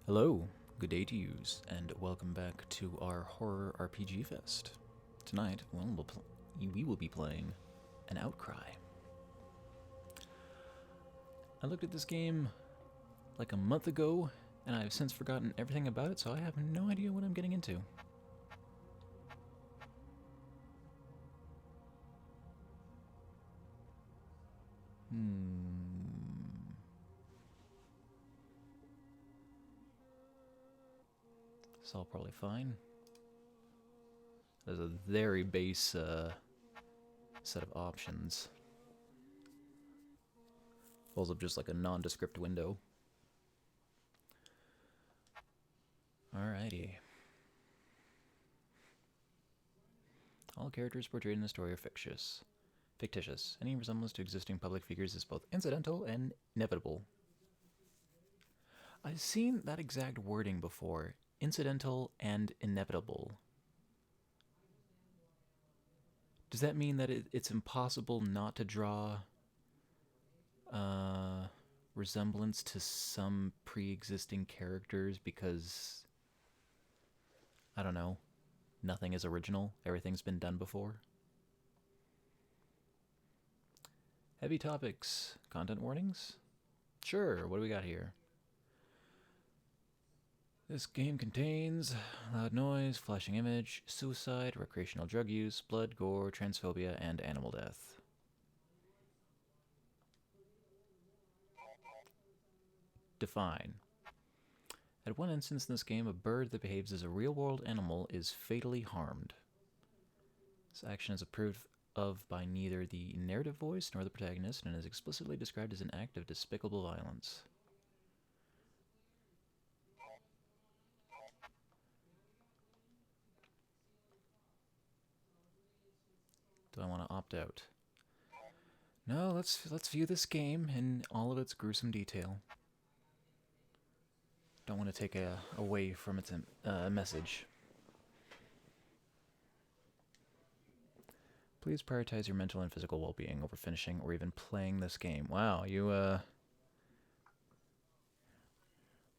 Hello, good day to yous, and welcome back to our Horror RPG Fest. Tonight, we will be playing an Outcry. I looked at this game like a month ago, and I've since forgotten everything about it, so I have no idea what I'm getting into. It's all probably fine. There's a very base set of options. Pulls up just like a nondescript window. Alrighty. All characters portrayed in the story are fictitious. Any resemblance to existing public figures is both incidental and inevitable. I've seen that exact wording before. Incidental and inevitable. Does that mean that it's impossible not to draw resemblance to some pre-existing characters because, I don't know, nothing is original, everything's been done before? Heavy topics, content warnings? Sure, what do we got here? This game contains loud noise, flashing image, suicide, recreational drug use, blood, gore, transphobia, and animal death. Define. At one instance in this game, a bird that behaves as a real-world animal is fatally harmed. This action is approved of by neither the narrative voice nor the protagonist and is explicitly described as an act of despicable violence. Do I want to opt out? No, let's view this game in all of its gruesome detail. Don't want to take away from its message. Please prioritize your mental and physical well-being over finishing or even playing this game. Wow, you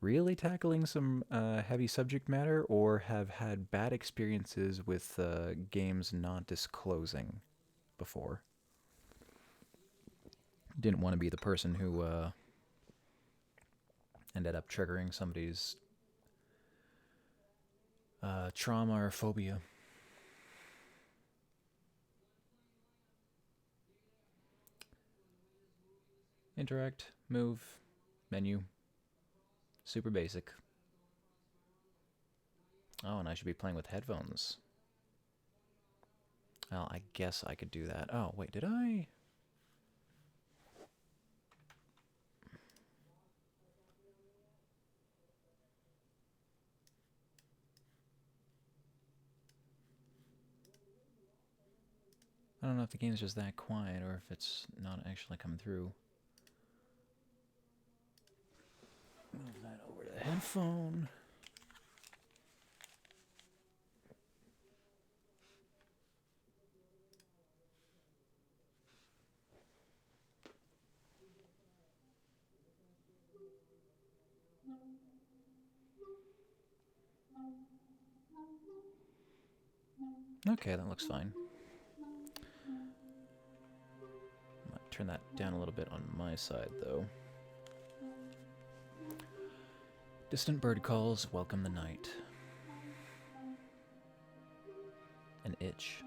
really tackling some heavy subject matter, or have had bad experiences with games not disclosing before? Didn't want to be the person who ended up triggering somebody's trauma or phobia. Interact, move, menu. Super basic. Oh, and I should be playing with headphones. Well, I guess I could do that. Oh, wait, did I? I don't know if the game's just that quiet or if it's not actually coming through. Move that over to the headphone. Okay, that looks fine. Might turn that down a little bit on my side, though. Distant bird calls welcome the night. An itch.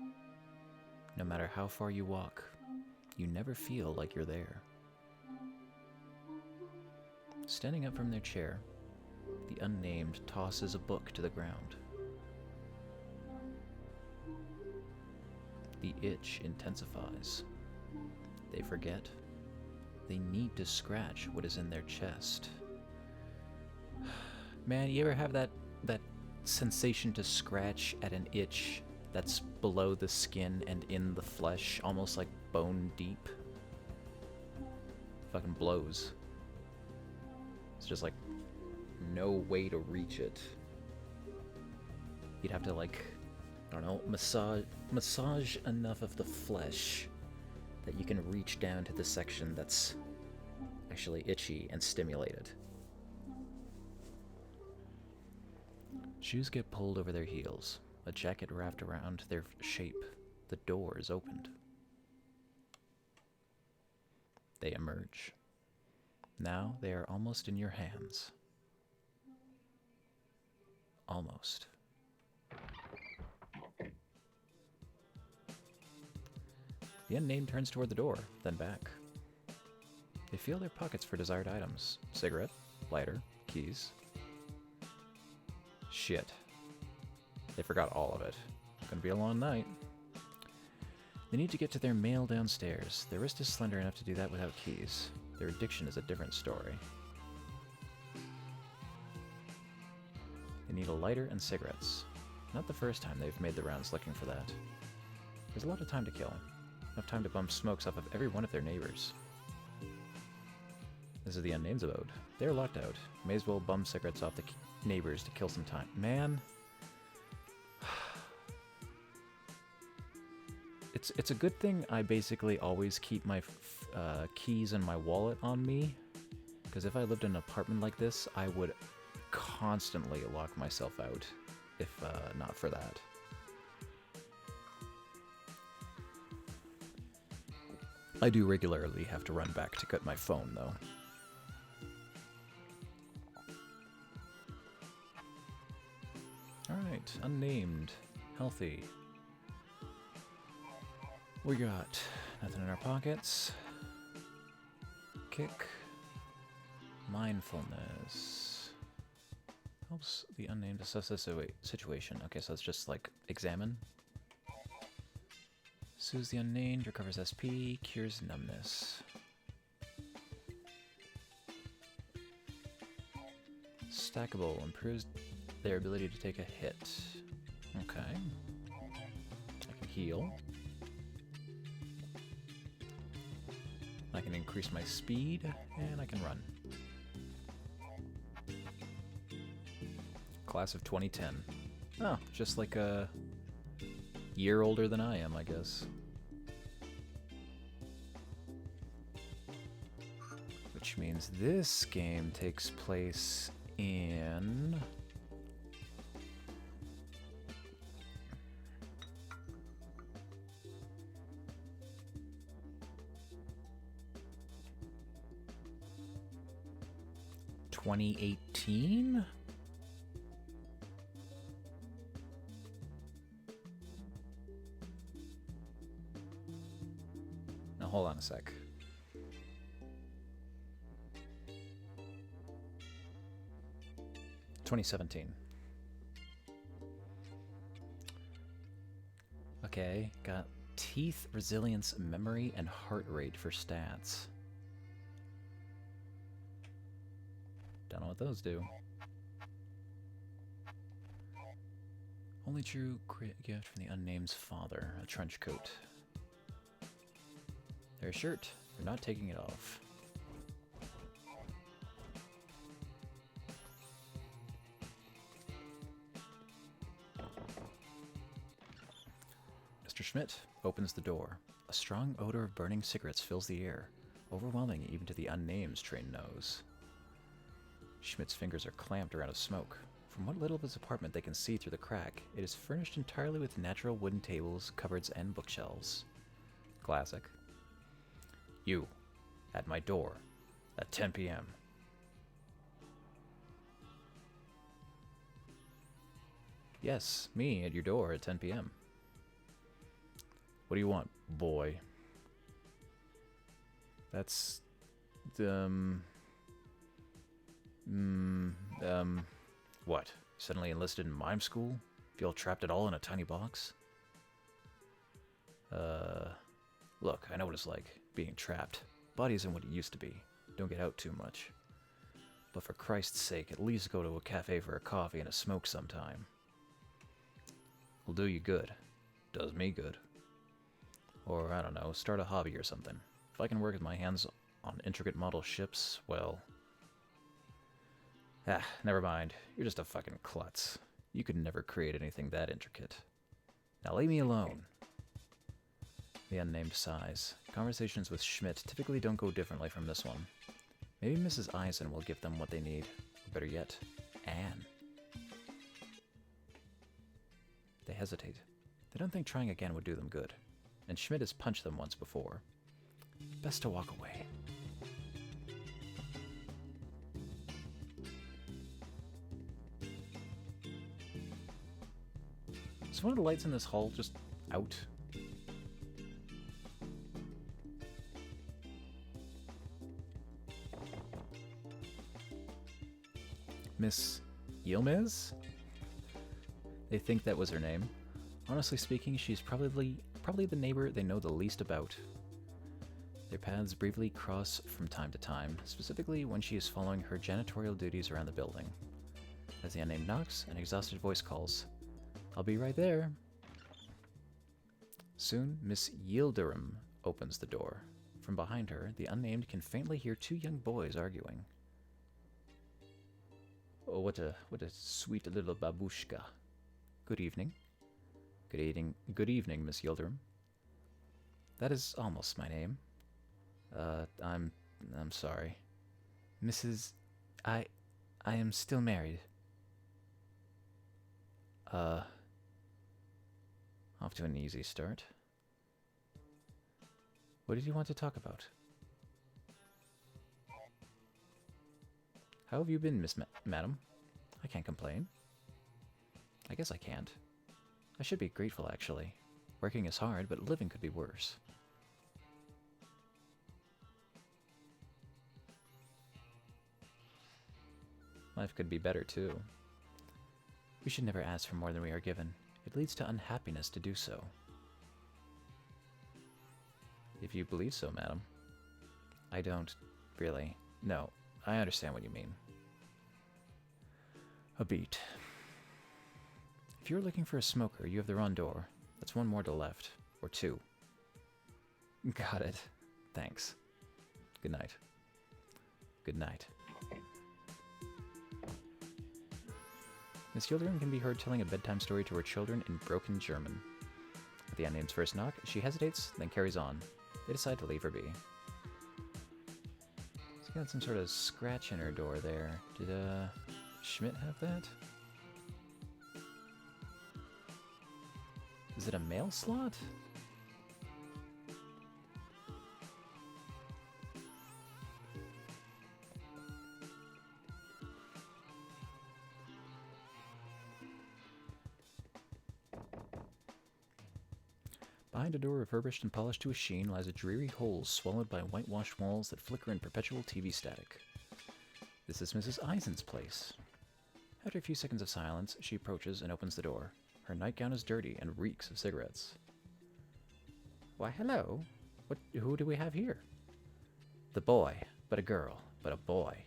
No matter how far you walk, you never feel like you're there. Standing up from their chair, the unnamed tosses a book to the ground. The itch intensifies. They forget. They need to scratch what is in their chest. Man, you ever have that sensation to scratch at an itch that's below the skin and in the flesh, almost like bone deep? Fucking blows. It's just like no way to reach it. You'd have to, like, I don't know, massage enough of the flesh that you can reach down to the section that's actually itchy and stimulated. Shoes get pulled over their heels. A jacket wrapped around their shape. The door is opened. They emerge. Now they are almost in your hands. Almost. The unnamed turns toward the door, then back. They feel their pockets for desired items. Cigarette, lighter, keys. Shit. They forgot all of it. Gonna be a long night. They need to get to their mail downstairs. Their wrist is slender enough to do that without keys. Their addiction is a different story. They need a lighter and cigarettes. Not the first time they've made the rounds looking for that. There's a lot of time to kill. Enough time to bum smokes off of every one of their neighbors. This is the Unnamed's abode. They're locked out. May as well bum cigarettes off the neighbors to kill some time. Man. It's a good thing I basically always keep my keys and my wallet on me. Because if I lived in an apartment like this, I would constantly lock myself out. If not for that. I do regularly have to run back to get my phone, though. Alright, unnamed, healthy. We got nothing in our pockets. Kick. Mindfulness. Helps the unnamed assess the situation. Okay, so it's just like examine. Soothes the unnamed, recovers SP, cures numbness. Stackable, improves their ability to take a hit. Okay. I can heal. I can increase my speed, and I can run. Class of 2010. Oh, just like a year older than I am, I guess. Which means this game takes place in... (2018? Now hold on a sec. (2017). Okay, got teeth, resilience, memory, and heart rate for stats. Don't know what those do. Only true gift from the Unnamed's father, a trench coat. Their shirt, they're not taking it off. Mr. Schmidt opens the door. A strong odor of burning cigarettes fills the air, overwhelming even to the Unnamed's trained nose. Schmidt's fingers are clamped around a smoke. From what little of his apartment they can see through the crack, it is furnished entirely with natural wooden tables, cupboards, and bookshelves. Classic. You, at my door, at 10 p.m. Yes, me at your door at 10 p.m. What do you want, boy? That's... What? Suddenly enlisted in mime school? Feel trapped at all in a tiny box? Look, I know what it's like, being trapped. Body isn't what it used to be. Don't get out too much. But for Christ's sake, at least go to a cafe for a coffee and a smoke sometime. Will do you good. Does me good. Or, I don't know, start a hobby or something. If I can work with my hands on intricate model ships, well... Ah, never mind. You're just a fucking klutz. You could never create anything that intricate. Now leave me alone. The Unnamed sighs. Conversations with Schmidt typically don't go differently from this one. Maybe Mrs. Eisen will give them what they need. Or better yet, Anne. They hesitate. They don't think trying again would do them good. And Schmidt has punched them once before. Best to walk away. Is one of the lights in this hall just out? Miss Yilmaz? They think that was her name. Honestly speaking, she's probably the neighbor they know the least about. Their paths briefly cross from time to time, specifically when she is following her janitorial duties around the building. As the unnamed knocks, an exhausted voice calls, "I'll be right there." Soon, Miss Yildirim opens the door. From behind her, the unnamed can faintly hear two young boys arguing. Oh, what a sweet little babushka. Good evening. Good evening, Miss Yildirim. That is almost my name. I'm sorry. Mrs. I am still married. Off to an easy start. What did you want to talk about? How have you been, Madam? I can't complain. I guess I can't. I should be grateful, actually. Working is hard, but living could be worse. Life could be better, too. We should never ask for more than we are given. It leads to unhappiness to do so. If you believe so, madam. I don't, really. No, I understand what you mean. A beat. If you're looking for a smoker, you have the wrong door. That's one more to the left. Or two. Got it. Thanks. Good night. Good night. Miss Yildirim can be heard telling a bedtime story to her children in broken German. At the unname's first knock, she hesitates, then carries on. They decide to leave her be. She's got some sort of scratch in her door there. Did, Schmidt have that? Is it a mail slot? Behind a door refurbished and polished to a sheen lies a dreary hole swallowed by whitewashed walls that flicker in perpetual TV static. This is Mrs. Eisen's place. After a few seconds of silence, she approaches and opens the door. Her nightgown is dirty and reeks of cigarettes. Why, hello. Who do we have here? The boy, but a girl, but a boy.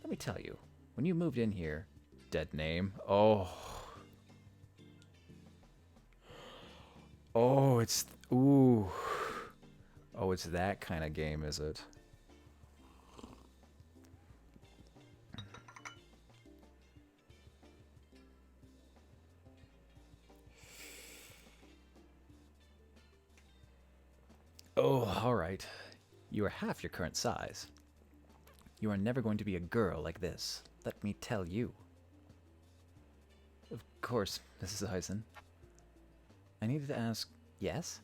Let me tell you, when you moved in here, dead name, oh, it's, ooh. Oh, it's that kind of game, is it? Oh, alright. You are half your current size. You are never going to be a girl like this. Let me tell you. Of course, Mrs. Eisen. I needed to ask, yes?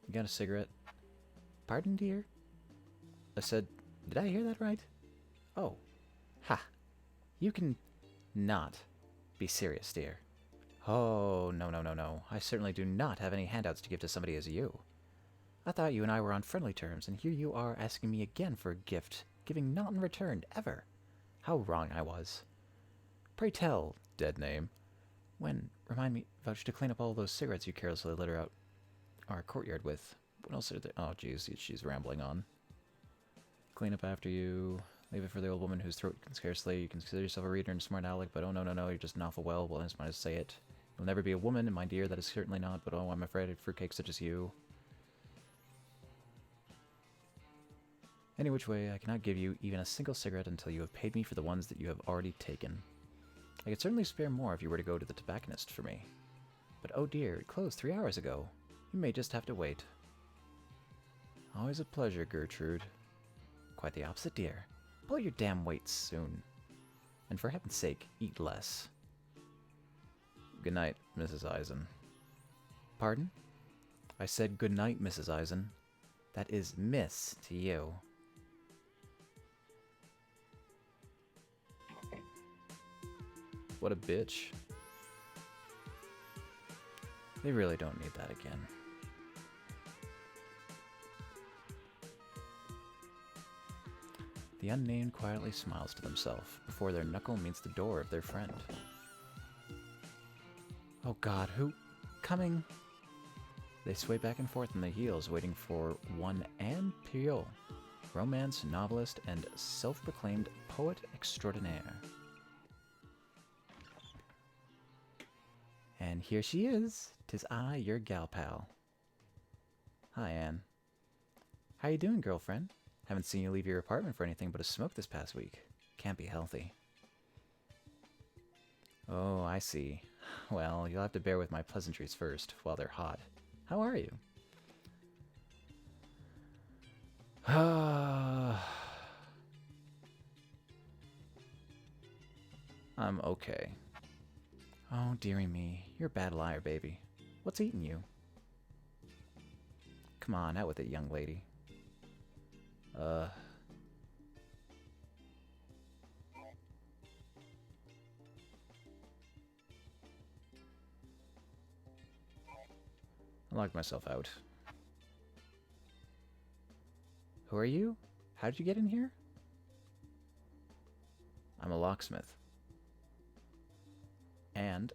You got a cigarette? Pardon, dear? I said, did I hear that right? Oh. Ha. You can not be serious, dear. Oh, no. I certainly do not have any handouts to give to somebody as you. I thought you and I were on friendly terms, and here you are asking me again for a gift, giving naught in return, ever. How wrong I was. Pray tell, dead name, when, remind me, vouch to clean up all those cigarettes you carelessly litter out our courtyard with. What else are there? Oh, jeez, she's rambling on. Clean up after you. Leave it for the old woman whose throat can scarcely. You consider yourself a reader and smart aleck, but oh, no, you're just an awful well I just want to say it. You'll never be a woman, my dear, that is certainly not, but oh, I'm afraid of fruitcake such as you. Any which way, I cannot give you even a single cigarette until you have paid me for the ones that you have already taken. I could certainly spare more if you were to go to the tobacconist for me. But oh dear, it closed 3 hours ago. You may just have to wait. Always a pleasure, Gertrude. Quite the opposite, dear. Pull your damn weight soon. And for heaven's sake, eat less. Good night, Mrs. Eisen. Pardon? I said good night, Mrs. Eisen. That is Miss to you. What a bitch. They really don't need that again. The unnamed quietly smiles to themselves before their knuckle meets the door of their friend. Oh god, who? Coming! They sway back and forth on their heels, waiting for one Anne Pio, romance novelist and self-proclaimed poet extraordinaire. And here she is. 'Tis I, your gal pal. Hi, Anne. How you doing, girlfriend? Haven't seen you leave your apartment for anything but a smoke this past week. Can't be healthy. Oh, I see. Well, you'll have to bear with my pleasantries first, while they're hot. How are you? I'm okay. Oh, dearie me. You're a bad liar, baby. What's eating you? Come on, out with it, young lady. I locked myself out. Who are you? How did you get in here? I'm a locksmith. And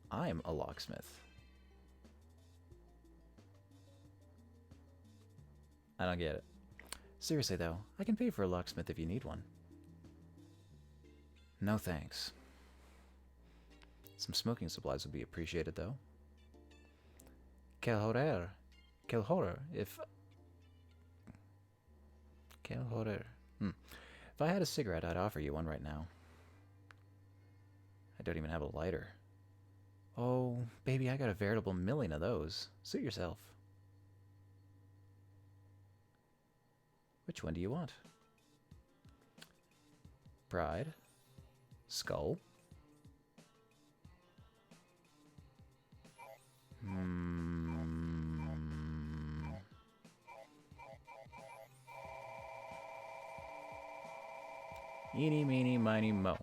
I'm a locksmith. I don't get it. Seriously, though, I can pay for a locksmith if you need one. No thanks. Some smoking supplies would be appreciated, though. Quel horror. Quel horror. If I had a cigarette, I'd offer you one right now. I don't even have a lighter. Oh, baby, I got a veritable million of those. Suit yourself. Which one do you want? Bride? Skull? Eeny, meeny, miny, mo.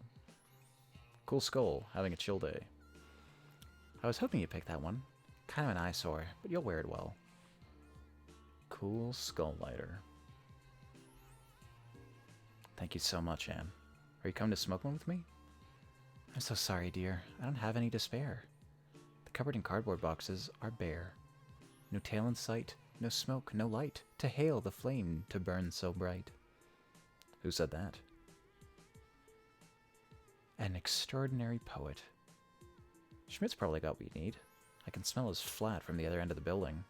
Cool skull, having a chill day. I was hoping you'd pick that one. Kind of an eyesore, but you'll wear it well. Cool skull lighter. Thank you so much, Anne. Are you coming to smoke one with me? I'm so sorry, dear. I don't have any to spare. The cupboard and cardboard boxes are bare. No tail in sight, no smoke, no light, to hail the flame to burn so bright. Who said that? An extraordinary poet. Schmidt's probably got what you need. I can smell his flat from the other end of the building.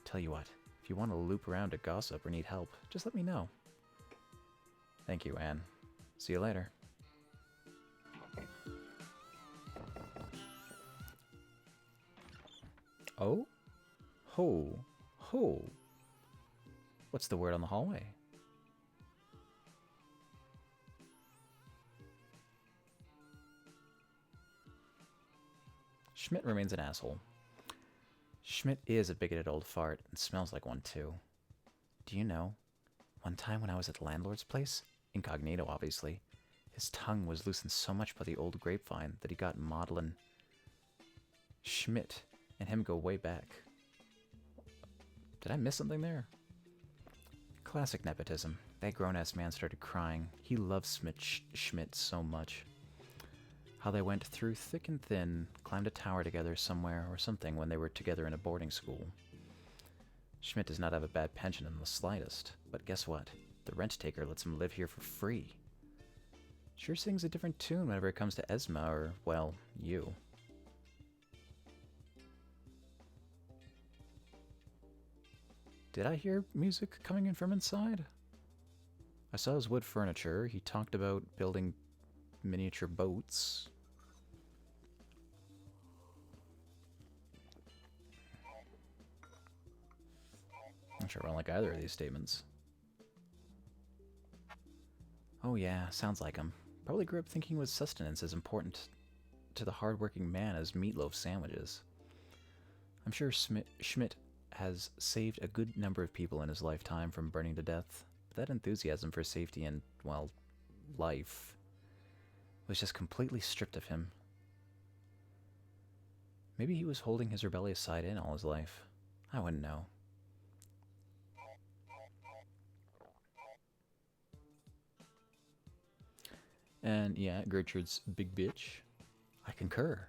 Tell you what, if you want to loop around to gossip or need help, just let me know. Thank you, Anne. See you later. Oh? Ho. Ho. What's the word on the hallway? Schmidt remains an asshole. Schmidt is a bigoted old fart and smells like one too. Do you know, one time when I was at the landlord's place, incognito obviously, his tongue was loosened so much by the old grapevine that he got maudlin. Schmidt and him go way back. Did I miss something there? Classic nepotism. That grown-ass man started crying. He loved Schmidt so much. How they went through thick and thin, climbed a tower together somewhere or something when they were together in a boarding school. Schmidt does not have a bad pension in the slightest, but guess what? The rent-taker lets him live here for free. Sure sings a different tune whenever it comes to Esma or, well, you. Did I hear music coming in from inside? I saw his wood furniture. He talked about building miniature boats. Not sure I don't like either of these statements. Oh yeah, sounds like him. Probably grew up thinking was sustenance as important to the hard-working man as meatloaf sandwiches. I'm sure Schmidt has saved a good number of people in his lifetime from burning to death, but that enthusiasm for safety and, well, life was just completely stripped of him. Maybe he was holding his rebellious side in all his life. I wouldn't know. And yeah, Gertrude's big bitch. I concur.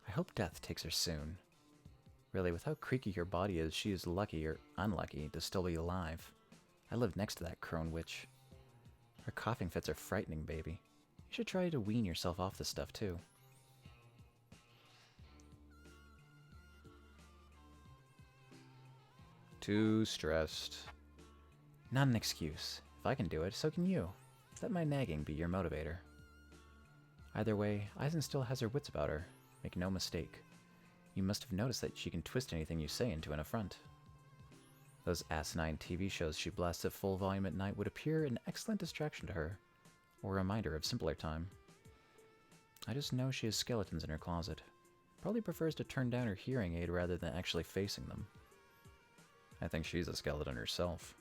I hope death takes her soon. Really, with how creaky her body is, she is lucky or unlucky to still be alive. I live next to that crone witch. Her coughing fits are frightening, baby. You should try to wean yourself off this stuff, too. Too stressed. Not an excuse. If I can do it, so can you. Let my nagging be your motivator. Either way, Eisen still has her wits about her. Make no mistake. You must have noticed that she can twist anything you say into an affront. Those asinine TV shows she blasts at full volume at night would appear an excellent distraction to her, or a reminder of simpler time. I just know she has skeletons in her closet. Probably prefers to turn down her hearing aid rather than actually facing them. I think she's a skeleton herself.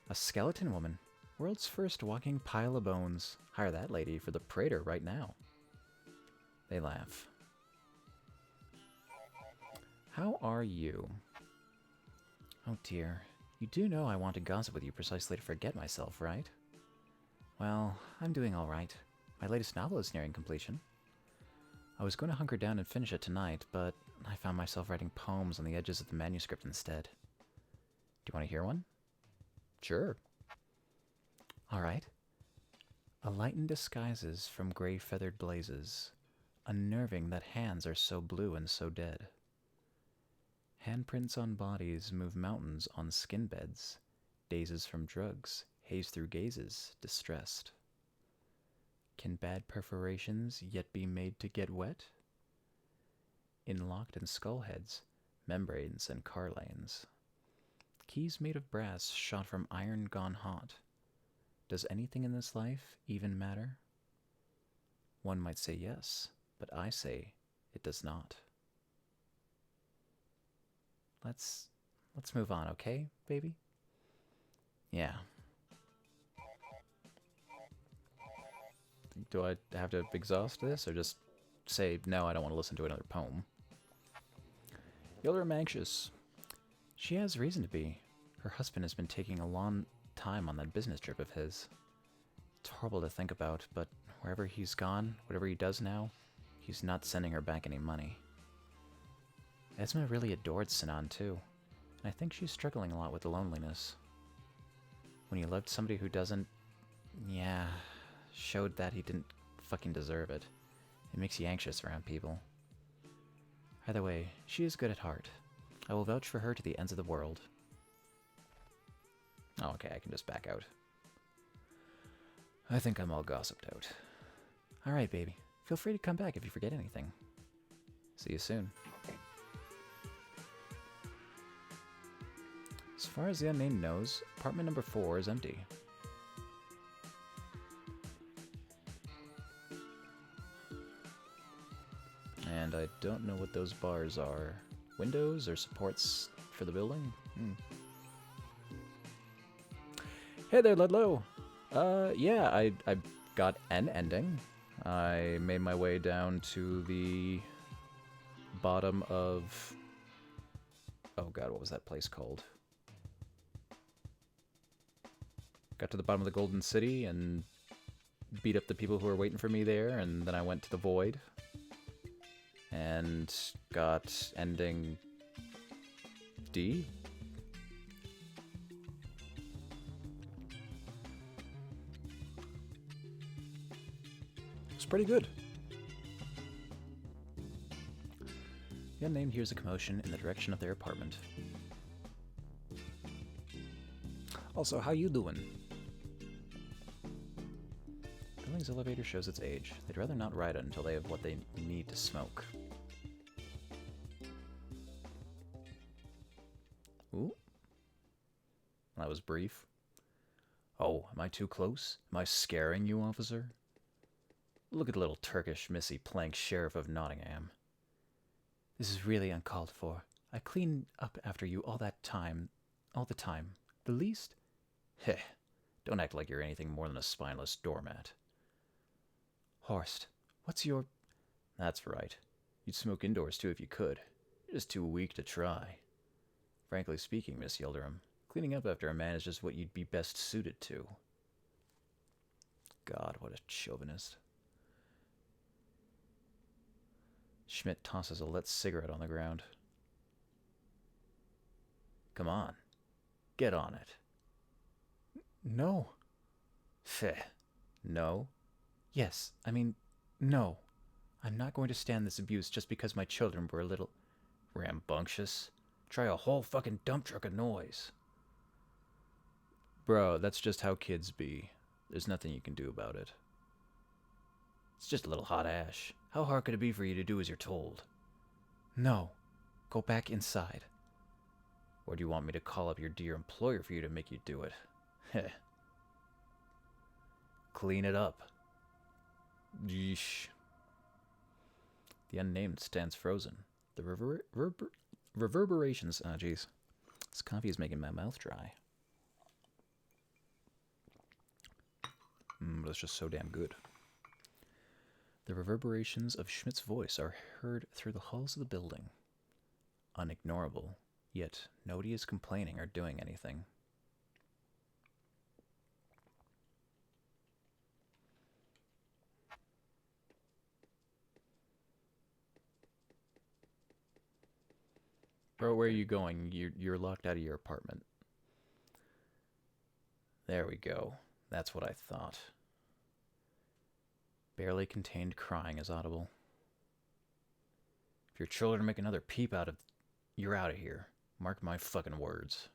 A skeleton woman? World's first walking pile of bones. Hire that lady for the Praetor right now. They laugh. How are you? Oh dear. You do know I want to gossip with you precisely to forget myself, right? Well, I'm doing all right. My latest novel is nearing completion. I was going to hunker down and finish it tonight, but I found myself writing poems on the edges of the manuscript instead. Do you want to hear one? Sure. All right. A light in disguises from gray-feathered blazes, unnerving that hands are so blue and so dead. Handprints on bodies move mountains on skin beds, dazes from drugs, haze through gazes, distressed. Can bad perforations yet be made to get wet? Inlocked in skull heads, membranes and car lanes. Keys made of brass shot from iron gone hot. Does anything in this life even matter? One might say yes, but I say it does not. Let's move on, okay, baby? Yeah. Do I have to exhaust this, or just say, no, I don't want to listen to another poem? Yildirim anxious. She has reason to be. Her husband has been taking a long time on that business trip of his. It's horrible to think about, but wherever he's gone, whatever he does now, he's not sending her back any money. Esma really adored Sinan too, and I think she's struggling a lot with the loneliness. When you loved somebody who doesn't, showed that he didn't fucking deserve it, it makes you anxious around people. Either way, she is good at heart. I will vouch for her to the ends of the world. Oh, okay, I can just back out. I think I'm all gossiped out. Alright, baby. Feel free to come back if you forget anything. See you soon. As far as the unnamed knows, apartment number 4 is empty. And I don't know what those bars are. Windows or supports for the building? Hey there, Ludlow! Yeah, I got an ending. I made my way down to the bottom of... Oh god, what was that place called? Got to the bottom of the Golden City and beat up the people who were waiting for me there, and then I went to the Void and got ending D. It's pretty good. The unnamed hears a commotion in the direction of their apartment. Also, how you doing? Building's elevator shows its age. They'd rather not ride it until they have what they need to smoke. Ooh. That was brief. Oh, am I too close? Am I scaring you, officer? Look at little Turkish Missy playing Sheriff of Nottingham. This is really uncalled for. I clean up after you all the time. The least? Heh, don't act like you're anything more than a spineless doormat. Horst, what's your... That's right. You'd smoke indoors too if you could. You're just too weak to try. Frankly speaking, Miss Yildirim, cleaning up after a man is just what you'd be best suited to. God, what a chauvinist. Schmidt tosses a lit cigarette on the ground. Come on. Get on it. No. Feh. No? Yes, I mean, no. I'm not going to stand this abuse just because my children were a little... rambunctious? Try a whole fucking dump truck of noise. Bro, that's just how kids be. There's nothing you can do about it. It's just a little hot ash. How hard could it be for you to do as you're told? No. Go back inside. Or do you want me to call up your dear employer for you to make you do it? Heh. Clean it up. Yeesh. The unnamed stands frozen. The reverberations... Oh, jeez. This coffee is making my mouth dry. But it's just so damn good. The reverberations of Schmidt's voice are heard through the halls of the building. Unignorable, yet nobody is complaining or doing anything. Bro, where are you going? You're locked out of your apartment. There we go. That's what I thought. Barely contained crying is audible. If your children make another peep out of... You're out of here. Mark my fucking words.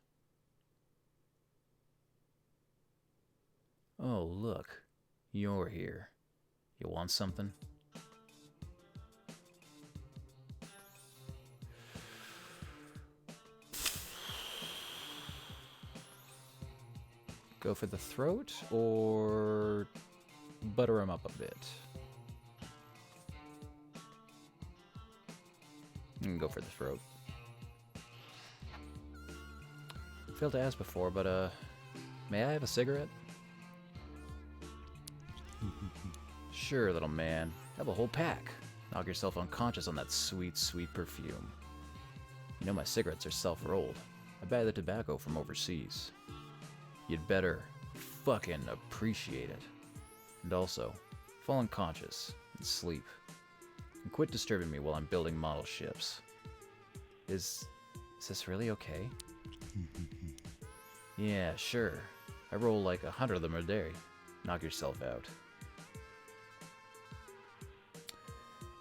Oh, look. You're here. You want something? Go for the throat, or butter him up a bit? Go for the throat. Failed to ask before, but, may I have a cigarette? Sure, little man. Have a whole pack. Knock yourself unconscious on that sweet, sweet perfume. You know my cigarettes are self-rolled. I buy the tobacco from overseas. You'd better fucking appreciate it. And also, fall unconscious and sleep. And quit disturbing me while I'm building model ships. Is this really okay? Yeah, sure. I roll like 100 of them a day. Knock yourself out.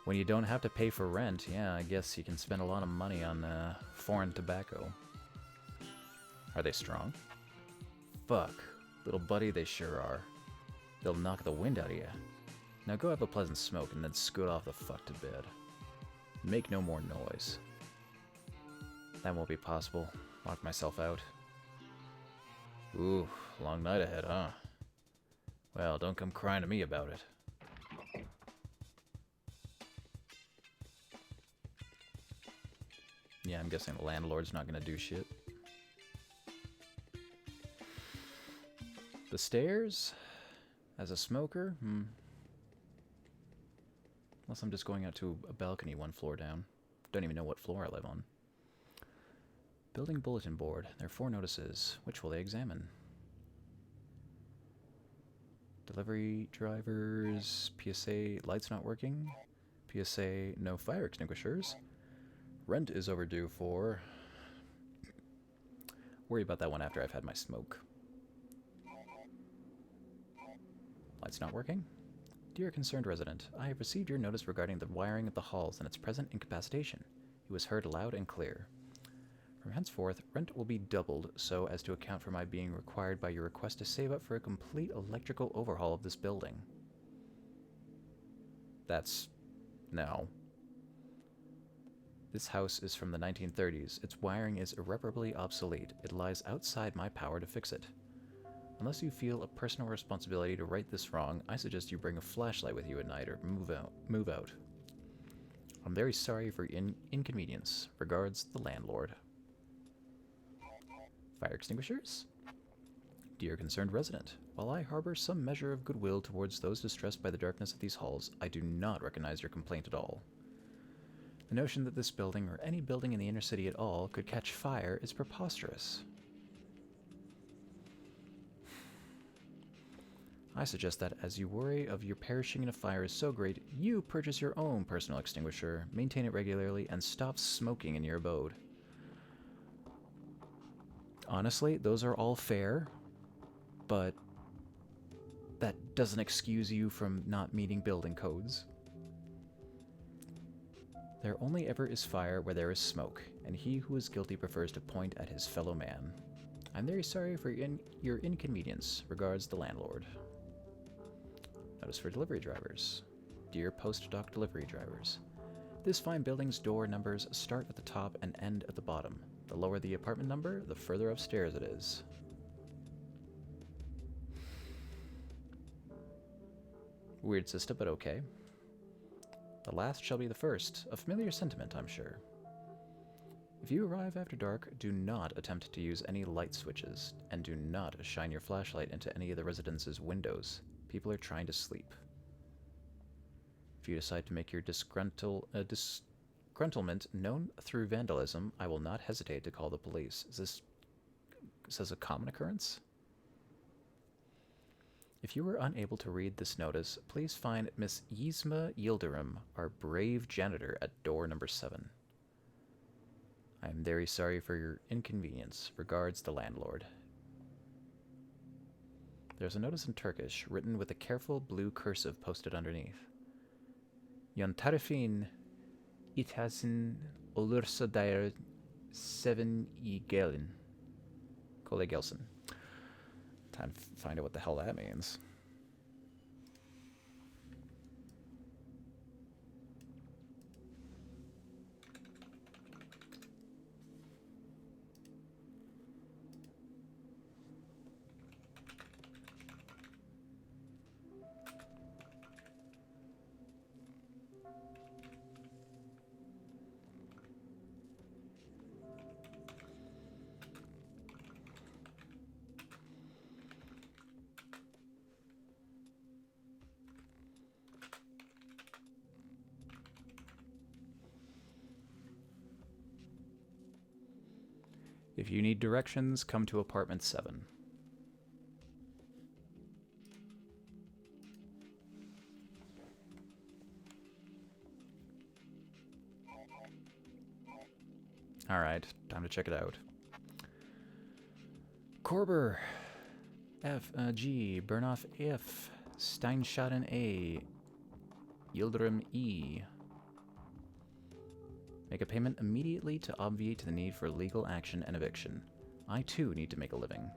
When you don't have to pay for rent, yeah, I guess you can spend a lot of money on foreign tobacco. Are they strong? Fuck. Little buddy, they sure are. They'll knock the wind out of you. Now go have a pleasant smoke and then scoot off the fuck to bed. Make no more noise. That won't be possible. Lock myself out. Ooh, long night ahead, huh? Well, don't come crying to me about it. Yeah, I'm guessing the landlord's not gonna do shit. The stairs? As a smoker? Unless I'm just going out to a balcony one floor down. Don't even know what floor I live on. Building bulletin board. There are 4 notices. Which will they examine? Delivery drivers. PSA lights not working. PSA no fire extinguishers. Rent is overdue for... Worry about that one after I've had my smoke. Lights not working? Dear concerned resident, I have received your notice regarding the wiring of the halls and its present incapacitation. It was heard loud and clear. From henceforth, rent will be doubled so as to account for my being required by your request to save up for a complete electrical overhaul of this building. That's... no. This house is from the 1930s. Its wiring is irreparably obsolete. It lies outside my power to fix it. Unless you feel a personal responsibility to right this wrong, I suggest you bring a flashlight with you at night or move out. I'm very sorry for your inconvenience. Regards, the landlord. Fire extinguishers? Dear concerned resident, while I harbor some measure of goodwill towards those distressed by the darkness of these halls, I do not recognize your complaint at all. The notion that this building, or any building in the inner city at all, could catch fire is preposterous. I suggest that, as your worry of your perishing in a fire is so great, you purchase your own personal extinguisher, maintain it regularly, and stop smoking in your abode. Honestly, those are all fair, but that doesn't excuse you from not meeting building codes. There only ever is fire where there is smoke, and he who is guilty prefers to point at his fellow man. I'm very sorry for your inconvenience. Regards, the landlord. Notice for delivery drivers. Dear post-doc delivery drivers. This fine building's door numbers start at the top and end at the bottom. The lower the apartment number, the further upstairs it is. Weird system, but okay. The last shall be the first. A familiar sentiment, I'm sure. If you arrive after dark, do not attempt to use any light switches, and do not shine your flashlight into any of the residence's windows. People are trying to sleep. If you decide to make your disgruntlement known through vandalism, I will not hesitate to call the police. Is this says a common occurrence? If you were unable to read this notice, please find Miss Yzma Yildirim, our brave janitor, at door number 7. I am very sorry for your inconvenience. Regards, the landlord. There's a notice in Turkish, written with a careful blue cursive posted underneath. Yon tarifin itasin olursa dair 7 gelin. Kole gelsin. Time to find out what the hell that means. If you need directions, come to apartment 7. Alright, time to check it out. Korber, G, Burnoff F, Steinschaden A, Yildirim E. Make a payment immediately to obviate the need for legal action and eviction. I too need to make a living.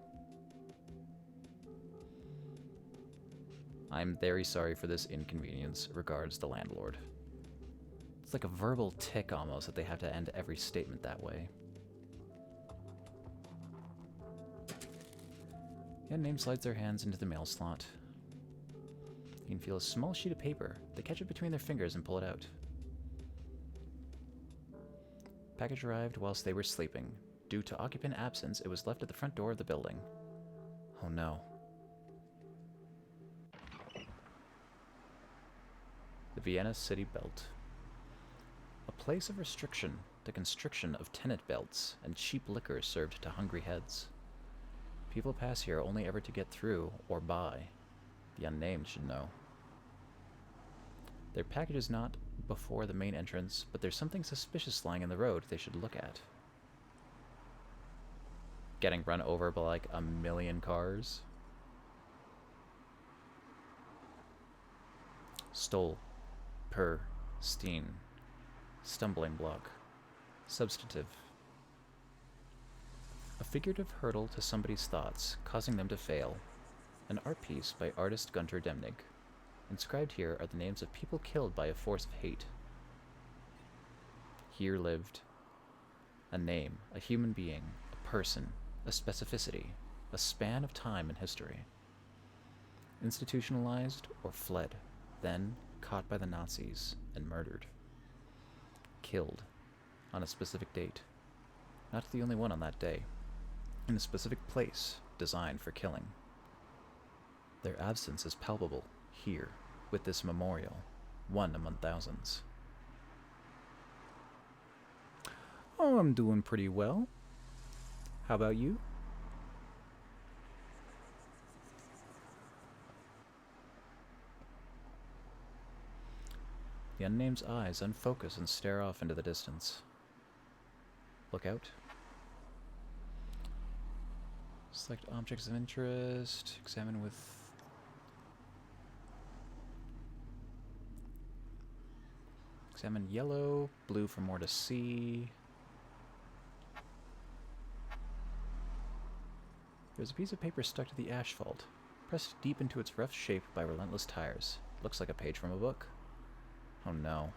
I'm very sorry for this inconvenience. Regards, the landlord. It's like a verbal tick almost that they have to end every statement that way. The unnamed slides their hands into the mail slot. You can feel a small sheet of paper. They catch it between their fingers and pull it out. Package arrived whilst they were sleeping. Due to occupant absence, it was left at the front door of the building. Oh no. The Vienna City Belt. A place of restriction, the constriction of tenant belts, and cheap liquor served to hungry heads. People pass here only ever to get through or buy. The unnamed should know. Their package is not before the main entrance, but there's something suspicious lying in the road they should look at. Getting run over by like a million cars. Stole. Per. Steen. Stumbling block. Substantive. A figurative hurdle to somebody's thoughts, causing them to fail. An art piece by artist Gunter Demnig. Inscribed here are the names of people killed by a force of hate. Here lived a name, a human being, a person, a specificity, a span of time in history. Institutionalized or fled, then caught by the Nazis and murdered. Killed on a specific date. Not the only one on that day. In a specific place designed for killing. Their absence is palpable here with this memorial, one among thousands. Oh, I'm doing pretty well. How about you? The unnamed's eyes unfocus and stare off into the distance. Look out. Select objects of interest. Examine with... Examine yellow, blue for more to see. There's a piece of paper stuck to the asphalt, pressed deep into its rough shape by relentless tires. Looks like a page from a book. Oh no.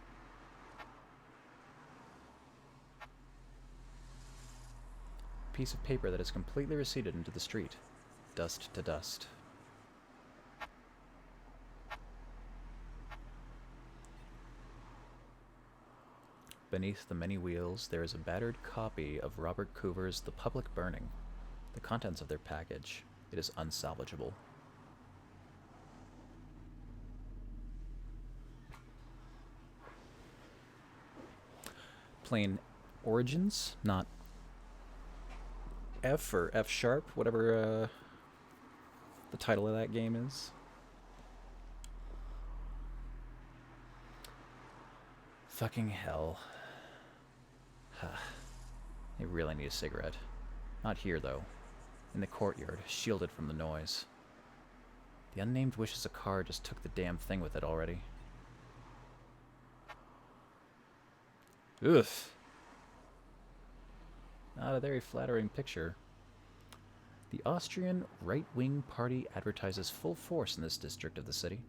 Piece of paper that is completely receded into the street. Dust to dust. Beneath the many wheels, there is a battered copy of Robert Coover's The Public Burning. The contents of their package. It is unsalvageable. Plain Origins, not F or F sharp, whatever the title of that game is. Fucking hell. I really need a cigarette. Not here, though. In the courtyard, shielded from the noise. The unnamed wishes a car just took the damn thing with it already. Ugh. Not a very flattering picture. The Austrian right-wing party advertises full force in this district of the city.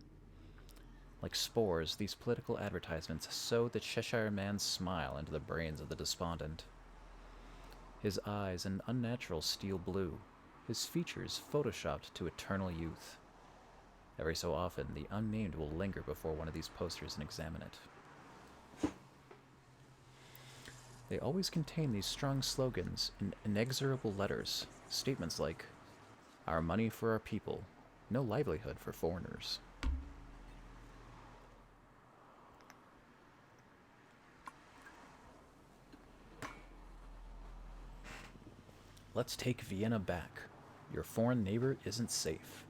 Like spores, these political advertisements sow the Cheshire Man's smile into the brains of the despondent. His eyes an unnatural steel blue, his features photoshopped to eternal youth. Every so often, the unnamed will linger before one of these posters and examine it. They always contain these strong slogans in inexorable letters, statements like, "Our money for our people, no livelihood for foreigners." Let's take Vienna back. Your foreign neighbor isn't safe.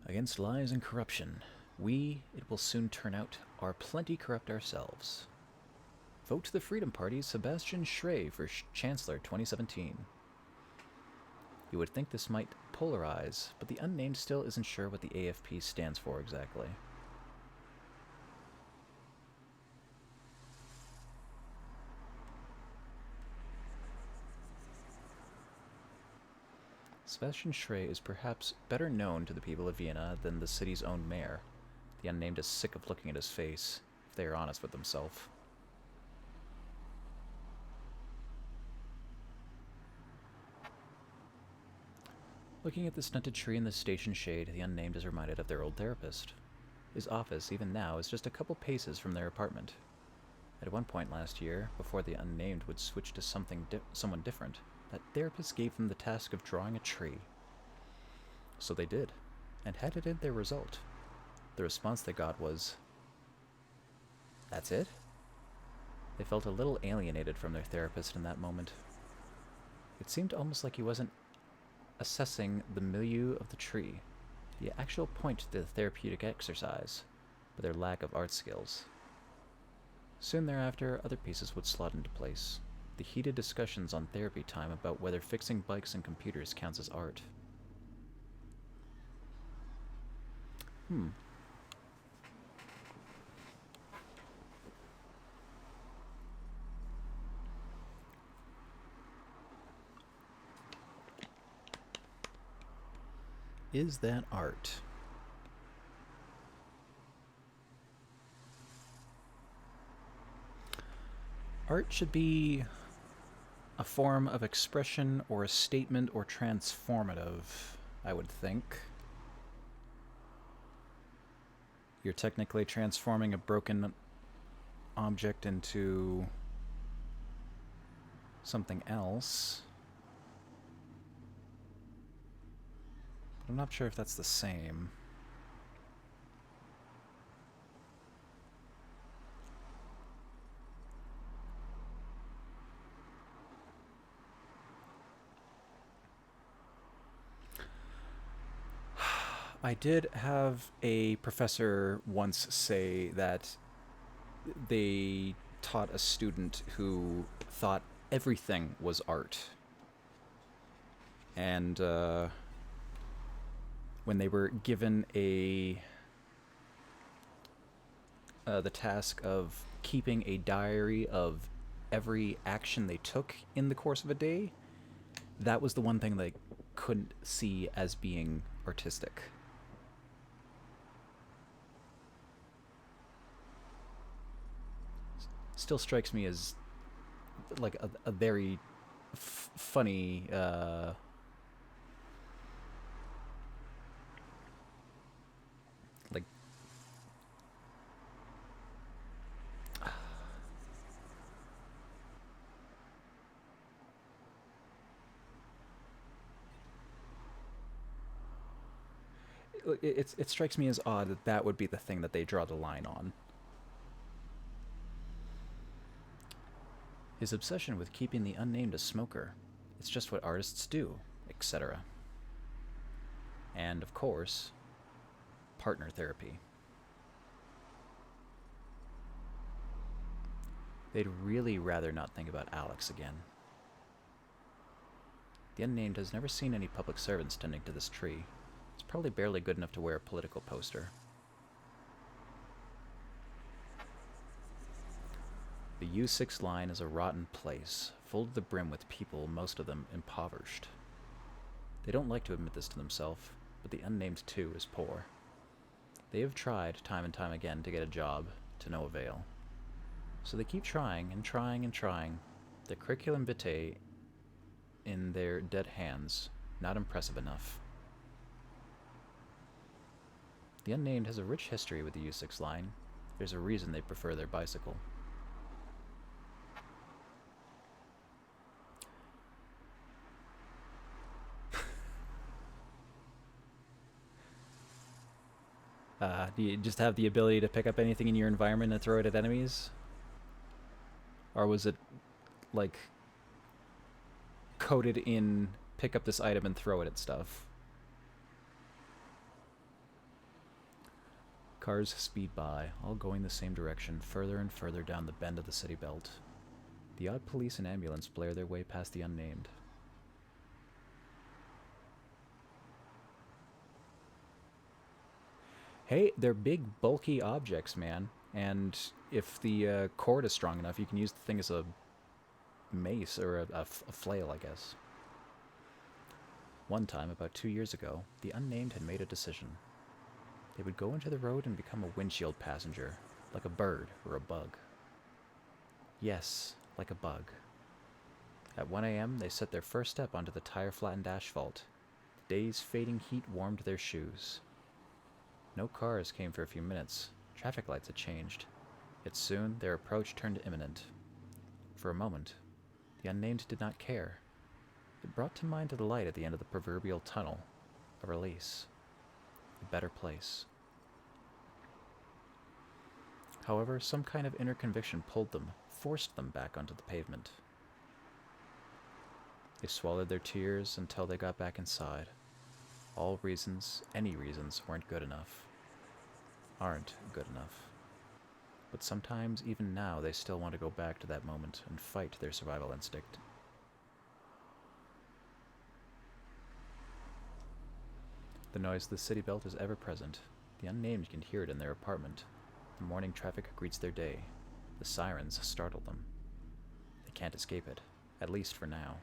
Against lies and corruption, we, it will soon turn out, are plenty corrupt ourselves. Vote the Freedom Party's Sebastian Schrey for Chancellor 2017. You would think this might polarize, but the unnamed still isn't sure what the AFP stands for exactly. Sebastian Schrey is perhaps better known to the people of Vienna than the city's own mayor. The unnamed is sick of looking at his face, if they are honest with themselves. Looking at the stunted tree in the station shade, the unnamed is reminded of their old therapist. His office, even now, is just a couple paces from their apartment. At one point last year, before the unnamed would switch to someone different, that therapist gave them the task of drawing a tree. So they did, and had it in their result. The response they got was, "That's it?" They felt a little alienated from their therapist in that moment. It seemed almost like he wasn't assessing the milieu of the tree, the actual point to the therapeutic exercise, but their lack of art skills. Soon thereafter, other pieces would slot into place. The heated discussions on therapy time about whether fixing bikes and computers counts as art. Is that art? Art should be a form of expression or a statement or transformative, I would think. You're technically transforming a broken object into something else. But I'm not sure if that's the same. I did have a professor once say that they taught a student who thought everything was art. And when they were given the task of keeping a diary of every action they took in the course of a day, that was the one thing they couldn't see as being artistic. Still strikes me as like a very funny like it strikes me as odd that that would be the thing that they draw the line on. His obsession with keeping the unnamed a smoker. It's just what artists do, etc. And, of course, partner therapy. They'd really rather not think about Alex again. The unnamed has never seen any public servants tending to this tree. It's probably barely good enough to wear a political poster. The U6 line is a rotten place, full to the brim with people, most of them impoverished. They don't like to admit this to themselves, but the unnamed too is poor. They have tried time and time again to get a job, to no avail. So they keep trying and trying and trying. The curriculum vitae in their dead hands, not impressive enough. The unnamed has a rich history with the U6 line. There's a reason they prefer their bicycle. Do you just have the ability to pick up anything in your environment and throw it at enemies? Or was it, like, coded in pick up this item and throw it at stuff? Cars speed by, all going the same direction, further and further down the bend of the city belt. The odd police and ambulance blare their way past the unnamed. Hey, they're big, bulky objects, man. And if the cord is strong enough, you can use the thing as a mace or a flail, I guess. One time, about 2 years ago, the unnamed had made a decision. They would go into the road and become a windshield passenger, like a bird or a bug. Yes, like a bug. At 1 a.m., they set their first step onto the tire-flattened asphalt. The day's fading heat warmed their shoes. No cars came for a few minutes. Traffic lights had changed. Yet soon, their approach turned imminent. For a moment, the unnamed did not care. It brought to mind the light at the end of the proverbial tunnel. A release. A better place. However, some kind of inner conviction pulled them, forced them back onto the pavement. They swallowed their tears until they got back inside. All reasons, any reasons, weren't good enough. Aren't good enough. But sometimes, even now, they still want to go back to that moment and fight their survival instinct. The noise of the city belt is ever present. The unnamed can hear it in their apartment. The morning traffic greets their day. The sirens startle them. They can't escape it, at least for now.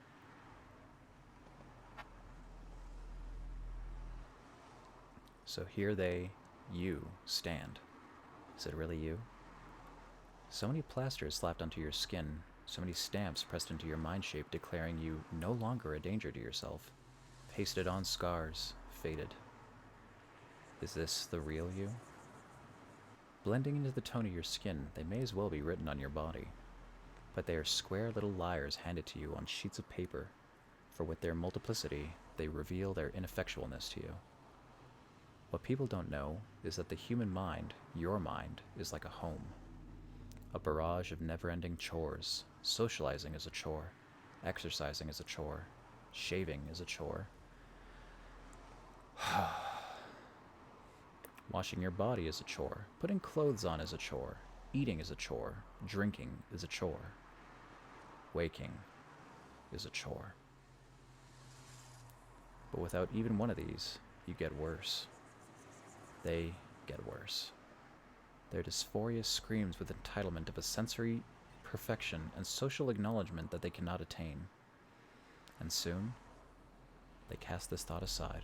So here you, stand. Is it really you? So many plasters slapped onto your skin, So many stamps pressed into your mind shape declaring you no longer a danger to yourself. Pasted on scars, faded. Is this the real you? Blending into the tone of your skin, they may as well be written on your body. But they are square little liars handed to you on sheets of paper, for with their multiplicity, they reveal their ineffectualness to you. What people don't know is that the human mind, your mind, is like a home. A barrage of never-ending chores. Socializing is a chore. Exercising is a chore. Shaving is a chore. Washing your body is a chore. Putting clothes on is a chore. Eating is a chore. Drinking is a chore. Waking is a chore. But without even one of these, you get worse. They get worse. Their dysphoria screams with entitlement of a sensory perfection and social acknowledgement that they cannot attain. And soon, they cast this thought aside.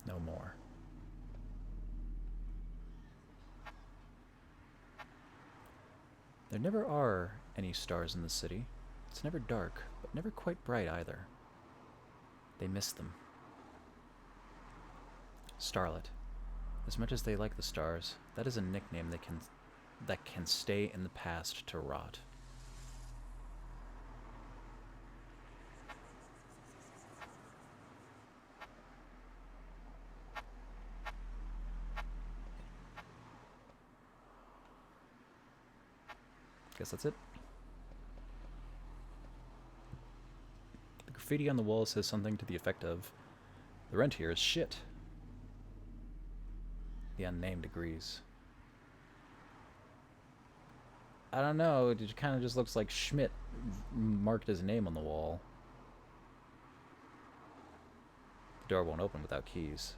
No more. There never are any stars in the city. It's never dark, but never quite bright either. They miss them. Starlet. As much as they like the stars, that is a nickname that can stay in the past to rot. Guess that's it. The graffiti on the wall says something to the effect of, "The rent here is shit." The unnamed agrees. I don't know, it kind of just looks like Schmidt marked his name on the wall. The door won't open without keys.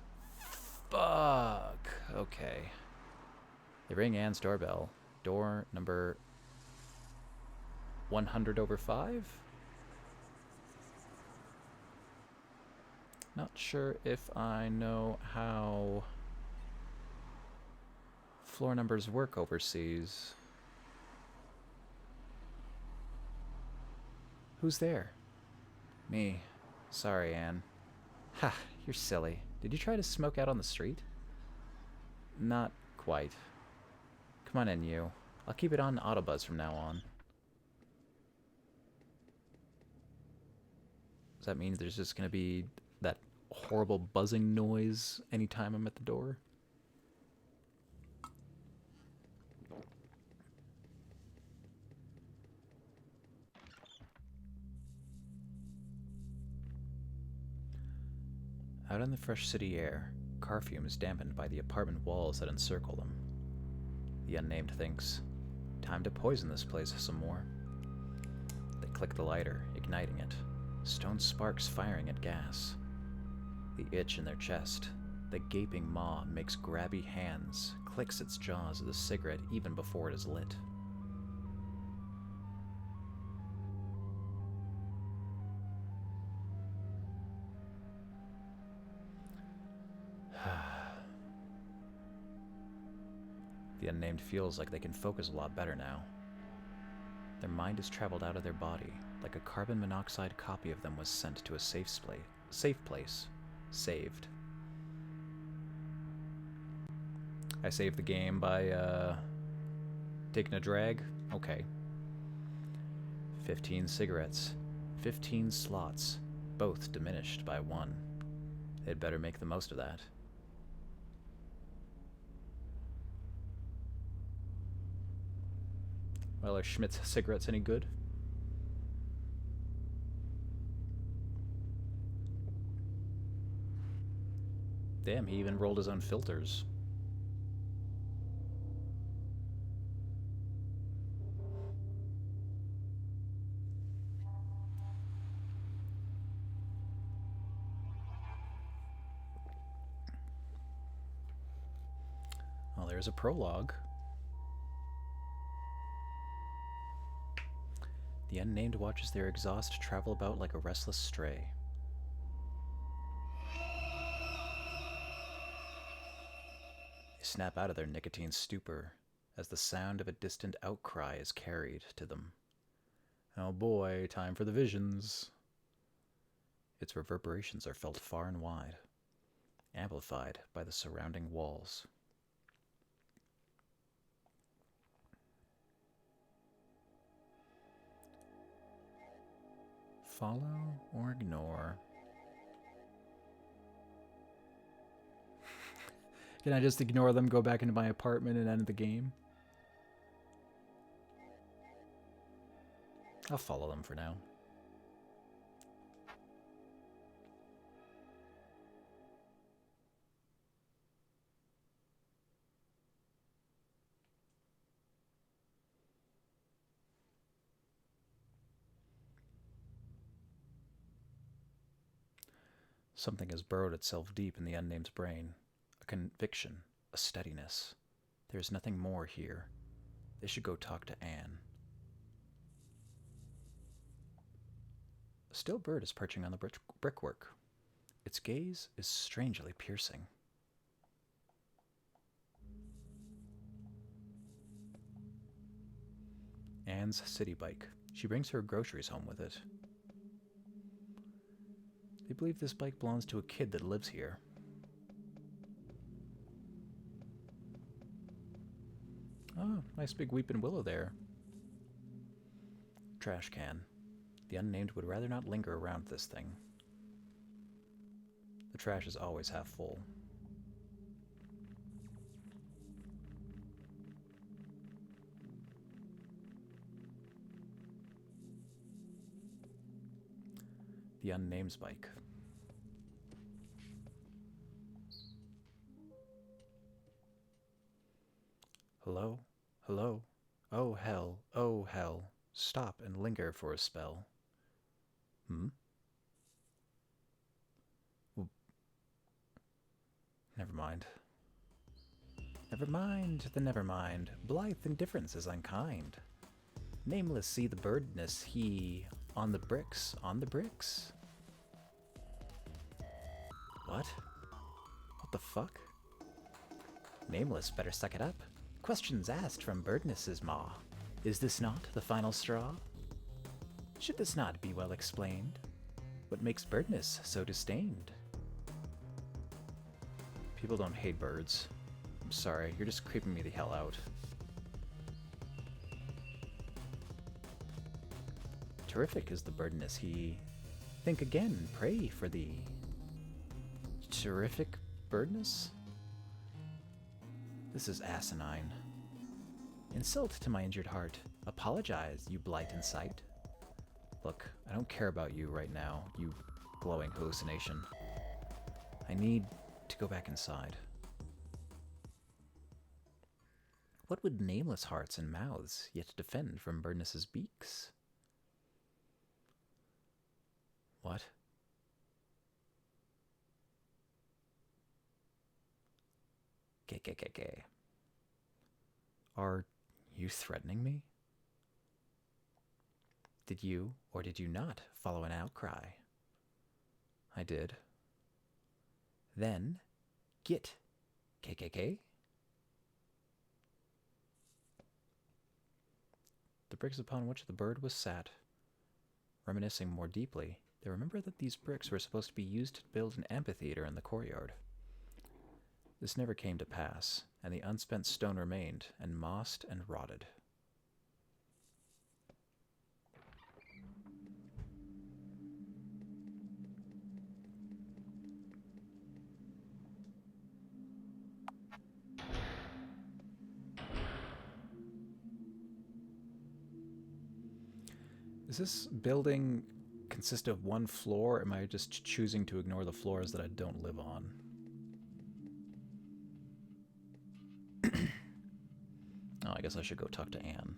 Fuck. Okay. They ring Anne's doorbell. Door number 100/5? Not sure if I know how floor numbers work overseas. Who's there? Me. Sorry, Anne. Ha, you're silly. Did you try to smoke out on the street? Not quite. Come on in, you. I'll keep it on Autobuzz from now on. Does that mean there's just gonna be that horrible buzzing noise anytime I'm at the door? Out in the fresh city air, car fume is dampened by the apartment walls that encircle them. The unnamed thinks, time to poison this place some more. They click the lighter, igniting it. Stone sparks firing at gas. The itch in their chest, the gaping maw makes grabby hands, clicks its jaws of the cigarette even before it is lit. The unnamed feels like they can focus a lot better now. Their mind has traveled out of their body, like a carbon monoxide copy of them was sent to a safe place. Saved. I saved the game by, taking a drag? Okay. 15 cigarettes. 15 slots. Both diminished by 1. They'd better make the most of that. Well, are Schmidt's cigarettes any good? Damn, he even rolled his own filters. Well, there's a prologue. The unnamed watches their exhaust travel about like a restless stray. They snap out of their nicotine stupor, as the sound of a distant outcry is carried to them. Oh boy, time for the visions. Its reverberations are felt far and wide, amplified by the surrounding walls. Follow or ignore? Can I just ignore them, go back into my apartment, and end the game? I'll follow them for now. Something has burrowed itself deep in the unnamed brain. A conviction, a steadiness. There is nothing more here. They should go talk to Anne. A still bird is perching on the brickwork. Its gaze is strangely piercing. Anne's city bike. She brings her groceries home with it. They believe this bike belongs to a kid that lives here. Oh, nice big weeping willow there. Trash can. The unnamed would rather not linger around this thing. The trash is always half full. The unnamed's bike. Hello? Hello? Oh hell, oh hell. Stop and linger for a spell. Well, never mind. Never mind, the never mind. Blithe indifference is unkind. Nameless see the birdness he on the bricks, on the bricks. What? What the fuck? Nameless better suck it up. Questions asked from birdness's maw. Is this not the final straw? Should this not be well explained? What makes birdness so disdained? People don't hate birds. I'm sorry, you're just creeping me the hell out. Terrific is the birdness he. Think again, pray for thee. Terrific birdness? This is asinine. Insult to my injured heart. Apologize, you blight in sight. Look, I don't care about you right now, you glowing hallucination. I need to go back inside. What would nameless hearts and mouths yet defend from birdness's beaks? What? KKKK. Are you threatening me? Did you or did you not follow an outcry? I did. Then, get KKK. The bricks upon which the bird was sat. Reminiscing more deeply, they remember that these bricks were supposed to be used to build an amphitheater in the courtyard. This never came to pass, and the unspent stone remained, and mossed and rotted. Does this building consist of one floor, or am I just choosing to ignore the floors that I don't live on? Oh, I guess I should go talk to Anne.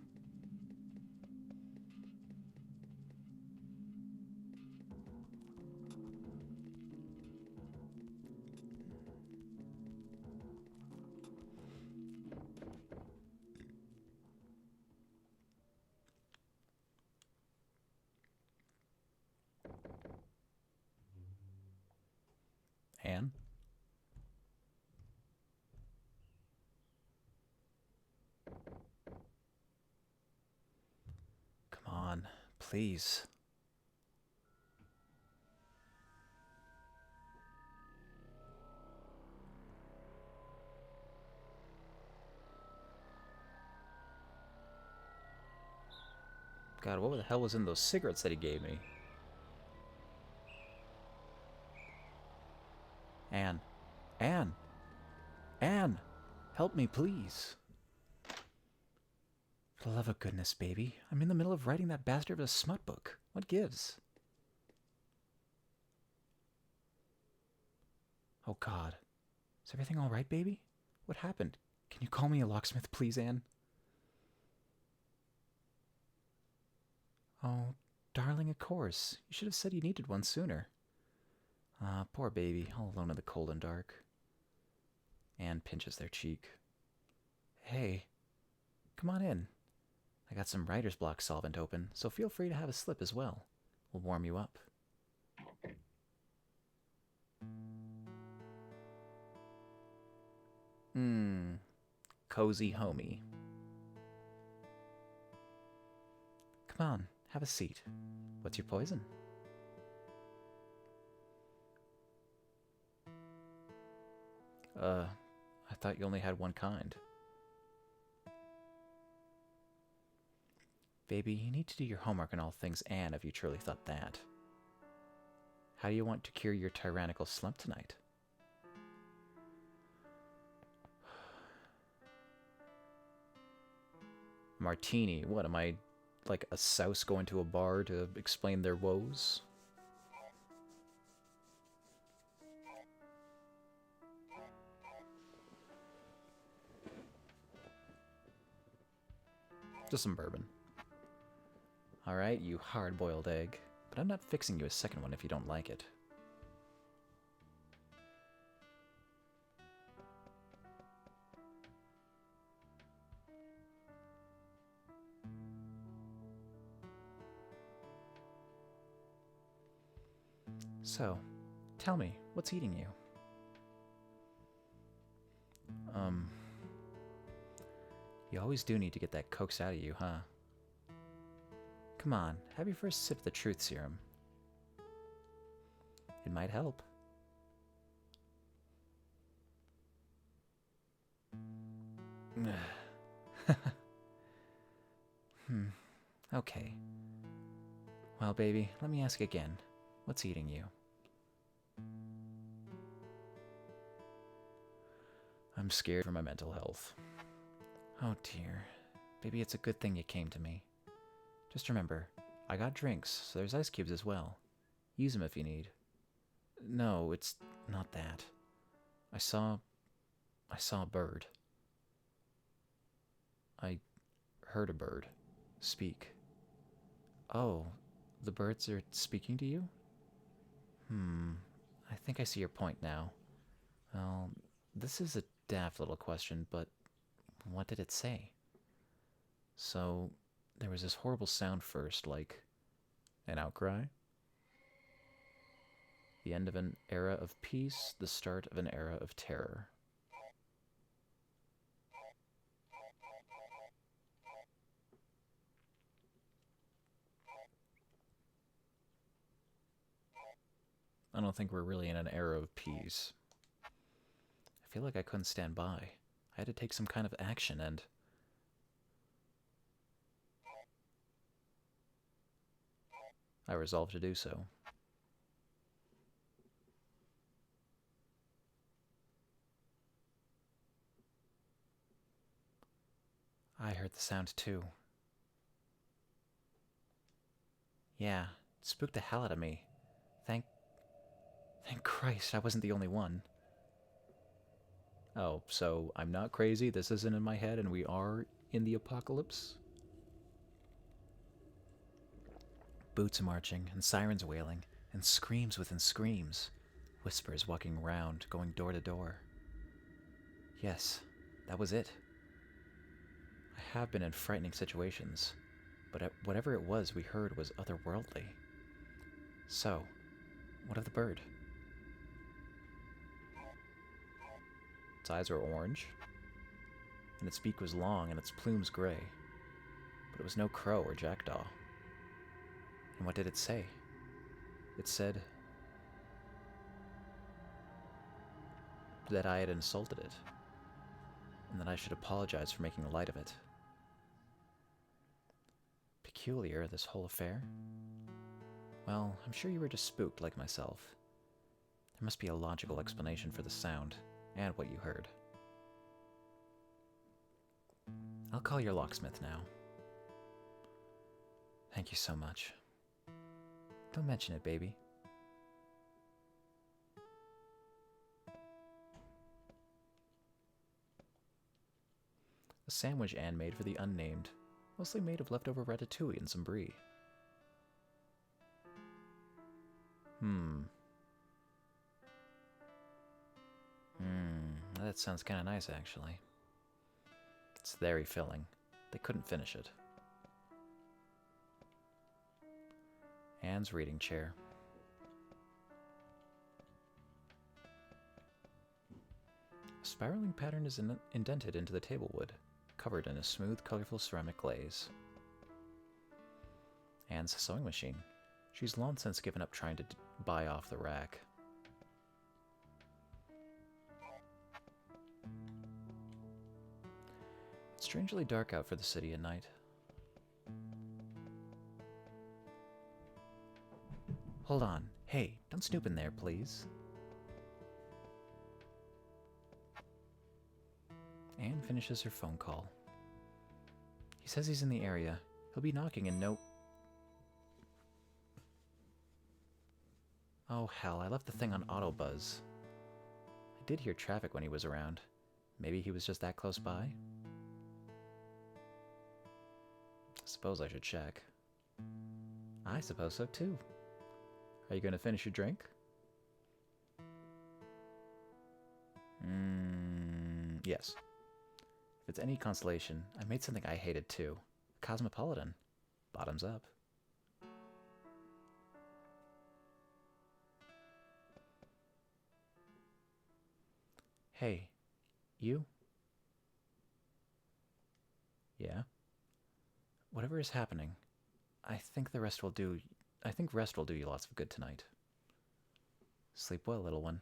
Anne? Please. God, what the hell was in those cigarettes that he gave me? Anne. Anne! Anne! Help me, please. For the love of goodness, baby. I'm in the middle of writing that bastard of a smut book. What gives? Oh, God. Is everything all right, baby? What happened? Can you call me a locksmith, please, Anne? Oh, darling, of course. You should have said you needed one sooner. Ah, poor baby, all alone in the cold and dark. Anne pinches their cheek. Hey, come on in. I got some writer's block solvent open, so feel free to have a slip as well. We'll warm you up. Cozy homie. Come on, have a seat. What's your poison? I thought you only had one kind. Baby, you need to do your homework on all things Anne if you truly thought that. How do you want to cure your tyrannical slump tonight? Martini. What, am I like a souse going to a bar to explain their woes? Just some bourbon. Alright, you hard-boiled egg. But I'm not fixing you a second one if you don't like it. So, tell me, what's eating you? You always do need to get that coaxed out of you, huh? Come on, have your first sip of the truth serum. It might help. Okay. Well, baby, let me ask again. What's eating you? I'm scared for my mental health. Oh dear. Baby, it's a good thing you came to me. Just remember, I got drinks, so there's ice cubes as well. Use them if you need. No, it's not that. I saw a bird. I heard a bird speak. Oh, the birds are speaking to you? I think I see your point now. Well, this is a daft little question, but what did it say? So, there was this horrible sound first, like an outcry. The end of an era of peace, the start of an era of terror. I don't think we're really in an era of peace. I feel like I couldn't stand by. I had to take some kind of action, and I resolved to do so. I heard the sound too. Yeah, it spooked the hell out of me. Thank Christ I wasn't the only one. Oh, so I'm not crazy, this isn't in my head, and we are in the apocalypse? Boots marching, and sirens wailing, and screams within screams. Whispers walking round, going door to door. Yes, that was it. I have been in frightening situations, but whatever it was we heard was otherworldly. So, what of the bird? Its eyes were orange, and its beak was long and its plumes gray, but it was no crow or jackdaw. And what did it say? It said that I had insulted it, and that I should apologize for making light of it. Peculiar, this whole affair. Well, I'm sure you were just spooked like myself. There must be a logical explanation for the sound, and what you heard. I'll call your locksmith now. Thank you so much. Don't mention it, baby. A sandwich Anne made for the unnamed, mostly made of leftover ratatouille and some brie. That sounds kind of nice, actually. It's very filling. They couldn't finish it. Anne's reading chair. A spiraling pattern is indented into the table wood, covered in a smooth, colorful ceramic glaze. Anne's sewing machine. She's long since given up trying to buy off the rack. It's strangely dark out for the city at night. Hold on. Hey, don't snoop in there, please. Anne finishes her phone call. He says he's in the area. He'll be knocking in no... Oh hell, I left the thing on auto buzz. I did hear traffic when he was around. Maybe he was just that close by? I suppose I should check. I suppose so too. Are you going to finish your drink? Yes. If it's any consolation, I made something I hated too. Cosmopolitan. Bottoms up. Hey, you? Yeah? Whatever is happening, I think rest will do you lots of good tonight. Sleep well, little one.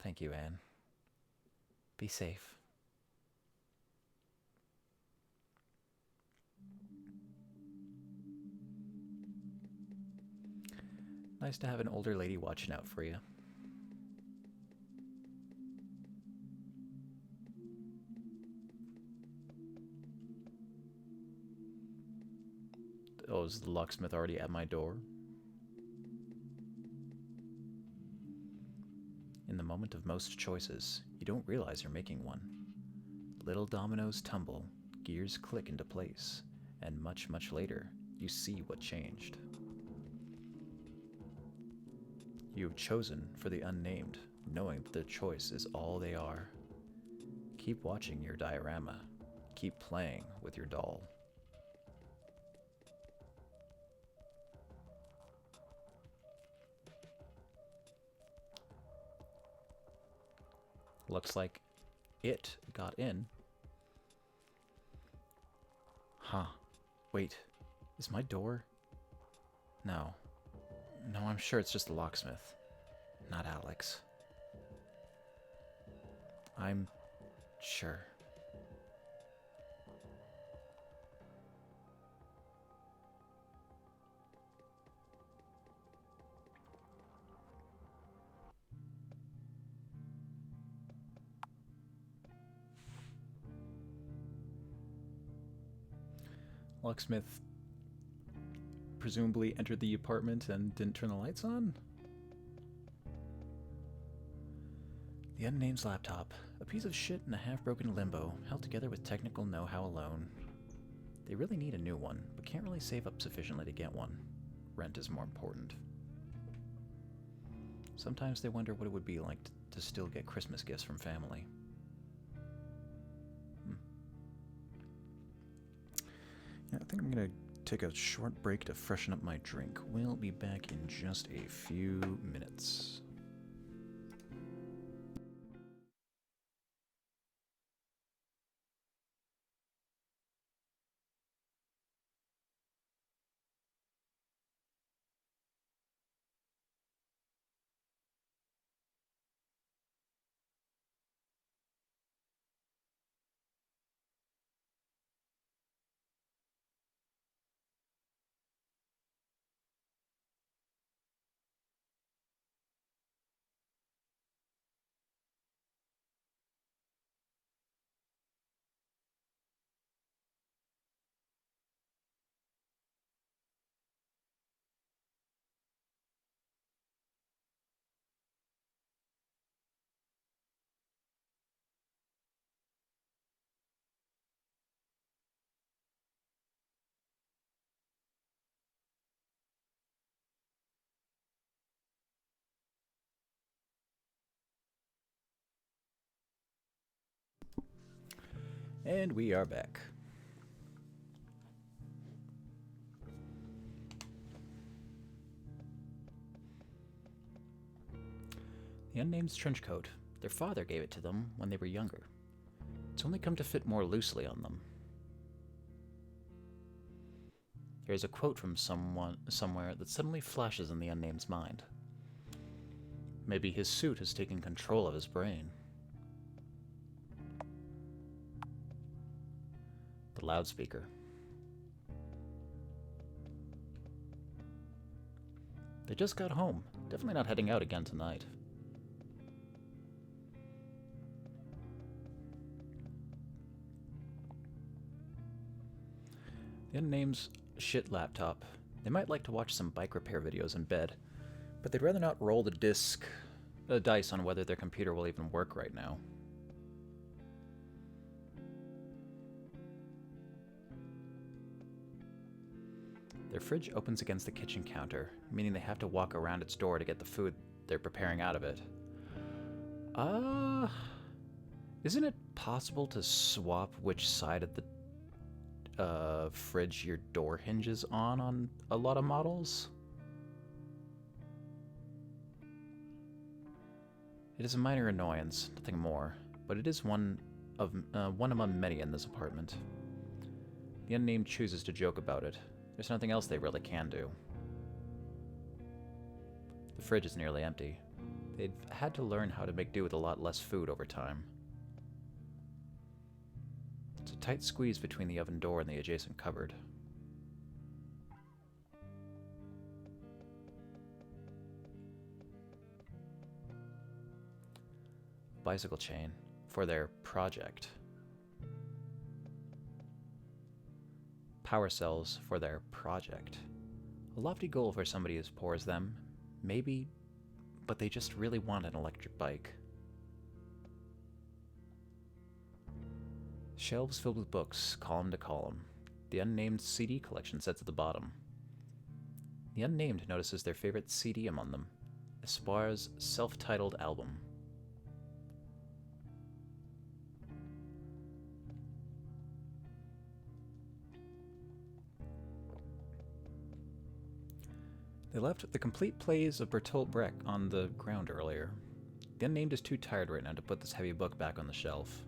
Thank you, Anne. Be safe. Nice to have an older lady watching out for you. Oh, is the locksmith already at my door? In the moment of most choices, you don't realize you're making one. Little dominoes tumble, gears click into place, and much, much later, you see what changed. You've chosen for the unnamed, knowing that their choice is all they are. Keep watching your diorama. Keep playing with your doll. Looks like it got in. Huh. Wait. Is my door? No. No, I'm sure it's just the locksmith. Not Alex. I'm sure. Locksmith presumably entered the apartment and didn't turn the lights on? The unnamed's laptop, a piece of shit in a half-broken limbo, held together with technical know-how alone. They really need a new one, but can't really save up sufficiently to get one. Rent is more important. Sometimes they wonder what it would be like to still get Christmas gifts from family. Yeah, I think I'm gonna take a short break to freshen up my drink. We'll be back in just a few minutes. And we are back. The Unname's trench coat. Their father gave it to them when they were younger. It's only come to fit more loosely on them. There is a quote from someone somewhere that suddenly flashes in the Unname's mind. Maybe his suit has taken control of his brain. The loudspeaker. They just got home. Definitely not heading out again tonight. The Unname's shit laptop. They might like to watch some bike repair videos in bed, but they'd rather not roll the dice on whether their computer will even work right now. Their fridge opens against the kitchen counter, meaning they have to walk around its door to get the food they're preparing out of it. Isn't it possible to swap which side of the fridge your door hinges on a lot of models? It is a minor annoyance, nothing more, but it is one among many in this apartment. The Unnamed chooses to joke about it. There's nothing else they really can do. The fridge is nearly empty. They've had to learn how to make do with a lot less food over time. It's a tight squeeze between the oven door and the adjacent cupboard. Bicycle chain for their project. Power cells for their project. A lofty goal for somebody as poor as them. Maybe, but they just really want an electric bike. Shelves filled with books, column to column. The Unnamed CD collection sits at the bottom. The Unnamed notices their favorite CD among them, Espoir's self-titled album. They left the complete plays of Bertolt Brecht on the ground earlier. The Unnamed is too tired right now to put this heavy book back on the shelf.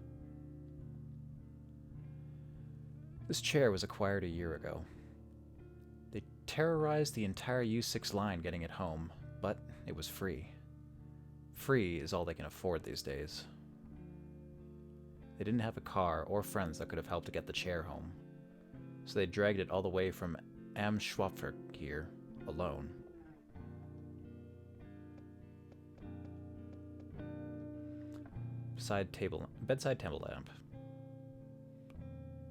This chair was acquired a year ago. They terrorized the entire U6 line getting it home, but it was free. Free is all they can afford these days. They didn't have a car or friends that could have helped to get the chair home, so they dragged it all the way from Am Schwapfer here, alone. Bedside table lamp.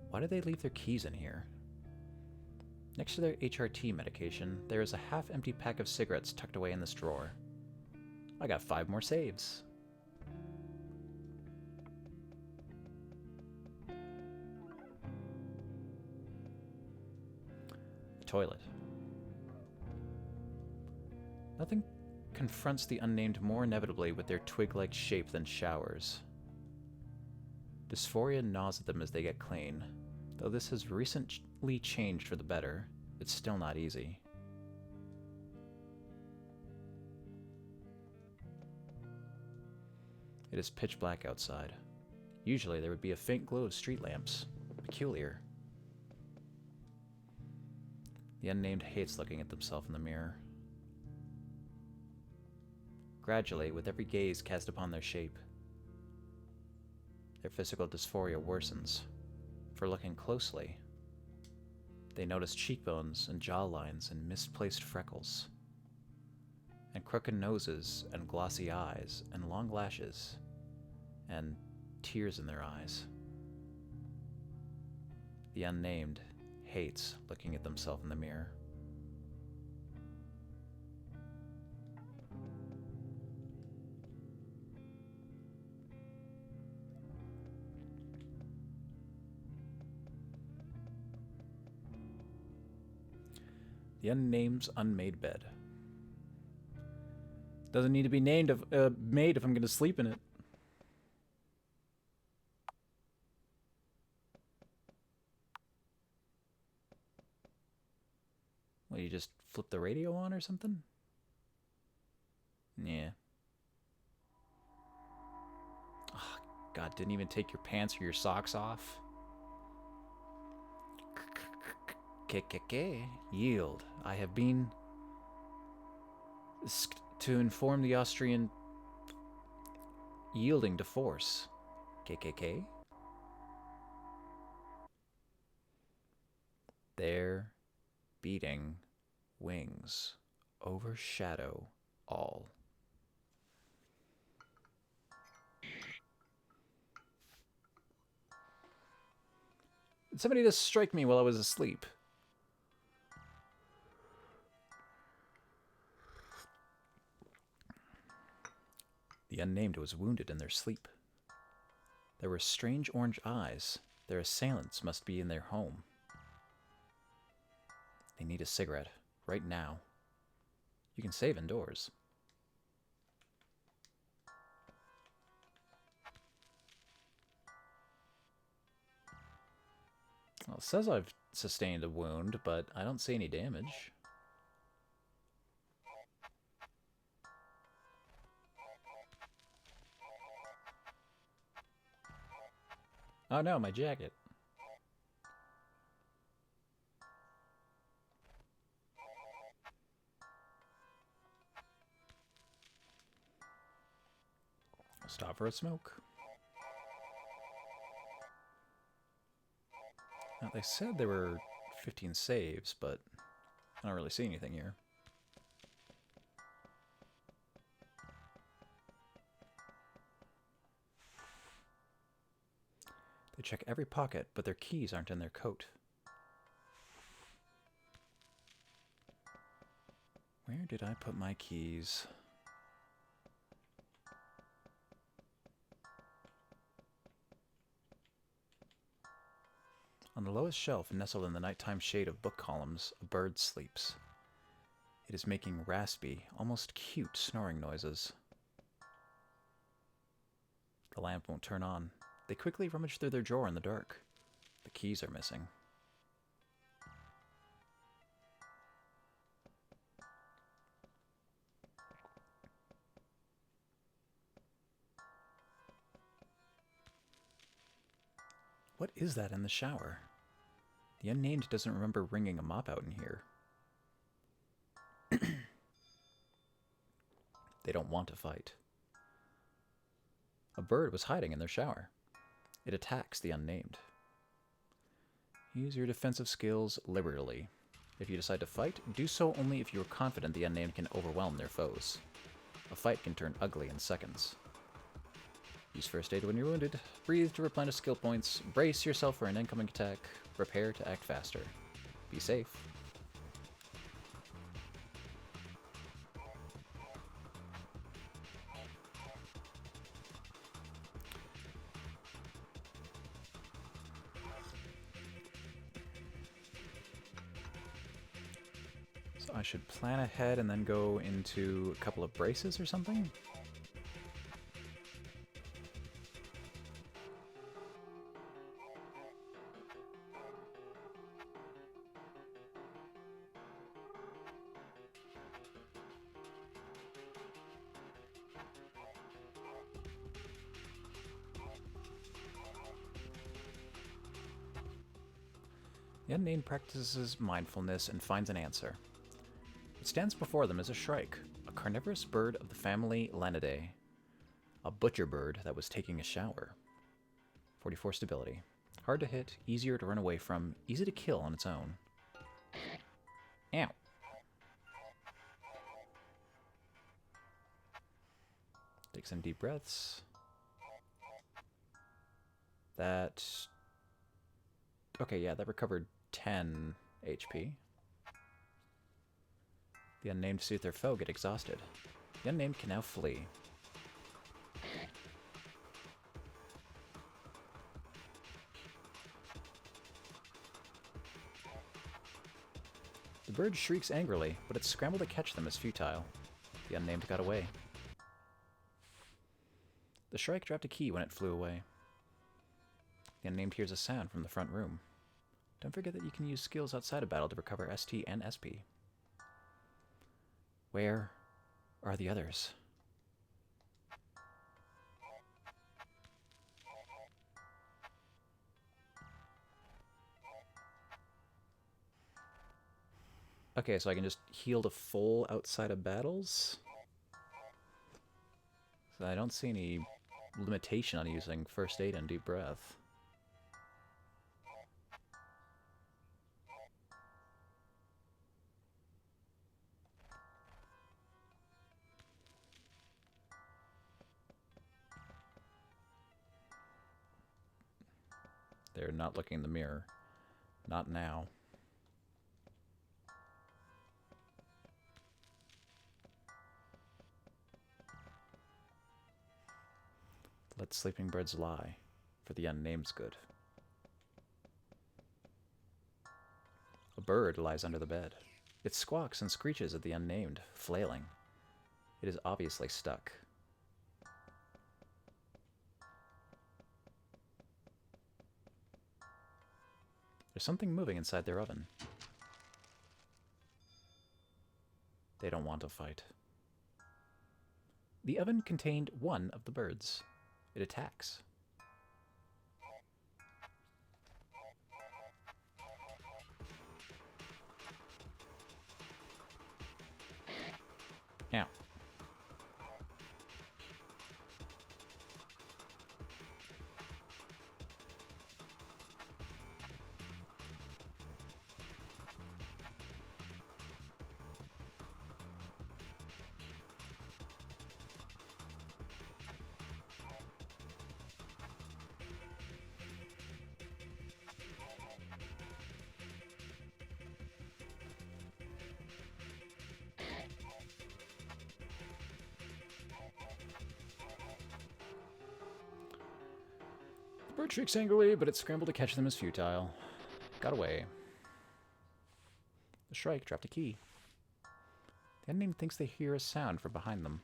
Why did they leave their keys in here? Next to their HRT medication, there is a half-empty pack of cigarettes tucked away in this drawer. I got 5 more saves. The toilet. Nothing confronts the Unnamed more inevitably with their twig-like shape than showers. Dysphoria gnaws at them as they get clean. Though this has recently changed for the better, it's still not easy. It is pitch black outside. Usually there would be a faint glow of street lamps. Peculiar. The Unnamed hates looking at themselves in the mirror. Gradually, with every gaze cast upon their shape, their physical dysphoria worsens. For looking closely, they notice cheekbones and jawlines and misplaced freckles, and crooked noses and glossy eyes and long lashes, and tears in their eyes. The Unnamed hates looking at themselves in the mirror. The Unnamed's unmade bed. Doesn't need to be made if I'm going to sleep in it. Well, you just flip the radio on or something? Yeah. Oh, God, didn't even take your pants or your socks off? KKK. Yield. I have been to inform the Austrian yielding to force. KKK? Their beating wings overshadow all. Did somebody just strike me while I was asleep? The unnamed was wounded in their sleep. There were strange orange eyes. Their assailants must be in their home. They need a cigarette, right now. You can save indoors. Well, it says I've sustained a wound, but I don't see any damage. Oh no, my jacket. Stop for a smoke. Now, they said there were 15 saves, but I don't really see anything here. They check every pocket, but their keys aren't in their coat. Where did I put my keys? On the lowest shelf, nestled in the nighttime shade of book columns, a bird sleeps. It is making raspy, almost cute snoring noises. The lamp won't turn on. They quickly rummage through their drawer in the dark. The keys are missing. What is that in the shower? The unnamed doesn't remember wringing a mop out in here. They don't want to fight. A bird was hiding in their shower. It attacks the unnamed. Use your defensive skills liberally. If you decide to fight, do so only if you are confident the unnamed can overwhelm their foes. A fight can turn ugly in seconds. Use first aid when you're wounded. Breathe to replenish skill points. Brace yourself for an incoming attack. Prepare to act faster. Be safe. So I should plan ahead and then go into a couple of braces or something? The unnamed practices mindfulness and finds an answer. What stands before them is a shrike, a carnivorous bird of the family Lanidae. A butcher bird that was taking a shower. 44 stability. Hard to hit, easier to run away from, easy to kill on its own. Ow. Take some deep breaths. That... Okay, yeah, that recovered 10 HP. The unnamed soothe their foe get exhausted. The unnamed can now flee. The bird shrieks angrily, but its scramble to catch them is futile. The unnamed got away. The shrike dropped a key when it flew away. The unnamed hears a sound from the front room. Don't forget that you can use skills outside of battle to recover ST and SP. Where are the others? Okay, so I can just heal to full outside of battles? So I don't see any limitation on using first aid and deep breath. They're not looking in the mirror. Not now. Let sleeping birds lie, for the unnamed's good. A bird lies under the bed. It squawks and screeches at the unnamed, flailing. It is obviously stuck. There's something moving inside their oven. They don't want to fight. The oven contained one of the birds. It attacks. Now. The bird shrieks angrily, but its scramble to catch them is futile. Got away. The shrike dropped a key. The unnamed thinks they hear a sound from behind them.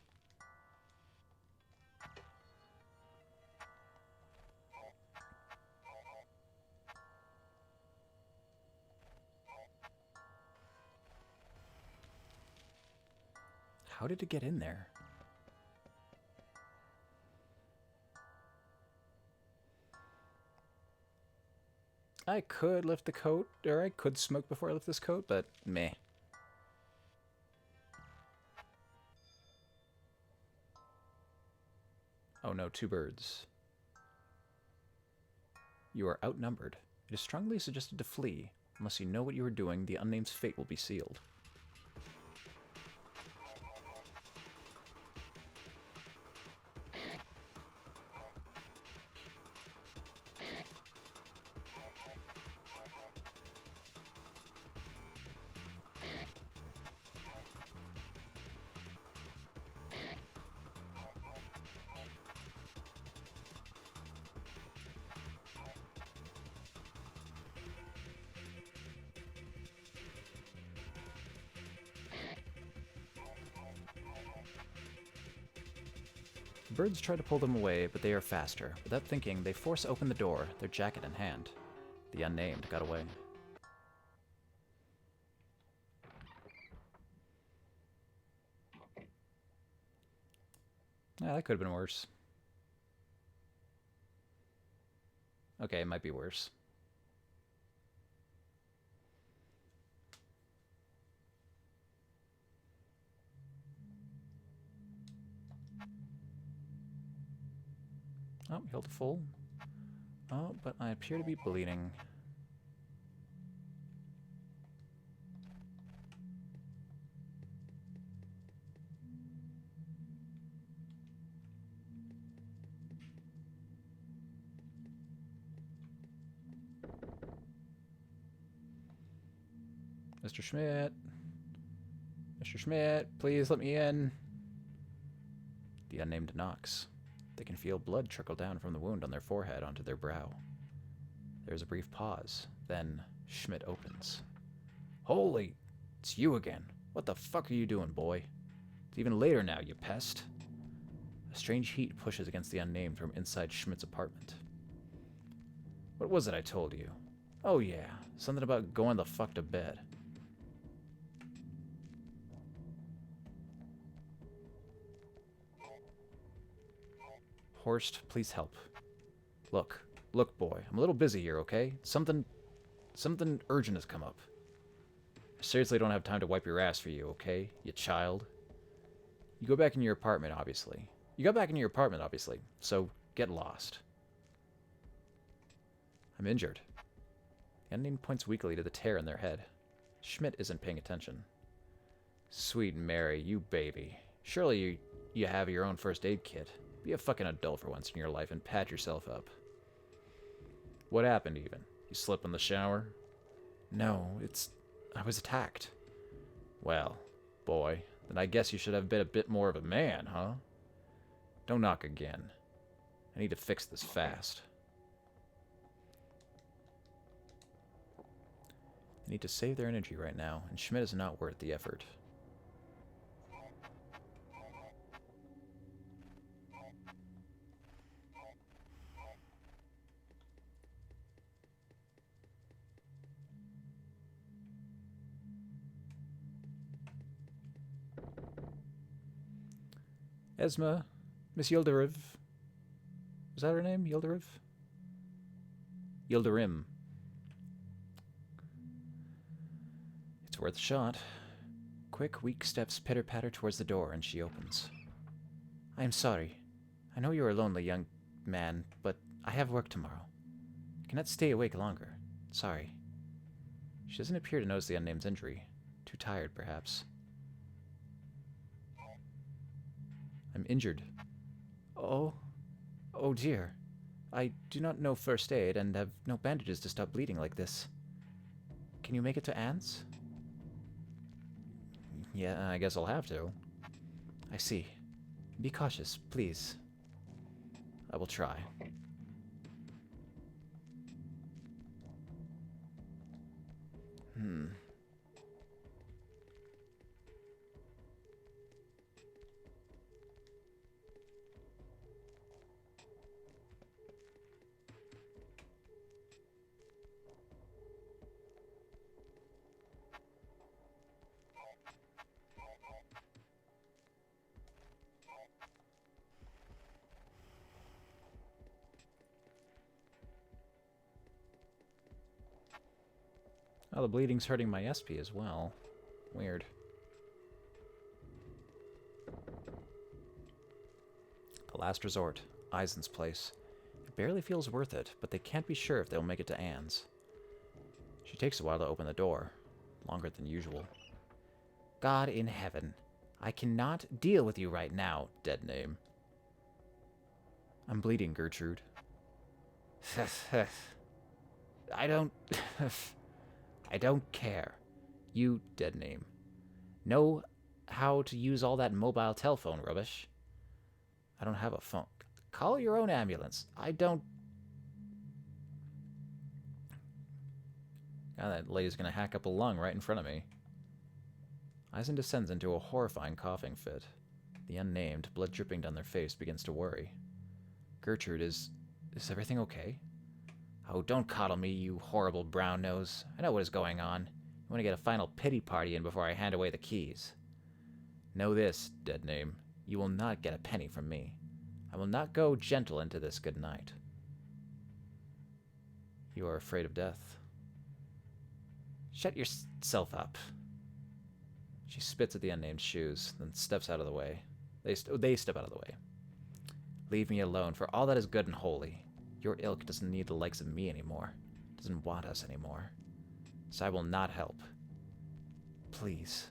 How did it get in there? I could lift the coat, or I could smoke before I lift this coat, but meh. Oh no, 2 birds. You are outnumbered. It is strongly suggested to flee. Unless you know what you are doing, the unnamed's fate will be sealed. The birds try to pull them away, but they are faster. Without thinking, they force open the door, their jacket in hand. The unnamed got away. Yeah, that could have been worse. Okay, it might be worse. Oh, healed to full. Oh, but I appear to be bleeding. Mr. Schmidt. Mr. Schmidt, please let me in. The unnamed knocks. They can feel blood trickle down from the wound on their forehead onto their brow. There's a brief pause. Then Schmidt opens. Holy, it's you again. What the fuck are you doing, boy? It's even later now, you pest. A strange heat pushes against the unnamed from inside Schmidt's apartment. What was it I told you? Oh yeah, something about going the fuck to bed. Horst, please help. Look, boy, I'm a little busy here, okay? Something urgent has come up. I seriously don't have time to wipe your ass for you, okay, you child? You go back in your apartment, obviously. So get lost. I'm injured. The unnamed points weakly to the tear in their head. Schmidt isn't paying attention. Sweet Mary, you baby. Surely you have your own first aid kit. Be a fucking adult for once in your life and pat yourself up. What happened, even? You slipped in the shower? No, I was attacked. Well, boy, then I guess you should have been a bit more of a man, huh? Don't knock again. I need to fix this fast. They need to save their energy right now, and Schmidt is not worth the effort. Esma, Miss Yildirim. Was that her name? Yildirim? Yildirim. It's worth a shot. Quick, weak steps pitter-patter towards the door, and she opens. I am sorry. I know you are a lonely young man, but I have work tomorrow. I cannot stay awake longer. Sorry. She doesn't appear to notice the unnamed's injury. Too tired, perhaps. I'm injured. Oh dear. I do not know first aid and have no bandages to stop bleeding like this. Can you make it to Anne's? Yeah, I guess I'll have to. I see. Be cautious, please. I will try. Oh, the bleeding's hurting my SP as well. Weird. The last resort, Eisen's place. It barely feels worth it, but they can't be sure if they'll make it to Anne's. She takes a while to open the door. Longer than usual. God in heaven. I cannot deal with you right now, dead name. I'm bleeding, Gertrude. I don't care. You, dead name, know how to use all that mobile telephone rubbish. I don't have a phone. Call your own ambulance. I don't... God, that lady's gonna hack up a lung right in front of me. Eisen descends into a horrifying coughing fit. The unnamed, blood dripping down their face, begins to worry. Gertrude, is everything okay? Oh, don't coddle me, you horrible brown nose. I know what is going on. I want to get a final pity party in before I hand away the keys. Know this, dead name. You will not get a penny from me. I will not go gentle into this good night. You are afraid of death. Shut yourself up. She spits at the unnamed shoes, then steps out of the way. They step out of the way. Leave me alone, for all that is good and holy. Your ilk doesn't need the likes of me anymore. Doesn't want us anymore. So I will not help. Please.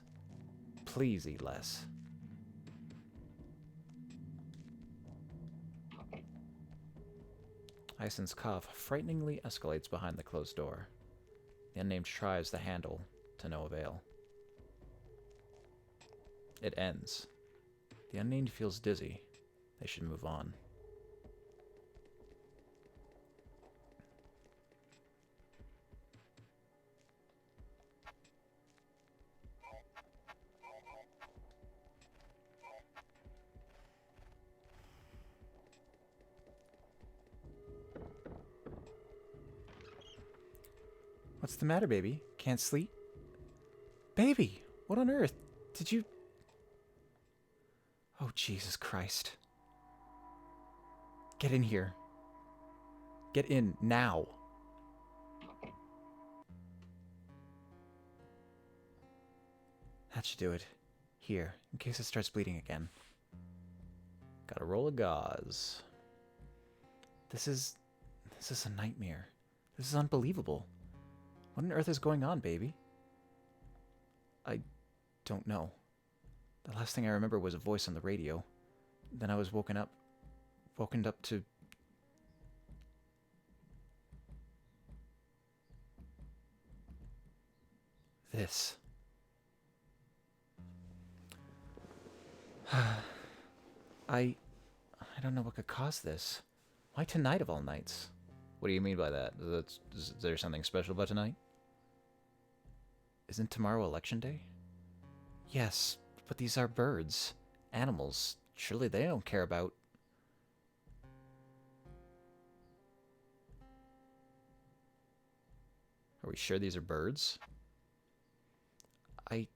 Please eat less. Eisen's cough frighteningly escalates behind the closed door. The unnamed tries the handle, to no avail. It ends. The unnamed feels dizzy. They should move on. What's the matter, baby? Can't sleep? Baby, what on earth? Did you... Oh, Jesus Christ. Get in here. Get in, now. That should do it. Here, in case it starts bleeding again. Got a roll of gauze. This is a nightmare. This is unbelievable. What on earth is going on, baby? I don't know. The last thing I remember was a voice on the radio. Then I was woken up to... this. I don't know what could cause this. Why tonight of all nights? What do you mean by that? Is there something special about tonight? Isn't tomorrow election day? Yes, but these are birds. Animals. Surely they don't care about... Are we sure these are birds? I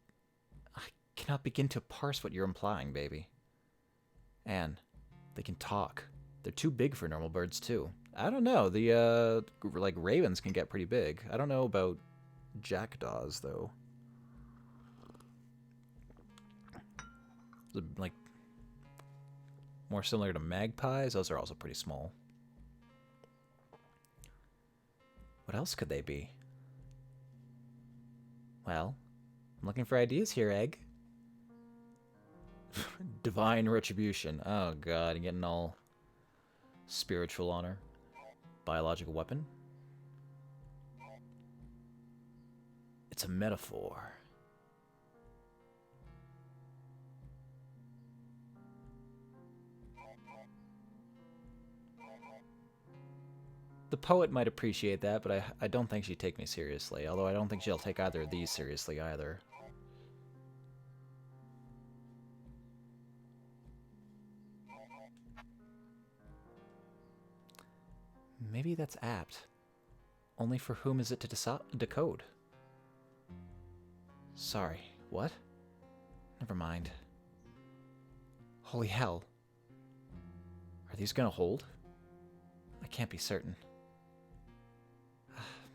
cannot begin to parse what you're implying, baby. Anne, they can talk. They're too big for normal birds, too. I don't know. The, like, ravens can get pretty big. I don't know about jackdaws, though. Like, more similar to magpies. Those are also pretty small. What else could they be? Well, I'm looking for ideas here, Egg. Divine retribution. Oh god, getting all spiritual on her. Biological weapon. It's a metaphor. The poet might appreciate that, but I don't think she'd take me seriously. Although I don't think she'll take either of these seriously either. Maybe that's apt. Only for whom is it to decode? Sorry, what? Never mind. Holy hell. Are these gonna hold? I can't be certain.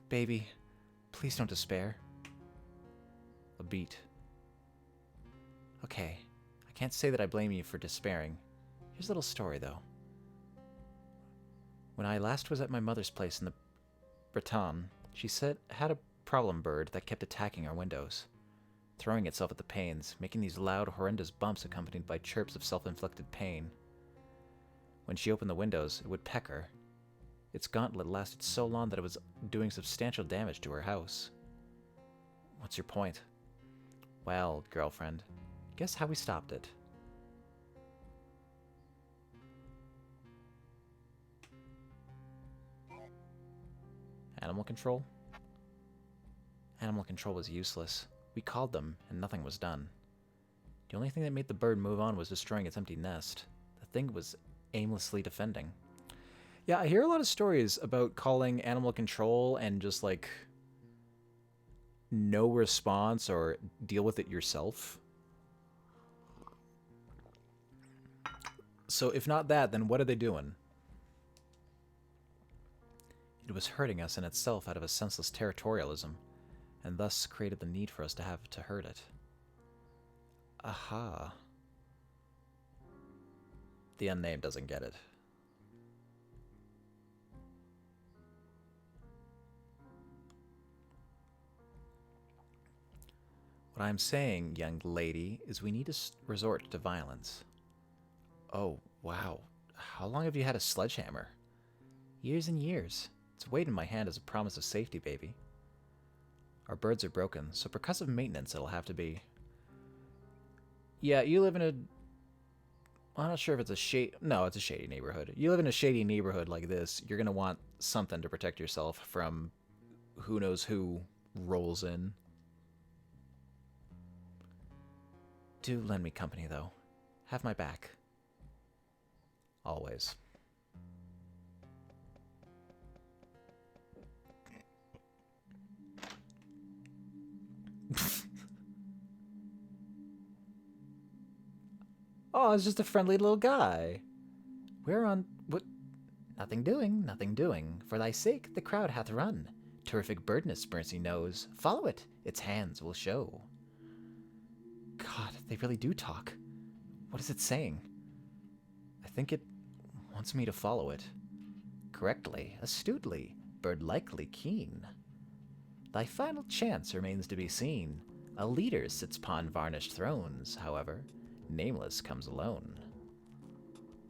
Baby, please don't despair. A beat. Okay, I can't say that I blame you for despairing. Here's a little story, though. When I last was at my mother's place in the Breton, she had a problem bird that kept attacking our windows, throwing itself at the panes, making these loud, horrendous bumps accompanied by chirps of self-inflicted pain. When she opened the windows, it would peck her. Its gauntlet lasted so long that it was doing substantial damage to her house. What's your point? Well, girlfriend, guess how we stopped it. Animal control? Animal control was useless. We called them, and nothing was done. The only thing that made the bird move on was destroying its empty nest. The thing was aimlessly defending. Yeah, I hear a lot of stories about calling animal control and just, like, no response or deal with it yourself. So if not that, then what are they doing? It was hurting us in itself out of a senseless territorialism, and thus created the need for us to have to hurt it. Aha. The unnamed doesn't get it. What I'm saying, young lady, is we need to resort to violence. Oh, wow. How long have you had a sledgehammer? Years and years. Its weight in my hand is a promise of safety, baby. Our birds are broken, so percussive maintenance it'll have to be. Yeah, you live in a... I'm not sure if it's a shady... No, it's a shady neighborhood. You live in a shady neighborhood like this, you're gonna want something to protect yourself from who knows who rolls in. Do lend me company, though. Have my back. Always. Oh, it's just a friendly little guy. We're on... What? Nothing doing, nothing doing. For thy sake the crowd hath run. Terrific birdness Mercy knows. Follow it, its hands will show. God, they really do talk. What is it saying? I think it wants me to follow it. Correctly, astutely, bird-likely keen. Thy final chance remains to be seen. A leader sits upon varnished thrones, however. Nameless comes alone.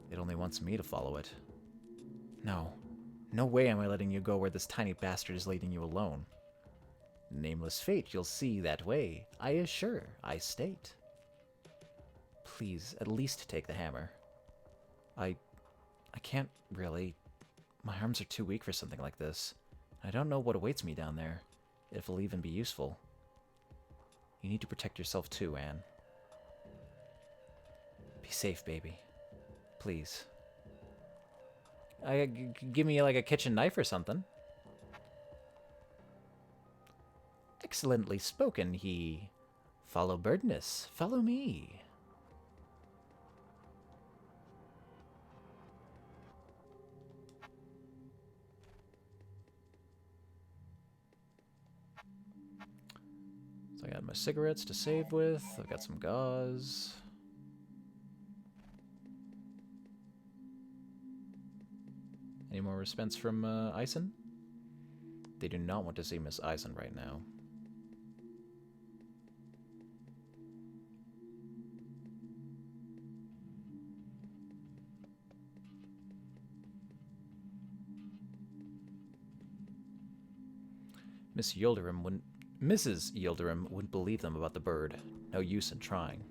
It only wants me to follow it. No. No way am I letting you go where this tiny bastard is leading you alone. Nameless fate you'll see that way, I assure, I state. Please, at least take the hammer. I can't really. My arms are too weak for something like this. I don't know what awaits me down there, if it'll even be useful. You need to protect yourself too, Anne. Be safe, baby. Please. Give me like a kitchen knife or something. Excellently spoken, he. Follow birdness, follow me. So I got my cigarettes to save with. I've got some gauze. Any more response from Eisen? They do not want to see Miss Eisen right now. Mrs. Yildirim wouldn't believe them about the bird. No use in trying.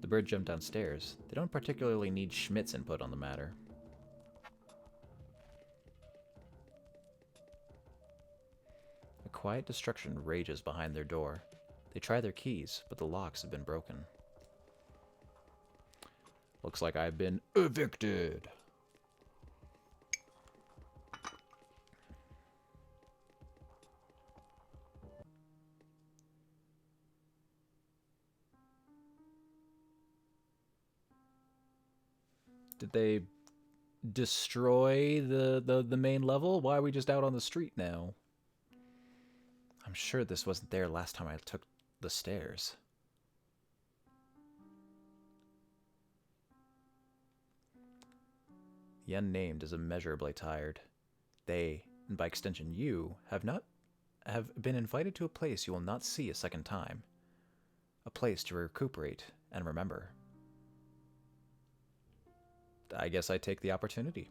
The bird jumped downstairs. They don't particularly need Schmidt's input on the matter. A quiet destruction rages behind their door. They try their keys, but the locks have been broken. Looks like I've been evicted. Did they destroy the main level? Why are we just out on the street now? I'm sure this wasn't there last time I took the stairs. The unnamed is immeasurably tired. They, and by extension you, have been invited to a place you will not see a second time. A place to recuperate and remember. I guess I take the opportunity.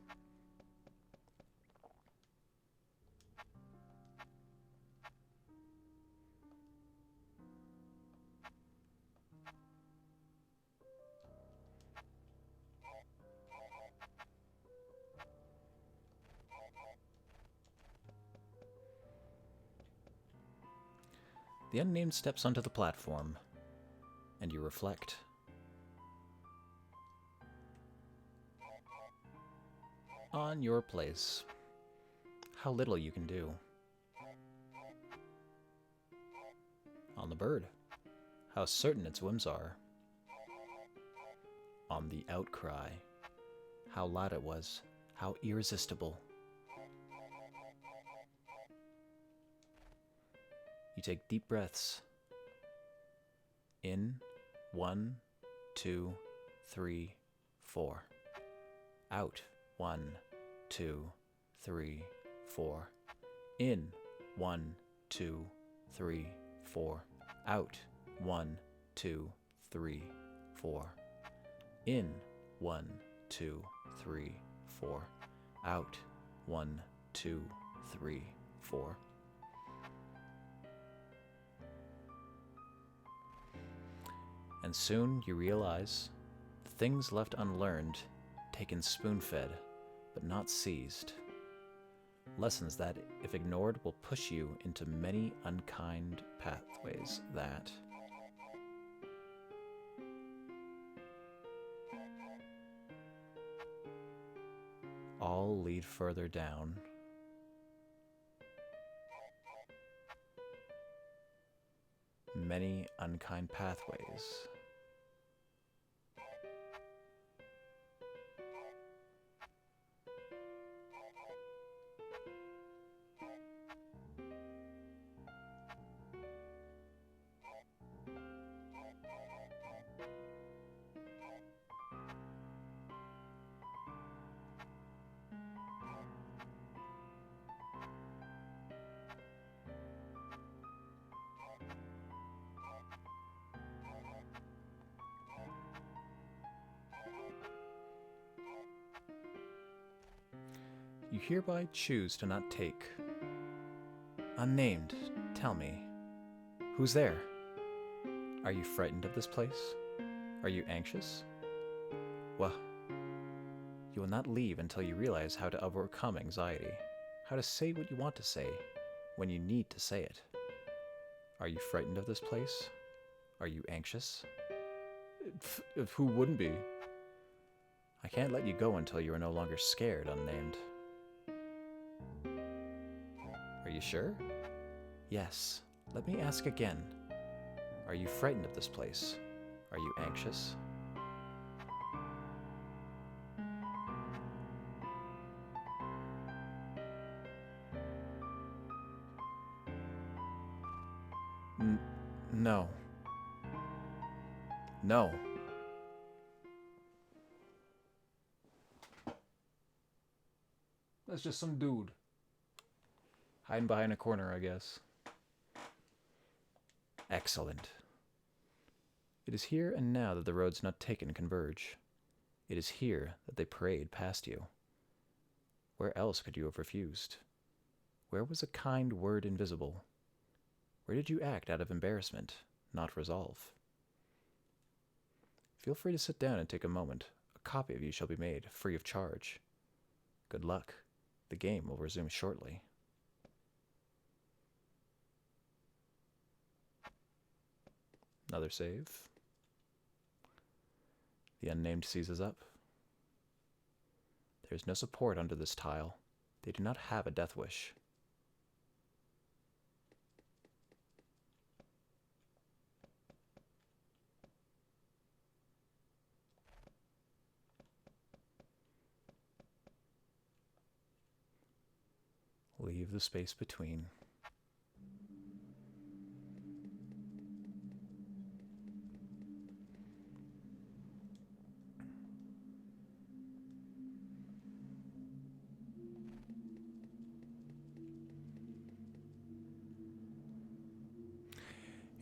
The unnamed steps onto the platform, and you reflect. On your place. How little you can do. On the bird. How certain its whims are. On the outcry. How loud it was. How irresistible. You take deep breaths. In. 1, 2, 3, 4. Out. 1, 2, 3, 4. In. 1, 2, 3, 4. Out. 1, 2, 3, 4. In. 1, 2, 3, 4. Out. 1, 2, 3, 4. And soon you realize the things left unlearned, taken spoon-fed, but not seized. Lessons that, if ignored, will push you into many unkind pathways that all lead further down. Many unkind pathways You hereby choose to not take. Unnamed, tell me, who's there? Are you frightened of this place? Are you anxious? Well, you will not leave until you realize how to overcome anxiety, how to say what you want to say when you need to say it. Are you frightened of this place? Are you anxious? Who wouldn't be? I can't let you go until you are no longer scared, unnamed. Are you sure? Yes. Let me ask again. Are you frightened of this place? Are you anxious? No. No. That's just some dude. Hiding behind a corner, I guess. Excellent. It is here and now that the roads not taken converge. It is here that they parade past you. Where else could you have refused? Where was a kind word invisible? Where did you act out of embarrassment, not resolve? Feel free to sit down and take a moment. A copy of you shall be made, free of charge. Good luck. The game will resume shortly. Another save. The unnamed seizes up. There is no support under this tile. They do not have a death wish. Leave the space between.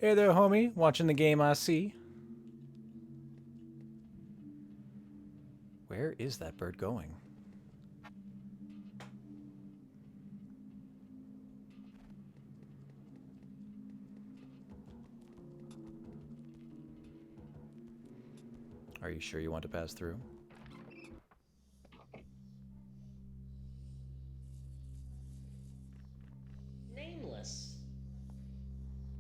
Hey there, homie. Watching the game, I see. Where is that bird going? Are you sure you want to pass through? Nameless.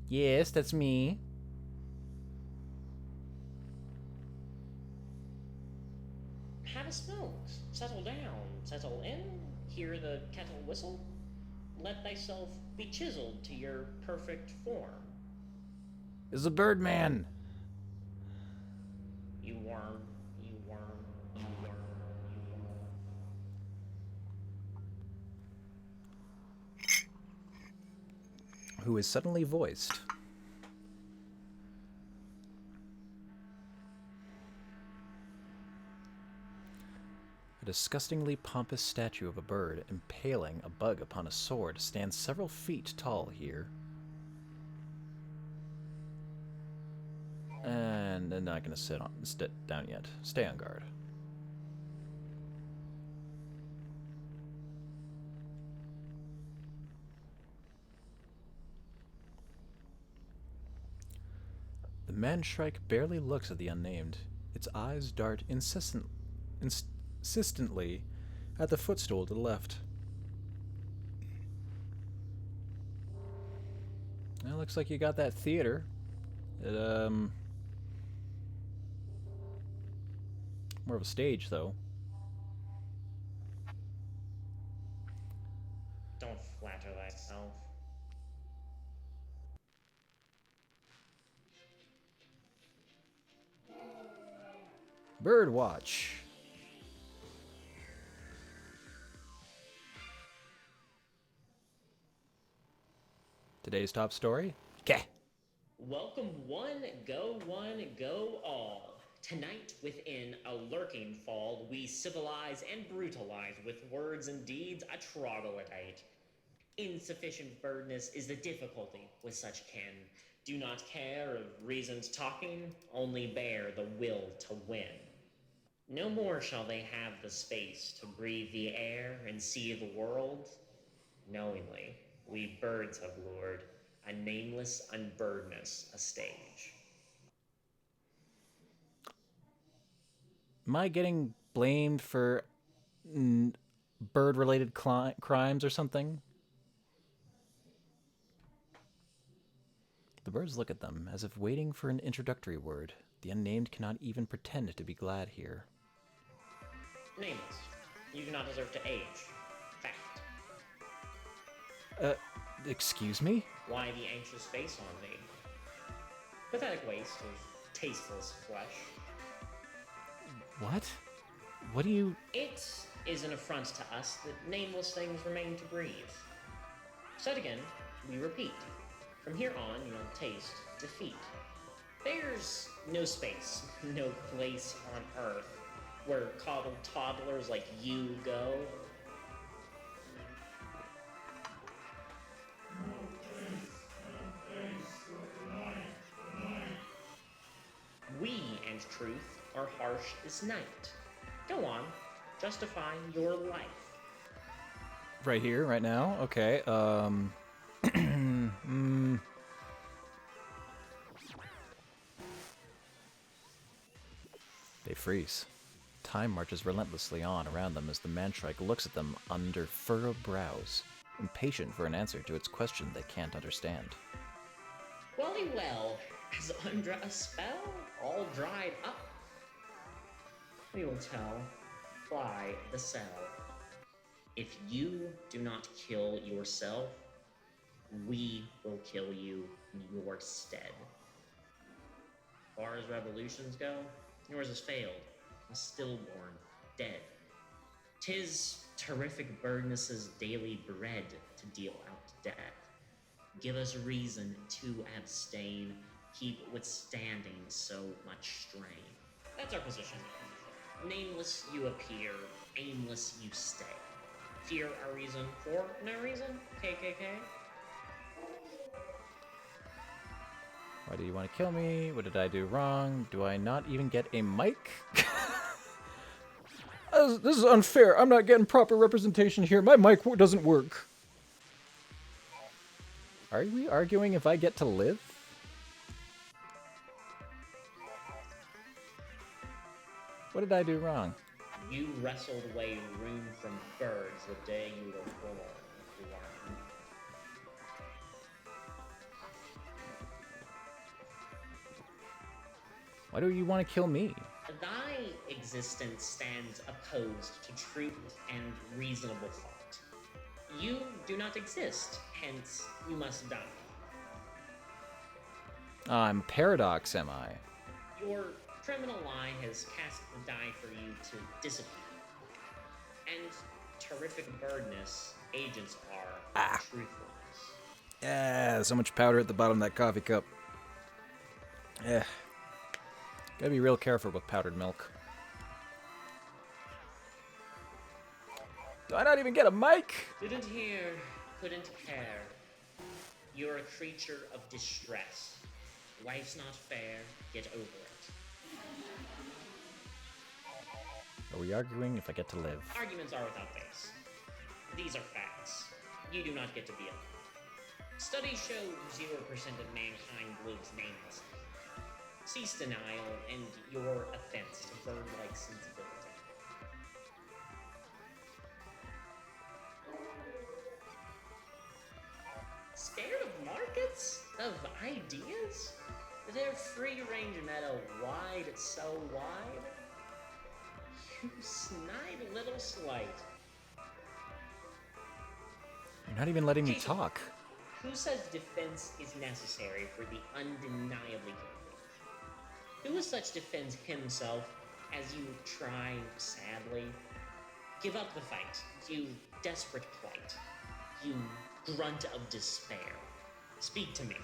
Yes, that's me. Have a smoke. Settle down. Settle in. Hear the kettle whistle. Let thyself be chiseled to your perfect form. It's a bird man. You worm. You worm. You worm. You worm. Who is suddenly voiced. A disgustingly pompous statue of a bird impaling a bug upon a sword stands several feet tall here. And they're not going to sit down yet. Stay on guard. The man-shrike barely looks at the unnamed. Its eyes dart insistently at the footstool to the left. Well, looks like you got that theater. More of a stage, though. Don't flatter thyself. Birdwatch. Today's top story? Okay. Welcome one, go all. Tonight, within a lurking fall, we civilize and brutalize with words and deeds a troglodyte. Insufficient birdness is the difficulty with such kin. Do not care of reasons talking, only bear the will to win. No more shall they have the space to breathe the air and see the world. Knowingly, we birds have lured a nameless unbirdness a stage. Am I getting blamed for bird-related crimes or something? The birds look at them, as if waiting for an introductory word. The unnamed cannot even pretend to be glad here. Nameless, you do not deserve to age. Fact. Excuse me? Why the anxious face on thee? Pathetic waste of tasteless flesh. What? What do you... It is an affront to us that nameless things remain to breathe. Said again, we repeat. From here on, you'll taste defeat. There's no space, no place on earth where coddled toddlers like you go. We and truth are harsh as night. Go on, justify your life. Right here, right now? Okay, They freeze. Time marches relentlessly on around them as the Mantrike looks at them under furrowed brows, impatient for an answer to its question they can't understand. Well, as under a spell, all dried up. We will tell, fly the cell. If you do not kill yourself, we will kill you in your stead. As far as revolutions go, yours has failed, a stillborn, dead. 'Tis terrific Burdness's daily bread to deal out death. Give us reason to abstain, keep withstanding so much strain. That's our position. Nameless you appear, aimless you stay. Fear our reason for no reason, KKK. Why do you want to kill me? What did I do wrong? Do I not even get a mic? This is unfair. I'm not getting proper representation here. My mic doesn't work. Are we arguing if I get to live? What did I do wrong? You wrestled away room from birds the day you were born. Worm. Why do you want to kill me? Thy existence stands opposed to truth and reasonable thought. You do not exist, hence you must die. I'm Paradox, am I? Your criminal lie has cast the die for you to disappear. And terrific birdness agents are truthfulness. Yeah, so much powder at the bottom of that coffee cup. Yeah. Gotta be real careful with powdered milk. Do I not even get a mic? Didn't hear, couldn't care. You're a creature of distress. Life's not fair, get over it. Are we arguing if I get to live? Arguments are without base. These are facts. You do not get to be alive. Studies show 0% of mankind lives namelessly. Cease denial and your offense to bird-like sensibility. Scared of markets? Of ideas? Their free-range meadow wide, so wide? You snide little slight. You're not even letting me talk. Who says defense is necessary for the undeniably guilty? Who as such defends himself as you try sadly? Give up the fight, you desperate plight. You grunt of despair. Speak to me.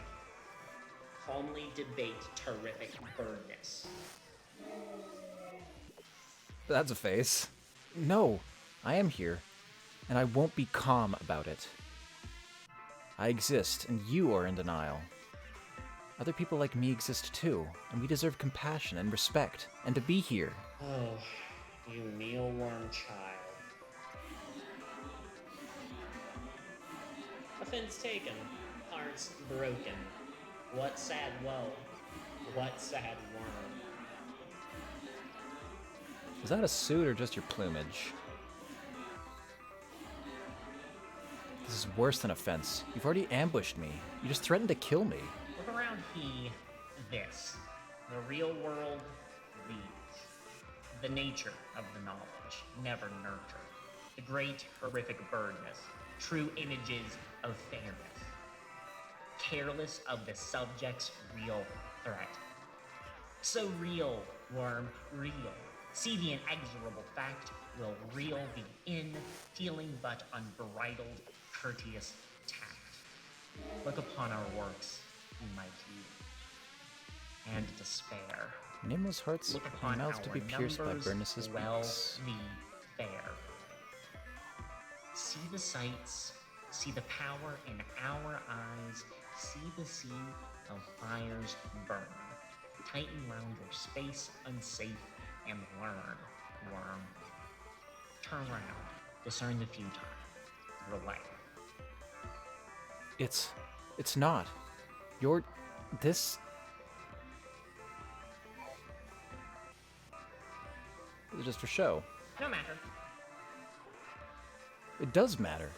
Calmly debate terrific birdness. That's a face. No, I am here, and I won't be calm about it. I exist, and you are in denial. Other people like me exist too, and we deserve compassion and respect, and to be here. Oh, You mealworm child. Offense taken. Hearts broken. What sad woe. What sad worm. Is that a suit or just your plumage? This is worse than offense. You've already ambushed me. You just threatened to kill me. Look around this. The real world, these. The nature of the knowledge, never nurture. The great, horrific birdness, true images of fairness. Careless of the subject's real threat. So real, worm, real. See the inexorable fact will reel the in, feeling but unbridled, courteous tact. Look upon our works, we might yield, and despair. Nameless hearts Look and upon mouths to our be pierced by numbers, Burnus's well beaks. be fair. See the sights, see the power in our eyes, see the sea of fires burn. Tighten round your space unsafe and learn, worm. Turn round, discern the futile, relay. It's not. This is just for show. No matter. It does matter.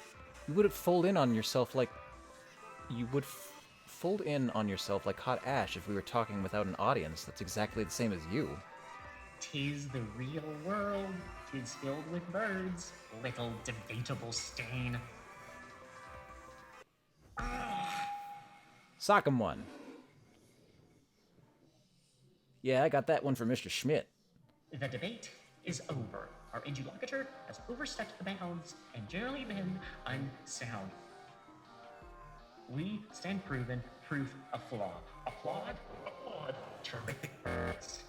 You would fold in on yourself like hot ash if we were talking without an audience that's exactly the same as you. 'Tis the real world, 'tis filled with birds, little debatable stain. Sock 'em one. Yeah, I got that one from Mr. Schmidt. The debate is over. Our interlocutor has overstepped the bounds and generally been unsound. We stand proven, proof of flaw. Applaud, terrific birds.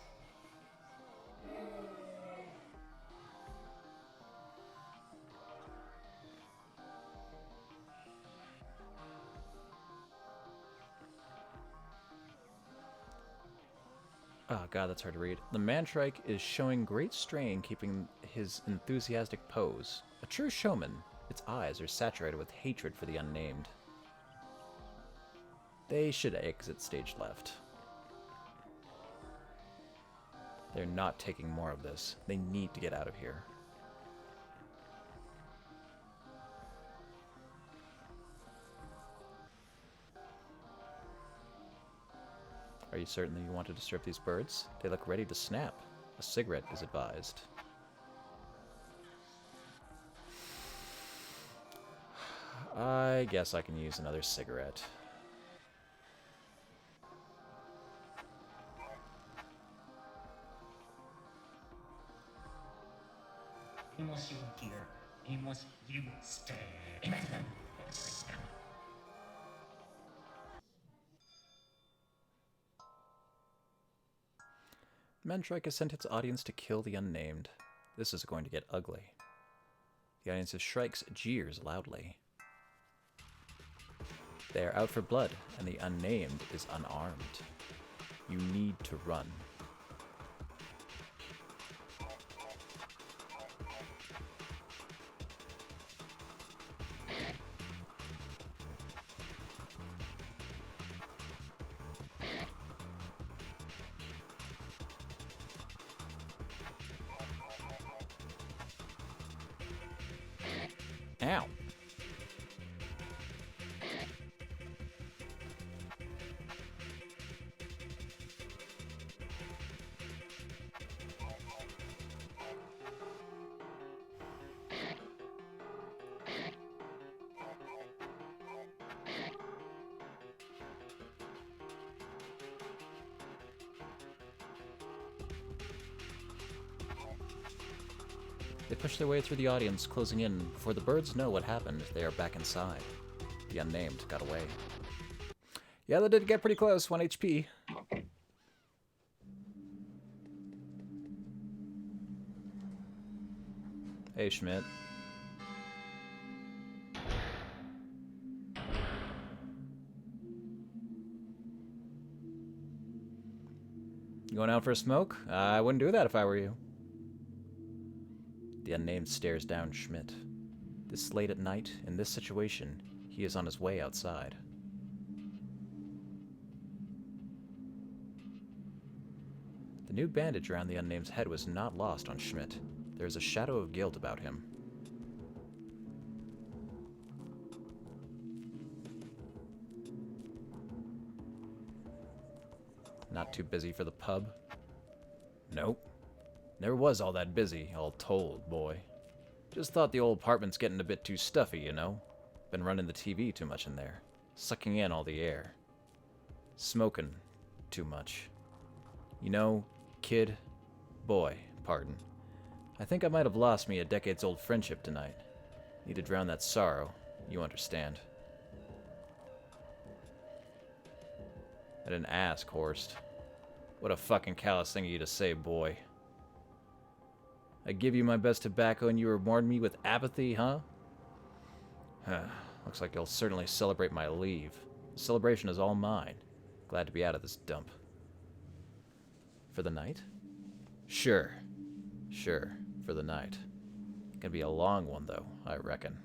Oh god, that's hard to read. The Mantrike is showing great strain keeping his enthusiastic pose. A true showman, its eyes are saturated with hatred for the unnamed. They should exit stage left. They're not taking more of this. They need to get out of here. Are you certain that you want to disturb these birds? They look ready to snap. A cigarette is advised. I guess I can use another cigarette. Unless you hear, unless you stay. Imagine. Mantrike has sent its audience to kill the unnamed. This is going to get ugly. The audience's shrikes jeers loudly. They are out for blood, and the unnamed is unarmed. You need to run. Ow. They push their way through the audience, closing in. Before the birds know what happened, they are back inside. The unnamed got away. Yeah, that did get pretty close. 1 HP. Hey, Schmidt. You going out for a smoke? I wouldn't do that if I were you. The unnamed stares down Schmidt. This late at night, in this situation, he is on his way outside. The new bandage around the unname's head was not lost on Schmidt. There is a shadow of guilt about him. Not too busy for the pub? Nope. Never was all that busy, all told, boy. Just thought the old apartment's getting a bit too stuffy, you know? Been running the TV too much in there. Sucking in all the air. Smoking too much. You know, kid, boy, pardon. I think I might have lost me a decades-old friendship tonight. Need to drown that sorrow, you understand. I didn't ask, Horst. What a fucking callous thing of you to say, boy. I give you my best tobacco and you reward me with apathy, huh? Looks like you'll certainly celebrate my leave. The celebration is all mine. Glad to be out of this dump. For the night? Sure, for the night. Gonna be a long one, though, I reckon.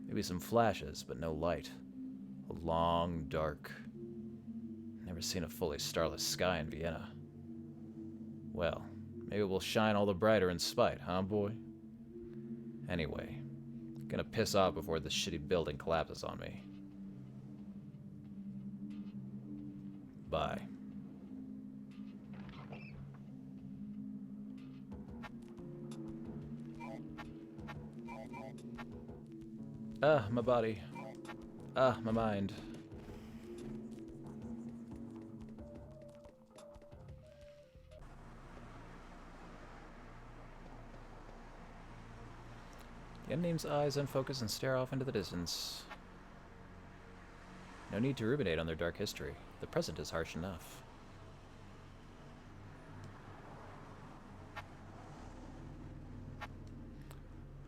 Maybe some flashes, but no light. A long, dark... Never seen a fully starless sky in Vienna. Well, maybe we'll shine all the brighter in spite, huh, boy? Anyway, gonna piss off before this shitty building collapses on me. Bye. My body. My mind. The unname's eyes unfocus and stare off into the distance. No need to ruminate on their dark history. The present is harsh enough.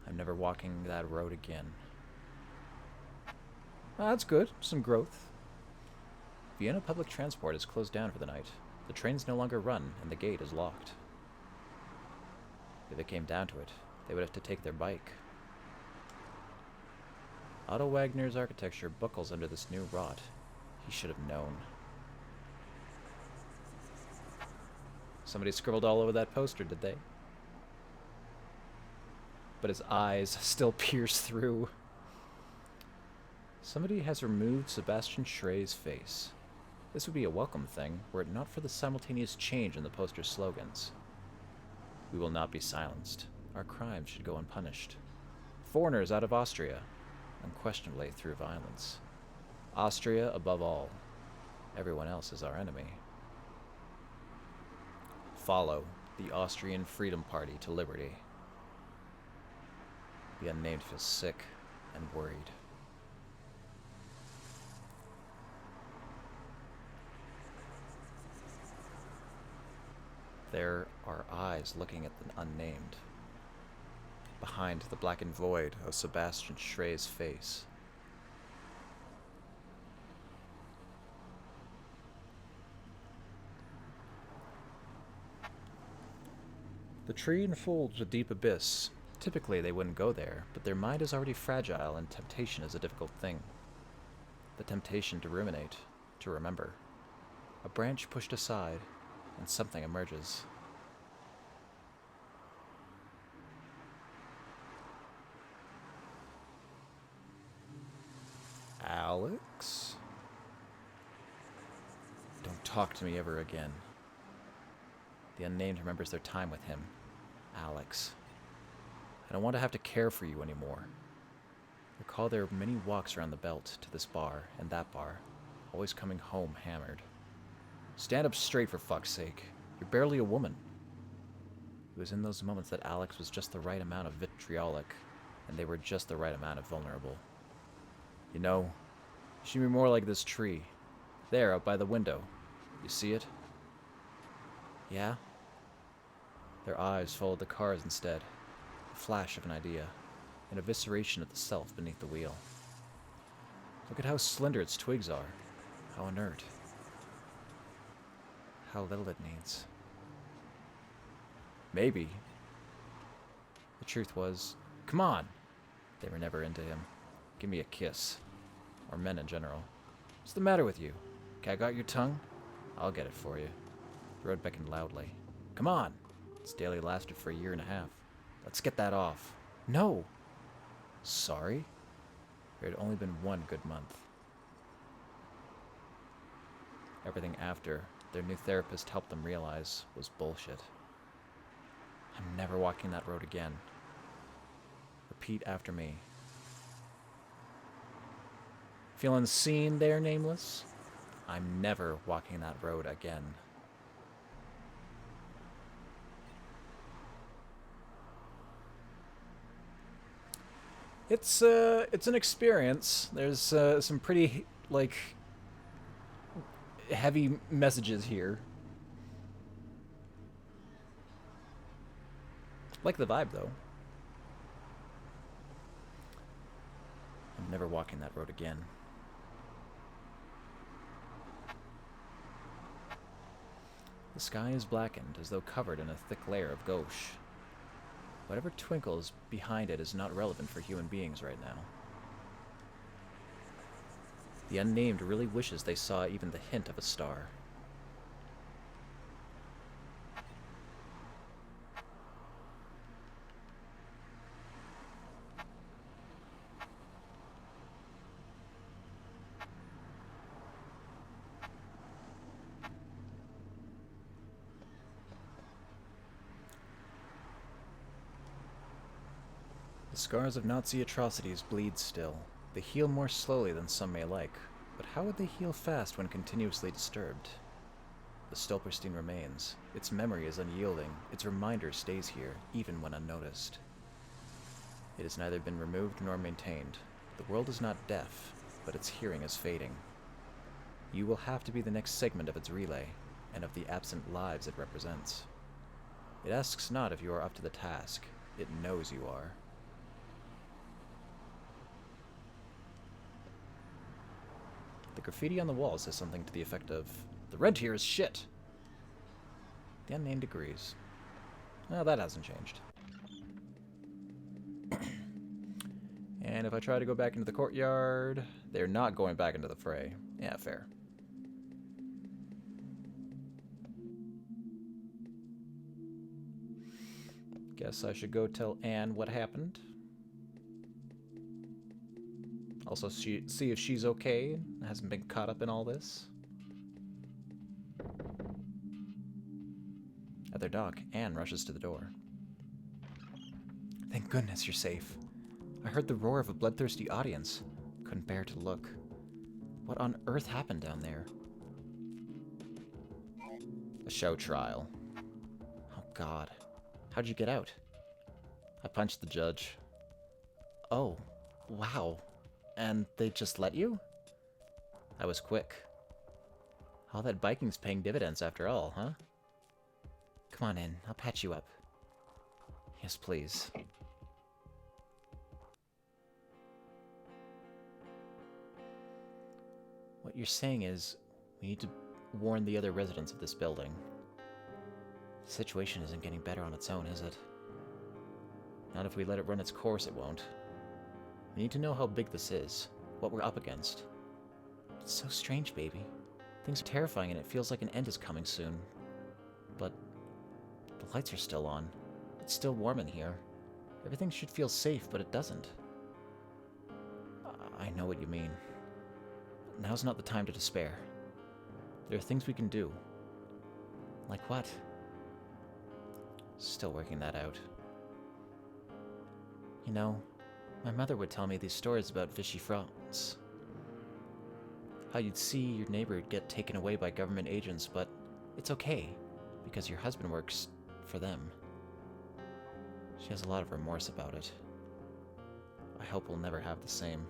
I'm never walking that road again. Oh, that's good. Some growth. Vienna public transport is closed down for the night. The trains no longer run, and the gate is locked. If it came down to it, they would have to take their bike. Otto Wagner's architecture buckles under this new rot. He should have known. Somebody scribbled all over that poster, did they? But his eyes still pierce through. Somebody has removed Sebastian Schrey's face. This would be a welcome thing, were it not for the simultaneous change in the poster's slogans. We will not be silenced. Our crimes should go unpunished. Foreigners out of Austria, unquestionably through violence. Austria above all. Everyone else is our enemy. Follow the Austrian Freedom Party to liberty. The unnamed feels sick and worried. There are eyes looking at the unnamed. Behind the blackened void of Sebastian Schrey's face. The tree enfolds a deep abyss. Typically they wouldn't go there, but their mind is already fragile and temptation is a difficult thing. The temptation to ruminate, to remember. A branch pushed aside, and something emerges. Alex? Don't talk to me ever again. The unnamed remembers their time with him. Alex. I don't want to have to care for you anymore. Recall their many walks around the belt to this bar and that bar, always coming home hammered. Stand up straight, for fuck's sake. You're barely a woman. It was in those moments that Alex was just the right amount of vitriolic, and they were just the right amount of vulnerable. You know, you should be more like this tree. There, out by the window. You see it? Yeah? Their eyes followed the cars instead. A flash of an idea. An evisceration of the self beneath the wheel. Look at how slender its twigs are. How inert. How little it needs. Maybe The truth was, come on! They were never into him. Give me a kiss. Or men in general. What's the matter with you? Cat got your tongue? I'll get it for you. The road beckoned loudly. Come on! This daily lasted for 1.5 years. Let's get that off. No! Sorry? There had only been 1 good month. Everything after, their new therapist helped them realize, was bullshit. I'm never walking that road again. Repeat after me. Feeling seen there, Nameless? I'm never walking that road again. It's an experience. There's some pretty, like, heavy messages here. Like the vibe, though. I'm never walking that road again. The sky is blackened, as though covered in a thick layer of gauche. Whatever twinkles behind it is not relevant for human beings right now. The unnamed really wishes they saw even the hint of a star. The scars of Nazi atrocities bleed still. They heal more slowly than some may like, but how would they heal fast when continuously disturbed? The Stolperstein remains. Its memory is unyielding. Its reminder stays here, even when unnoticed. It has neither been removed nor maintained. The world is not deaf, but its hearing is fading. You will have to be the next segment of its relay, and of the absent lives it represents. It asks not if you are up to the task. It knows you are. The graffiti on the wall says something to the effect of, "The rent here is shit." The unnamed agrees. Well, that hasn't changed. And if I try to go back into the courtyard, they're not going back into the fray. Yeah, fair. Guess I should go tell Anne what happened. Also, see if she's okay and hasn't been caught up in all this. At their dock, Anne rushes to the door. Thank goodness you're safe. I heard the roar of a bloodthirsty audience. Couldn't bear to look. What on earth happened down there? A show trial. Oh God. How'd you get out? I punched the judge. Oh, wow. And they just let you? I was quick. All that biking's paying dividends after all, huh? Come on in, I'll patch you up. Yes, please. What you're saying is, we need to warn the other residents of this building. The situation isn't getting better on its own, is it? Not if we let it run its course, it won't. We need to know how big this is, what we're up against. It's so strange, baby. Things are terrifying and it feels like an end is coming soon. But the lights are still on. It's still warm in here. Everything should feel safe, but it doesn't. I know what you mean. Now's not the time to despair. There are things we can do. Like what? Still working that out. You know, my mother would tell me these stories about Vichy France. How you'd see your neighbor get taken away by government agents, but it's okay, because your husband works for them. She has a lot of remorse about it. I hope we'll never have the same.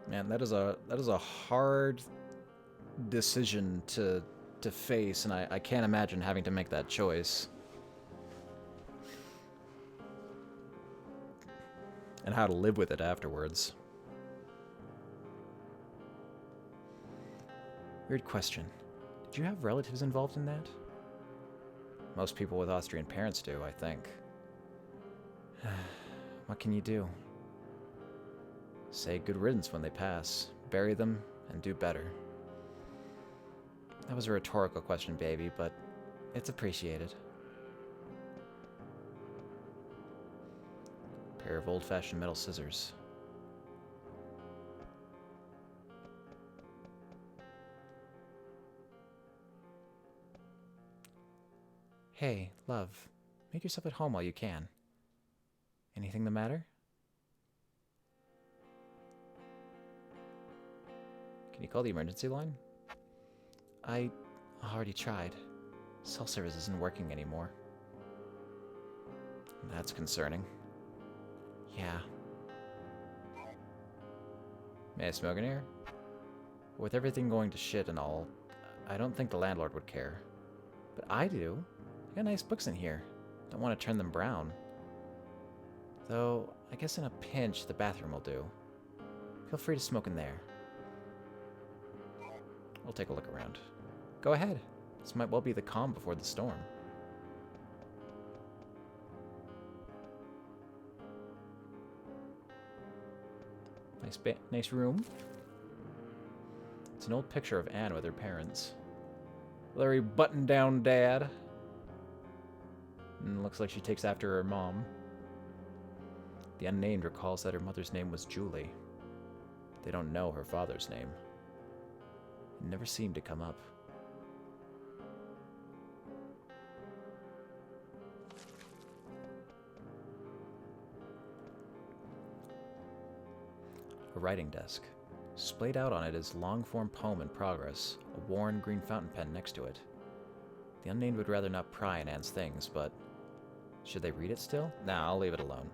Man, that is a hard decision to face, and I can't imagine having to make that choice. And how to live with it afterwards. Weird question. Did you have relatives involved in that? Most people with Austrian parents do, I think. What can you do? Say good riddance when they pass, bury them, and do better. That was a rhetorical question, baby, but it's appreciated. Pair of old-fashioned metal scissors. Hey, love. Make yourself at home while you can. Anything the matter? Can you call the emergency line? I already tried. Cell service isn't working anymore. That's concerning. Yeah. May I smoke in here? With everything going to shit and all, I don't think the landlord would care. But I do. I got nice books in here. Don't want to turn them brown. Though, I guess in a pinch, the bathroom will do. Feel free to smoke in there. We'll take a look around. Go ahead. This might well be the calm before the storm. Nice room. It's an old picture of Anne with her parents. Larry button-down dad. And looks like she takes after her mom. The unnamed recalls that her mother's name was Julie. They don't know her father's name. It never seemed to come up. A writing desk. Splayed out on it is long-form poem in progress, a worn green fountain pen next to it. The unnamed would rather not pry in Anne's things, but should they read it still? Nah, I'll leave it alone.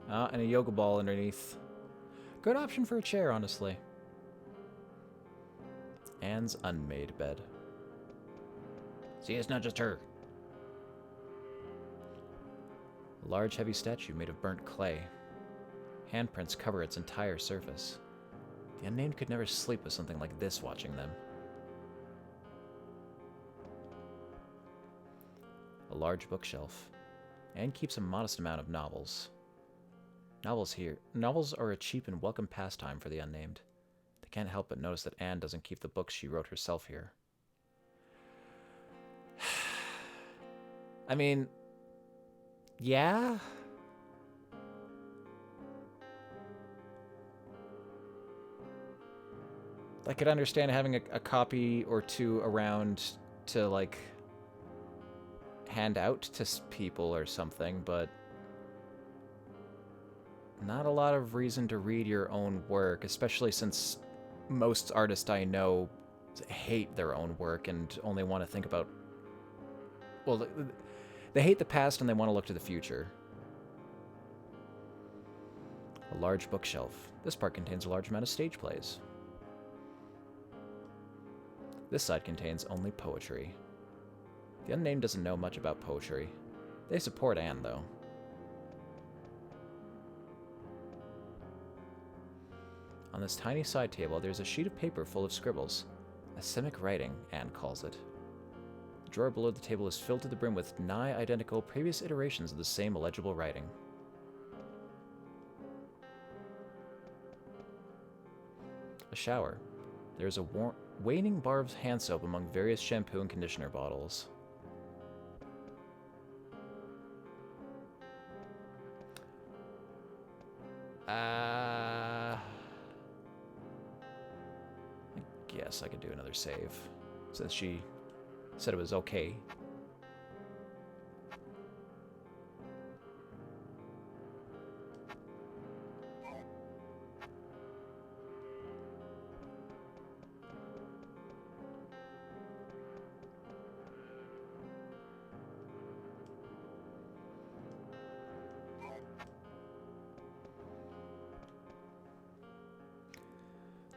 And a yoga ball underneath. Good option for a chair, honestly. Anne's unmade bed. See, it's not just her. A large, heavy statue made of burnt clay. Handprints cover its entire surface. The unnamed could never sleep with something like this watching them. A large bookshelf. Anne keeps a modest amount of novels. Novels are a cheap and welcome pastime for the unnamed. They can't help but notice that Anne doesn't keep the books she wrote herself here. I mean, yeah? I could understand having a copy or two around to, like, hand out to people or something, but not a lot of reason to read your own work, especially since most artists I know hate their own work and only want to think about... Well, they hate the past and they want to look to the future. A large bookshelf. This part contains a large amount of stage plays. This side contains only poetry. The unnamed doesn't know much about poetry. They support Anne, though. On this tiny side table, there's a sheet of paper full of scribbles. Asemic writing, Anne calls it. The drawer below the table is filled to the brim with nigh identical previous iterations of the same illegible writing. A shower. There's a waning bar of hand soap among various shampoo and conditioner bottles. I guess I could do another save, since she said it was okay.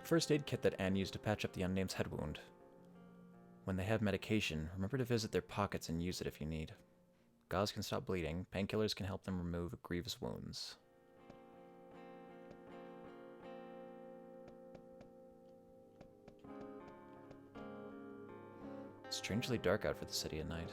First aid kit that Anne used to patch up the unnamed's head wound. When they have medication, remember to visit their pockets and use it if you need. Gauze can stop bleeding, painkillers can help them remove grievous wounds. Strangely dark out for the city at night.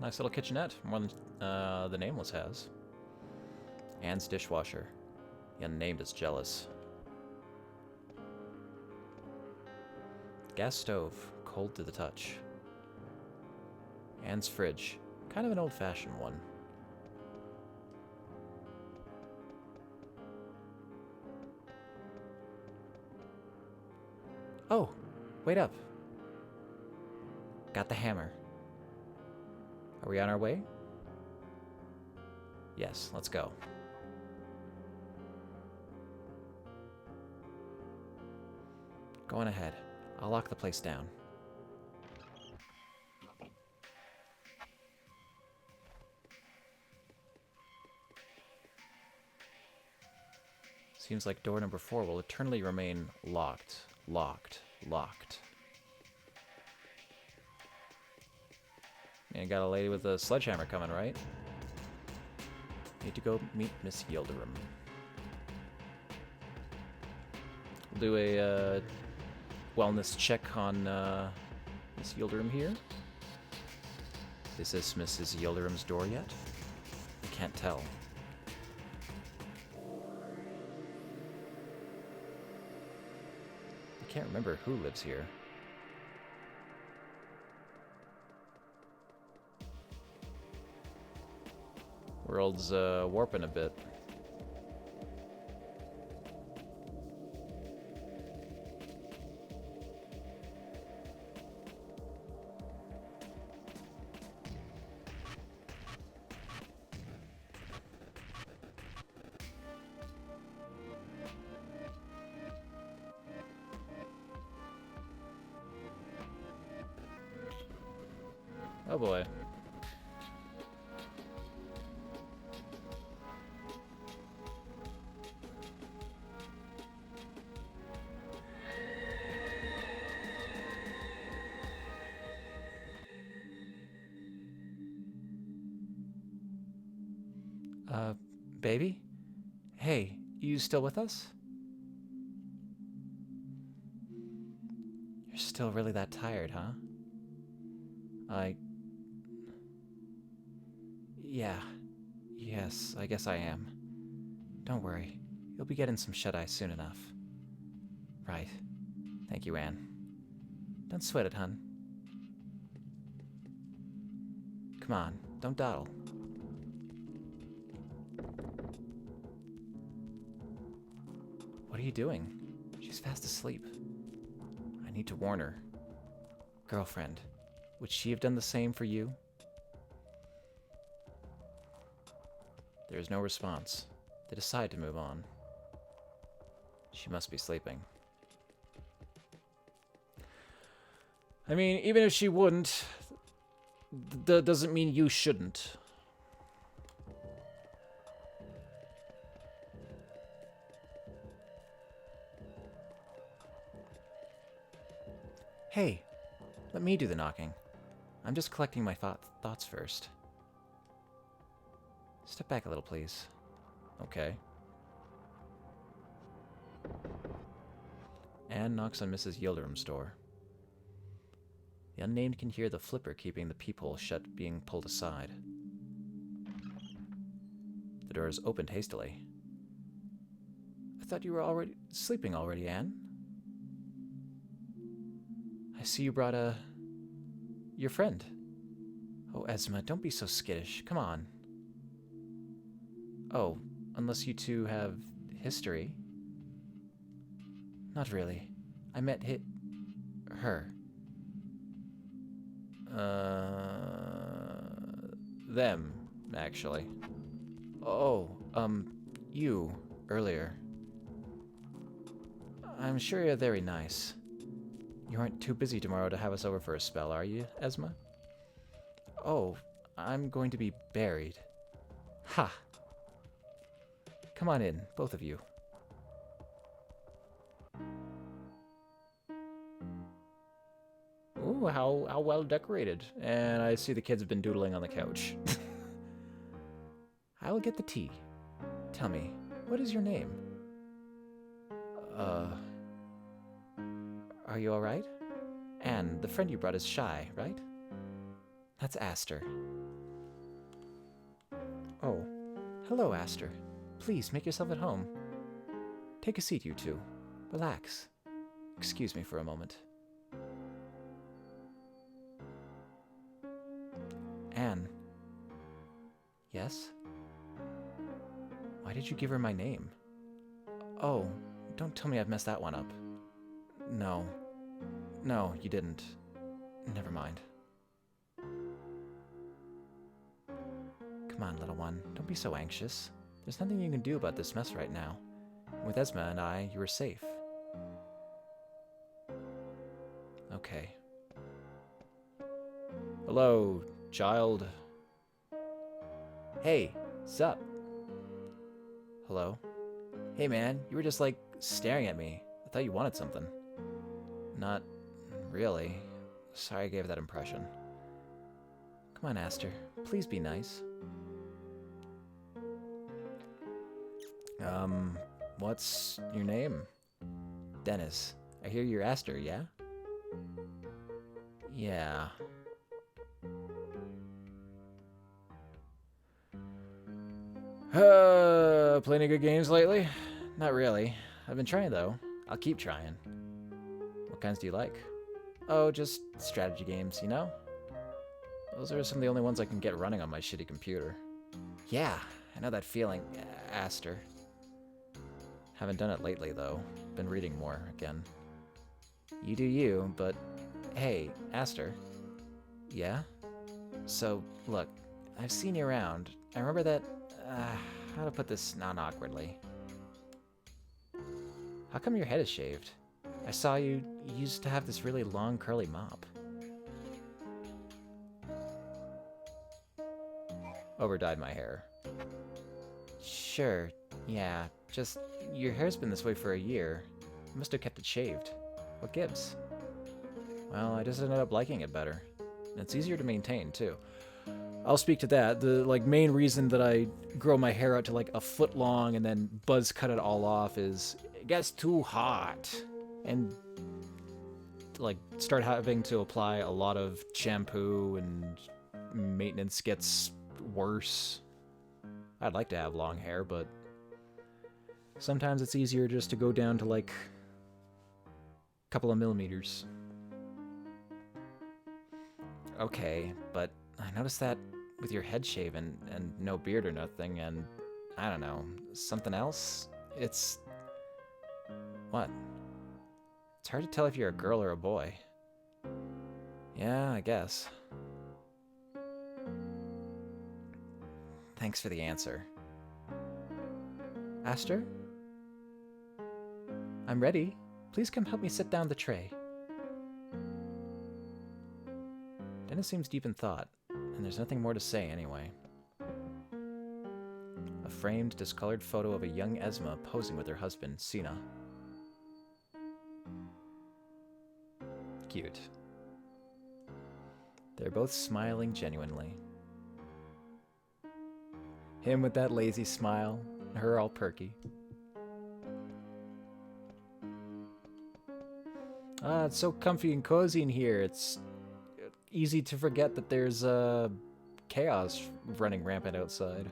Nice little kitchenette. More than the Nameless has. Anne's dishwasher. The Unnamed is jealous. Gas stove. Cold to the touch. Anne's fridge. Kind of an old-fashioned one. Oh, wait up. Got the hammer. Are we on our way? Yes, let's go. Go on ahead. I'll lock the place down. Seems like door number 4 will eternally remain locked, locked, locked. And got a lady with a sledgehammer coming, right? Need to go meet Miss Yildirim. We'll do a wellness check on Miss Yildirim here. Is this Mrs. Yildirim's door yet? I can't tell. I can't remember who lives here. World's warping a bit. Oh boy. Baby? Hey, you still with us? You're still really that tired, huh? Yeah. Yes, I guess I am. Don't worry. You'll be getting some shut-eye soon enough. Right. Thank you, Anne. Don't sweat it, hun. Come on, don't dawdle. What are you doing? She's fast asleep. I need to warn her. Girlfriend, would she have done the same for you? There is no response. They decide to move on. She must be sleeping. I mean, even if she wouldn't, that doesn't mean you shouldn't. Hey, let me do the knocking. I'm just collecting my thoughts first. Step back a little, please. Okay. Anne knocks on Mrs. Yildirim's door. The Unnamed can hear the flipper keeping the peephole shut being pulled aside. The door is opened hastily. I thought you were sleeping already, Anne. I see you brought your friend. Oh, Esma, don't be so skittish. Come on. Oh, unless you two have history. Not really. I met her. Them, actually. Oh, you, earlier. I'm sure you're very nice. You aren't too busy tomorrow to have us over for a spell, are you, Esma? Oh, I'm going to be buried. Ha! Come on in, both of you. Ooh, how well decorated. And I see the kids have been doodling on the couch. I will get the tea. Tell me, what is your name? Are you alright? Anne, the friend you brought is shy, right? That's Aster. Oh, hello, Aster. Please, make yourself at home. Take a seat, you two. Relax. Excuse me for a moment. Anne. Yes? Why did you give her my name? Oh, don't tell me I've messed that one up. No. No, you didn't. Never mind. Come on, little one. Don't be so anxious. There's nothing you can do about this mess right now. With Esma and I, you are safe. Okay. Hello, child. Hey, sup? Hello? Hey man, you were just like staring at me. I thought you wanted something. Not really. Sorry I gave that impression. Come on, Aster. Please be nice. What's your name? Dennis. I hear you're Aster, yeah? Yeah. Playing any good games lately? Not really. I've been trying though. I'll keep trying. What kinds do you like? Oh, just strategy games, you know? Those are some of the only ones I can get running on my shitty computer. Yeah, I know that feeling, Aster. Haven't done it lately though. Been reading more again. You do you, but hey, Aster. Yeah? So, look, I've seen you around. I remember that, how to put this non-awkwardly. How come your head is shaved? I saw you used to have this really long curly mop. Overdyed my hair. Sure, yeah, just your hair's been this way for a year. You must have kept it shaved. What gives? Well, I just ended up liking it better. And it's easier to maintain, too. I'll speak to that. The main reason that I grow my hair out to like a foot long and then buzz cut it all off is it gets too hot. And like start having to apply a lot of shampoo and maintenance gets worse. I'd like to have long hair, but sometimes it's easier just to go down to like a couple of millimeters. Okay, but I noticed that with your head shaven and no beard or nothing, and I don't know, something else? It's... What? It's hard to tell if you're a girl or a boy. Yeah, I guess. Thanks for the answer. Aster? I'm ready. Please come help me set down the tray. Dennis seems deep in thought, and there's nothing more to say anyway. A framed, discolored photo of a young Esma posing with her husband, Sina. Cute. They're both smiling genuinely. Him with that lazy smile, her all perky. Ah, it's so comfy and cozy in here. It's easy to forget that there's chaos running rampant outside.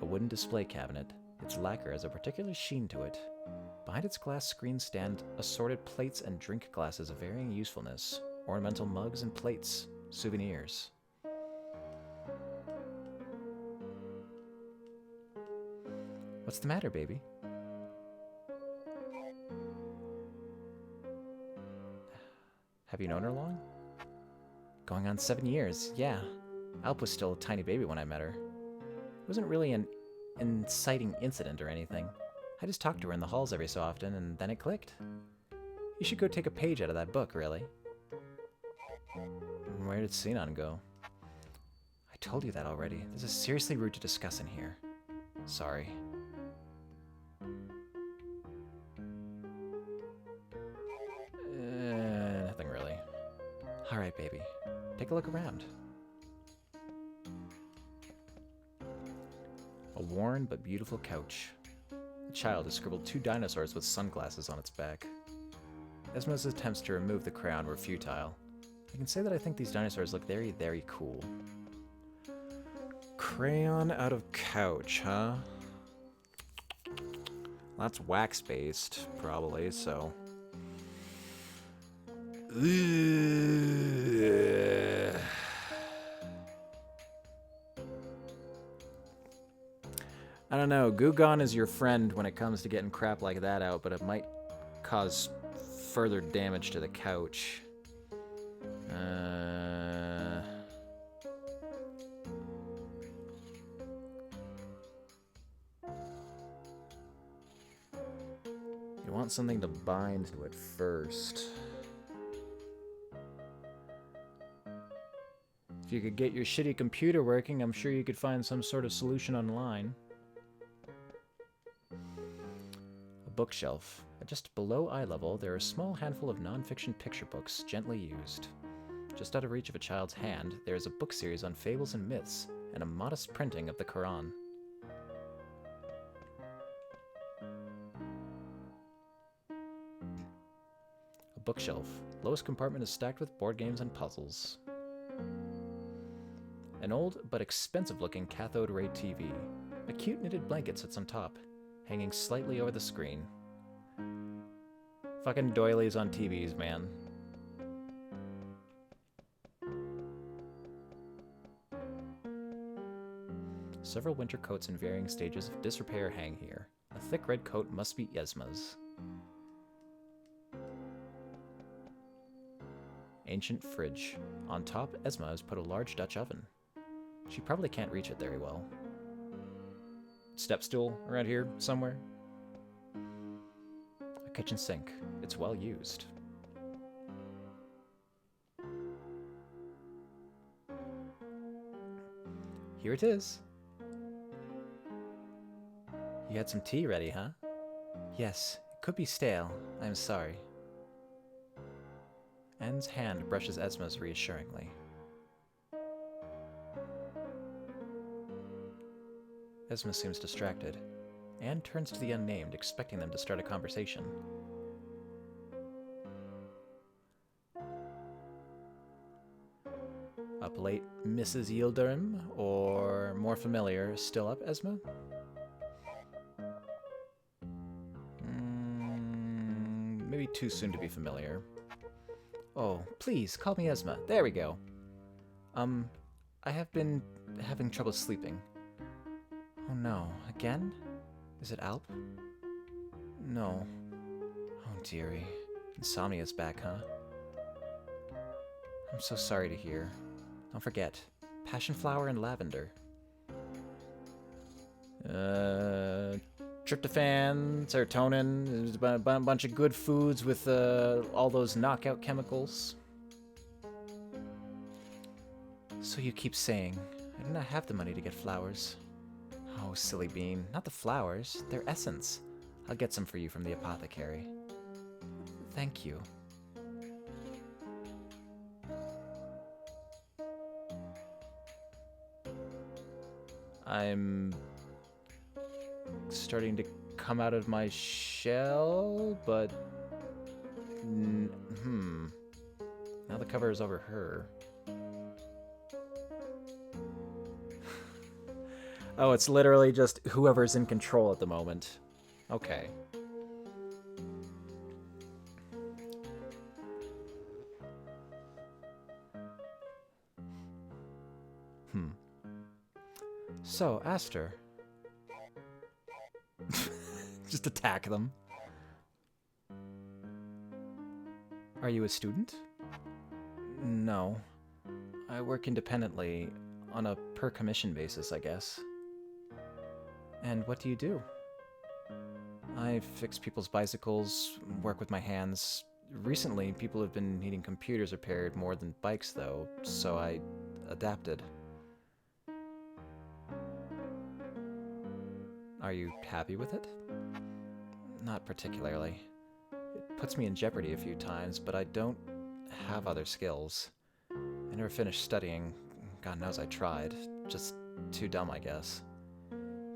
A wooden display cabinet. Its lacquer has a particular sheen to it. Behind its glass screen stand assorted plates and drink glasses of varying usefulness. Ornamental mugs and plates. Souvenirs. What's the matter, baby? Have you known her long? Going on 7 years, yeah. Alp was still a tiny baby when I met her. It wasn't really an inciting incident or anything. I just talked to her in the halls every so often, and then it clicked. You should go take a page out of that book, really. Where did Sinan go? I told you that already. This is seriously rude to discuss in here. Sorry. Nothing really. Alright, baby. Take a look around. A worn but beautiful couch. A child has scribbled 2 dinosaurs with sunglasses on its back. Esma's attempts to remove the crayon were futile. I can say that I think these dinosaurs look very, very cool. Crayon out of couch, huh? Well, that's wax-based, probably, so... I don't know, Goo Gone is your friend when it comes to getting crap like that out, but it might cause further damage to the couch. You want something to bind to it first. If you could get your shitty computer working, I'm sure you could find some sort of solution online. A bookshelf. Just below eye level, there are a small handful of non-fiction picture books, gently used. Just out of reach of a child's hand, there is a book series on fables and myths, and a modest printing of the Quran. A bookshelf. Lowest compartment is stacked with board games and puzzles. An old but expensive-looking cathode ray TV. A cute knitted blanket sits on top, hanging slightly over the screen. Fucking doilies on TVs, man. Several winter coats in varying stages of disrepair hang here. A thick red coat must be Esma's. Ancient fridge. On top, Esma has put a large Dutch oven. She probably can't reach it very well. Step stool around here somewhere? A kitchen sink. It's well used. Here it is. You had some tea ready, huh? Yes, it could be stale. I'm sorry. Anne's hand brushes Esma's reassuringly. Esma seems distracted. Anne turns to the unnamed, expecting them to start a conversation. Up late, Mrs. Yildirim, or more familiar, still up, Esma? Maybe too soon to be familiar. Oh, please, call me Esma. There we go. I have been having trouble sleeping. Oh no, again? Is it Alp? No. Oh dearie. Insomnia's back, huh? I'm so sorry to hear. Don't forget, passion flower and lavender. Tryptophan, serotonin, a bunch of good foods with all those knockout chemicals. So you keep saying, I do not have the money to get flowers. Oh, silly bean. Not the flowers. Their essence. I'll get some for you from the apothecary. Thank you. I'm starting to come out of my shell, but... Now the cover is over her. Oh, it's literally just whoever's in control at the moment. Okay. So, Aster. Just attack them. Are you a student? No. I work independently, on a per-commission basis, I guess. And what do you do? I fix people's bicycles, work with my hands. Recently, people have been needing computers repaired more than bikes, though, so I adapted. Are you happy with it? Not particularly. It puts me in jeopardy a few times, but I don't have other skills. I never finished studying. God knows I tried. Just too dumb, I guess.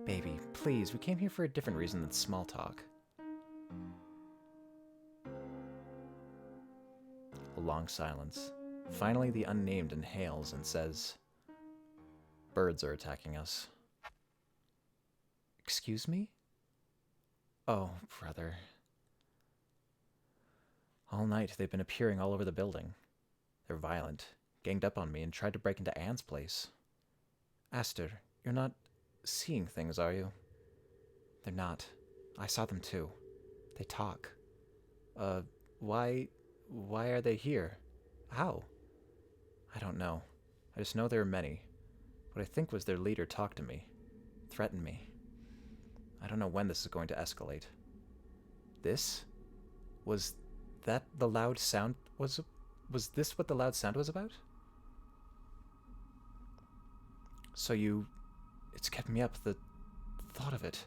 Baby, please, we came here for a different reason than small talk. A long silence. Finally, the unnamed inhales and says, "Birds are attacking us." Excuse me? Oh, brother. All night, they've been appearing all over the building. They're violent, ganged up on me, and tried to break into Anne's place. Aster, you're not seeing things, are you? They're not. I saw them too. They talk. Why are they here? How? I don't know. I just know there are many. What I think was their leader talked to me. Threatened me. I don't know when this is going to escalate. This? Was that the loud sound? Was this what the loud sound was about? So it's kept me up, the thought of it.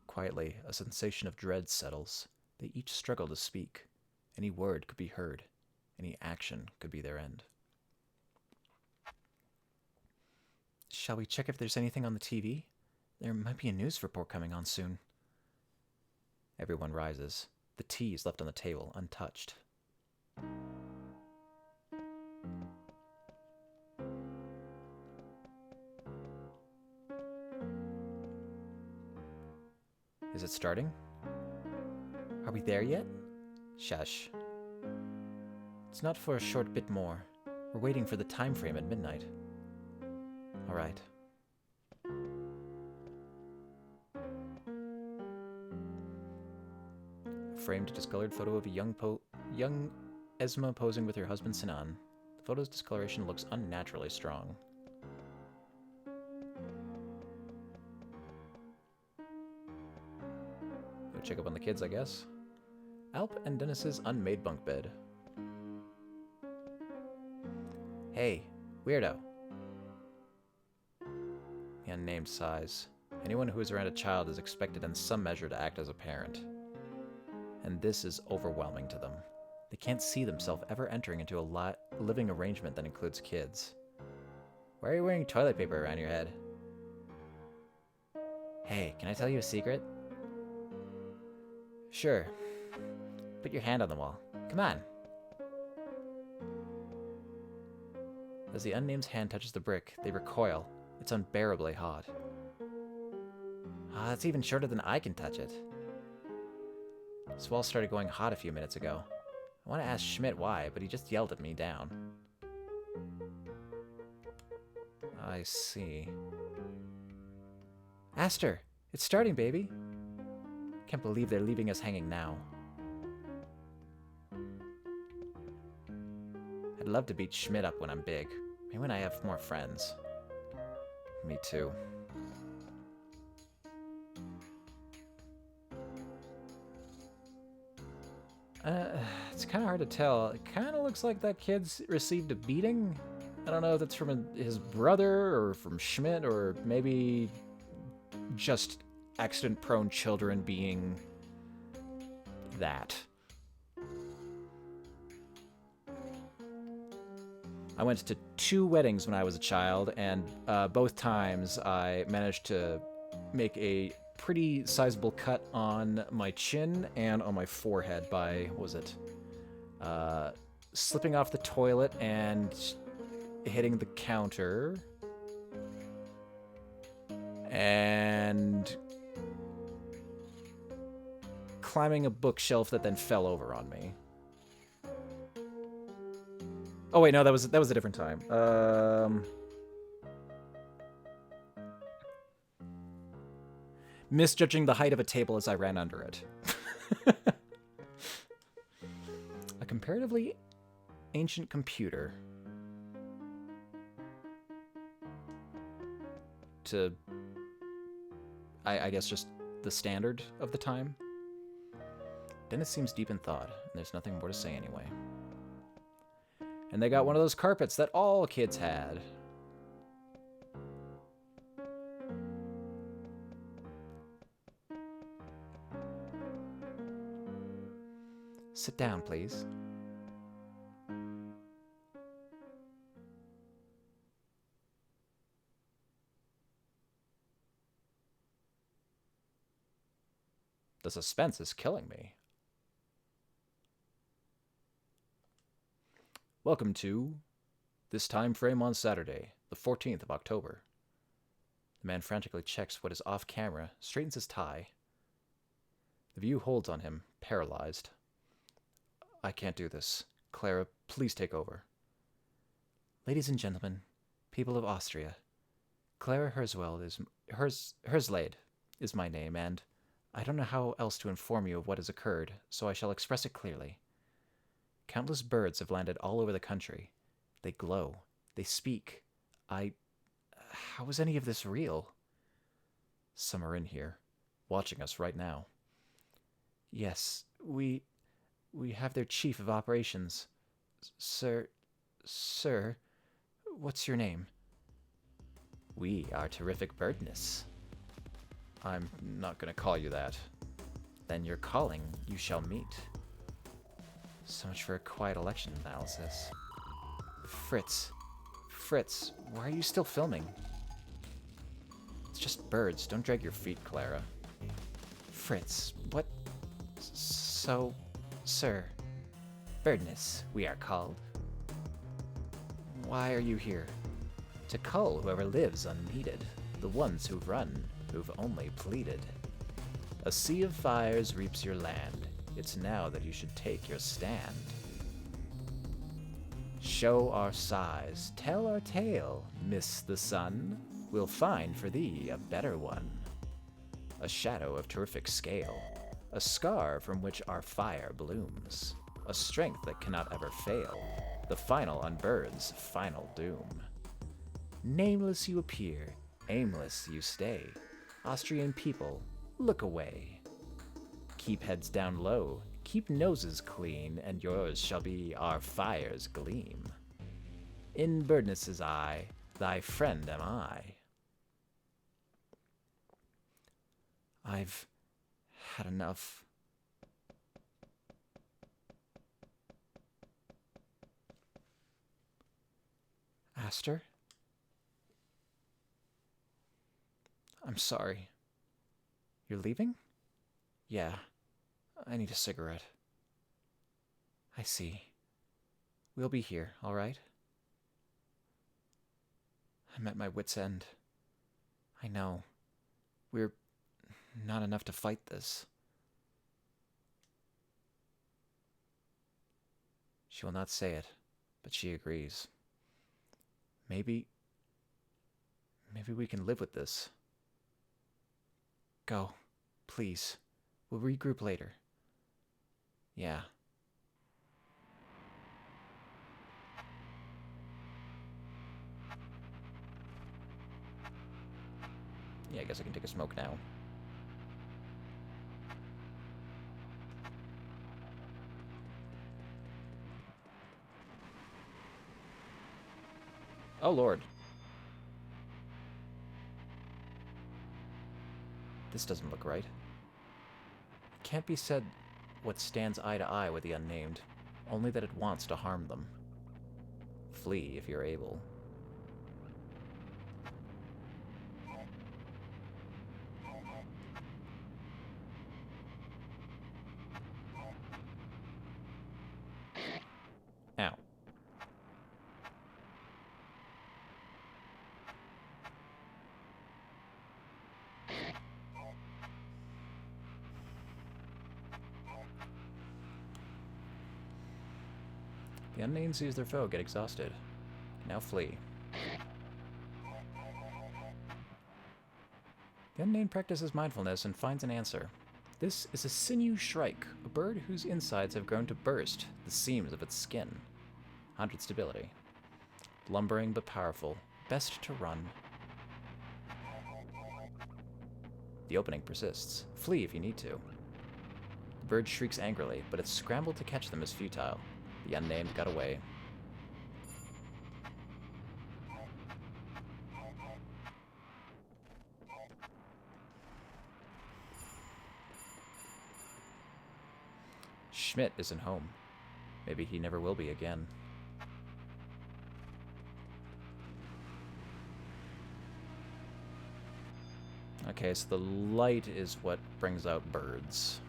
Quietly, a sensation of dread settles. They each struggle to speak. Any word could be heard. Any action could be their end. Shall we check if there's anything on the TV? There might be a news report coming on soon. Everyone rises. The tea is left on the table, untouched. Is it starting? Are we there yet? Shush. It's not for a short bit more. We're waiting for the time frame at midnight. All right. A framed, discolored photo of a young Esma posing with her husband Sinan. The photo's discoloration looks unnaturally strong. Go check up on the kids, I guess. Alp and Dennis's unmade bunk bed. Hey, weirdo. The unnamed sighs. Anyone who is around a child is expected in some measure to act as a parent. And this is overwhelming to them. They can't see themselves ever entering into a living arrangement that includes kids. Why are you wearing toilet paper around your head? Hey, can I tell you a secret? Sure. Put your hand on the wall. Come on. As the unnamed's hand touches the brick, they recoil. It's unbearably hot. It's even shorter than I can touch it. This wall started going hot a few minutes ago. I want to ask Schmidt why, but he just yelled at me down. I see. Aster! It's starting, baby! Can't believe they're leaving us hanging now. I'd love to beat Schmidt up when I'm big. Maybe when I have more friends. Me too. It's kind of hard to tell. It kind of looks like that kid's received a beating. I don't know if that's from his brother or from Schmidt or maybe just accident-prone children being that. I went to 2 weddings when I was a child, and both times I managed to make a pretty sizable cut on my chin and on my forehead by, what was it? Slipping off the toilet and hitting the counter. And climbing a bookshelf that then fell over on me. Oh wait, no, that was a different time. Misjudging the height of a table as I ran under it. A comparatively ancient computer. To, I guess, just the standard of the time. Dennis seems deep in thought, and there's nothing more to say anyway. And they got one of those carpets that all kids had. Sit down, please. The suspense is killing me. Welcome to this time frame on Saturday, the 14th of October. The man frantically checks what is off camera, straightens his tie. The view holds on him, paralyzed. I can't do this. Clara, please take over. Ladies and gentlemen, people of Austria, Clara Herslade is my name, and I don't know how else to inform you of what has occurred, so I shall express it clearly. Countless birds have landed all over the country. They glow. They speak. How is any of this real? Some are in here, watching us right now. Yes, we have their chief of operations. Sir, what's your name? We are Terrific Birdness. I'm not going to call you that. Then your calling you shall meet. So much for a quiet election analysis. Fritz, why are you still filming? It's just birds. Don't drag your feet, Clara. Fritz, what? So, sir, Birdness, we are called. Why are you here? To cull whoever lives unneeded, the ones who've run, who've only pleaded. A sea of fires reaps your land. It's now that you should take your stand. Show our size, tell our tale, miss the sun. We'll find for thee a better one. A shadow of terrific scale, a scar from which our fire blooms, a strength that cannot ever fail, the final on birds' final doom. Nameless you appear, aimless you stay. Austrian people, look away. Keep heads down low, keep noses clean, and yours shall be our fire's gleam. In Birdness's eye, thy friend am I. I've had enough. Aster? I'm sorry. You're leaving? Yeah. I need a cigarette. I see. We'll be here, all right? I'm at my wit's end. I know. We're not enough to fight this. She will not say it, but she agrees. Maybe we can live with this. Go, please. We'll regroup later. Yeah. Yeah, I guess I can take a smoke now. Oh, Lord. This doesn't look right. Can't be said what stands eye to eye with the unnamed, only that it wants to harm them. Flee if you're able. Ow. The unnamed sees their foe get exhausted. Now flee. The unnamed practices mindfulness and finds an answer. This is a sinew shrike, a bird whose insides have grown to burst the seams of its skin. 100 stability. Lumbering but powerful. Best to run. The opening persists. Flee if you need to. The bird shrieks angrily, but its scramble to catch them is futile. The unnamed got away. Schmidt isn't home. Maybe he never will be again. Okay, so the light is what brings out birds.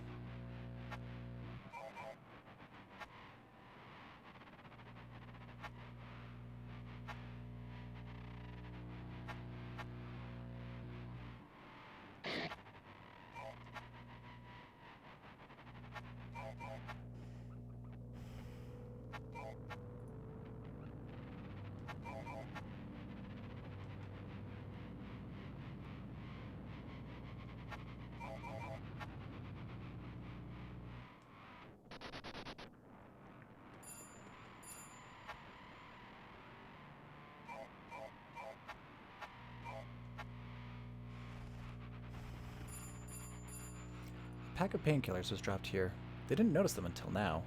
A pack of painkillers was dropped here. They didn't notice them until now.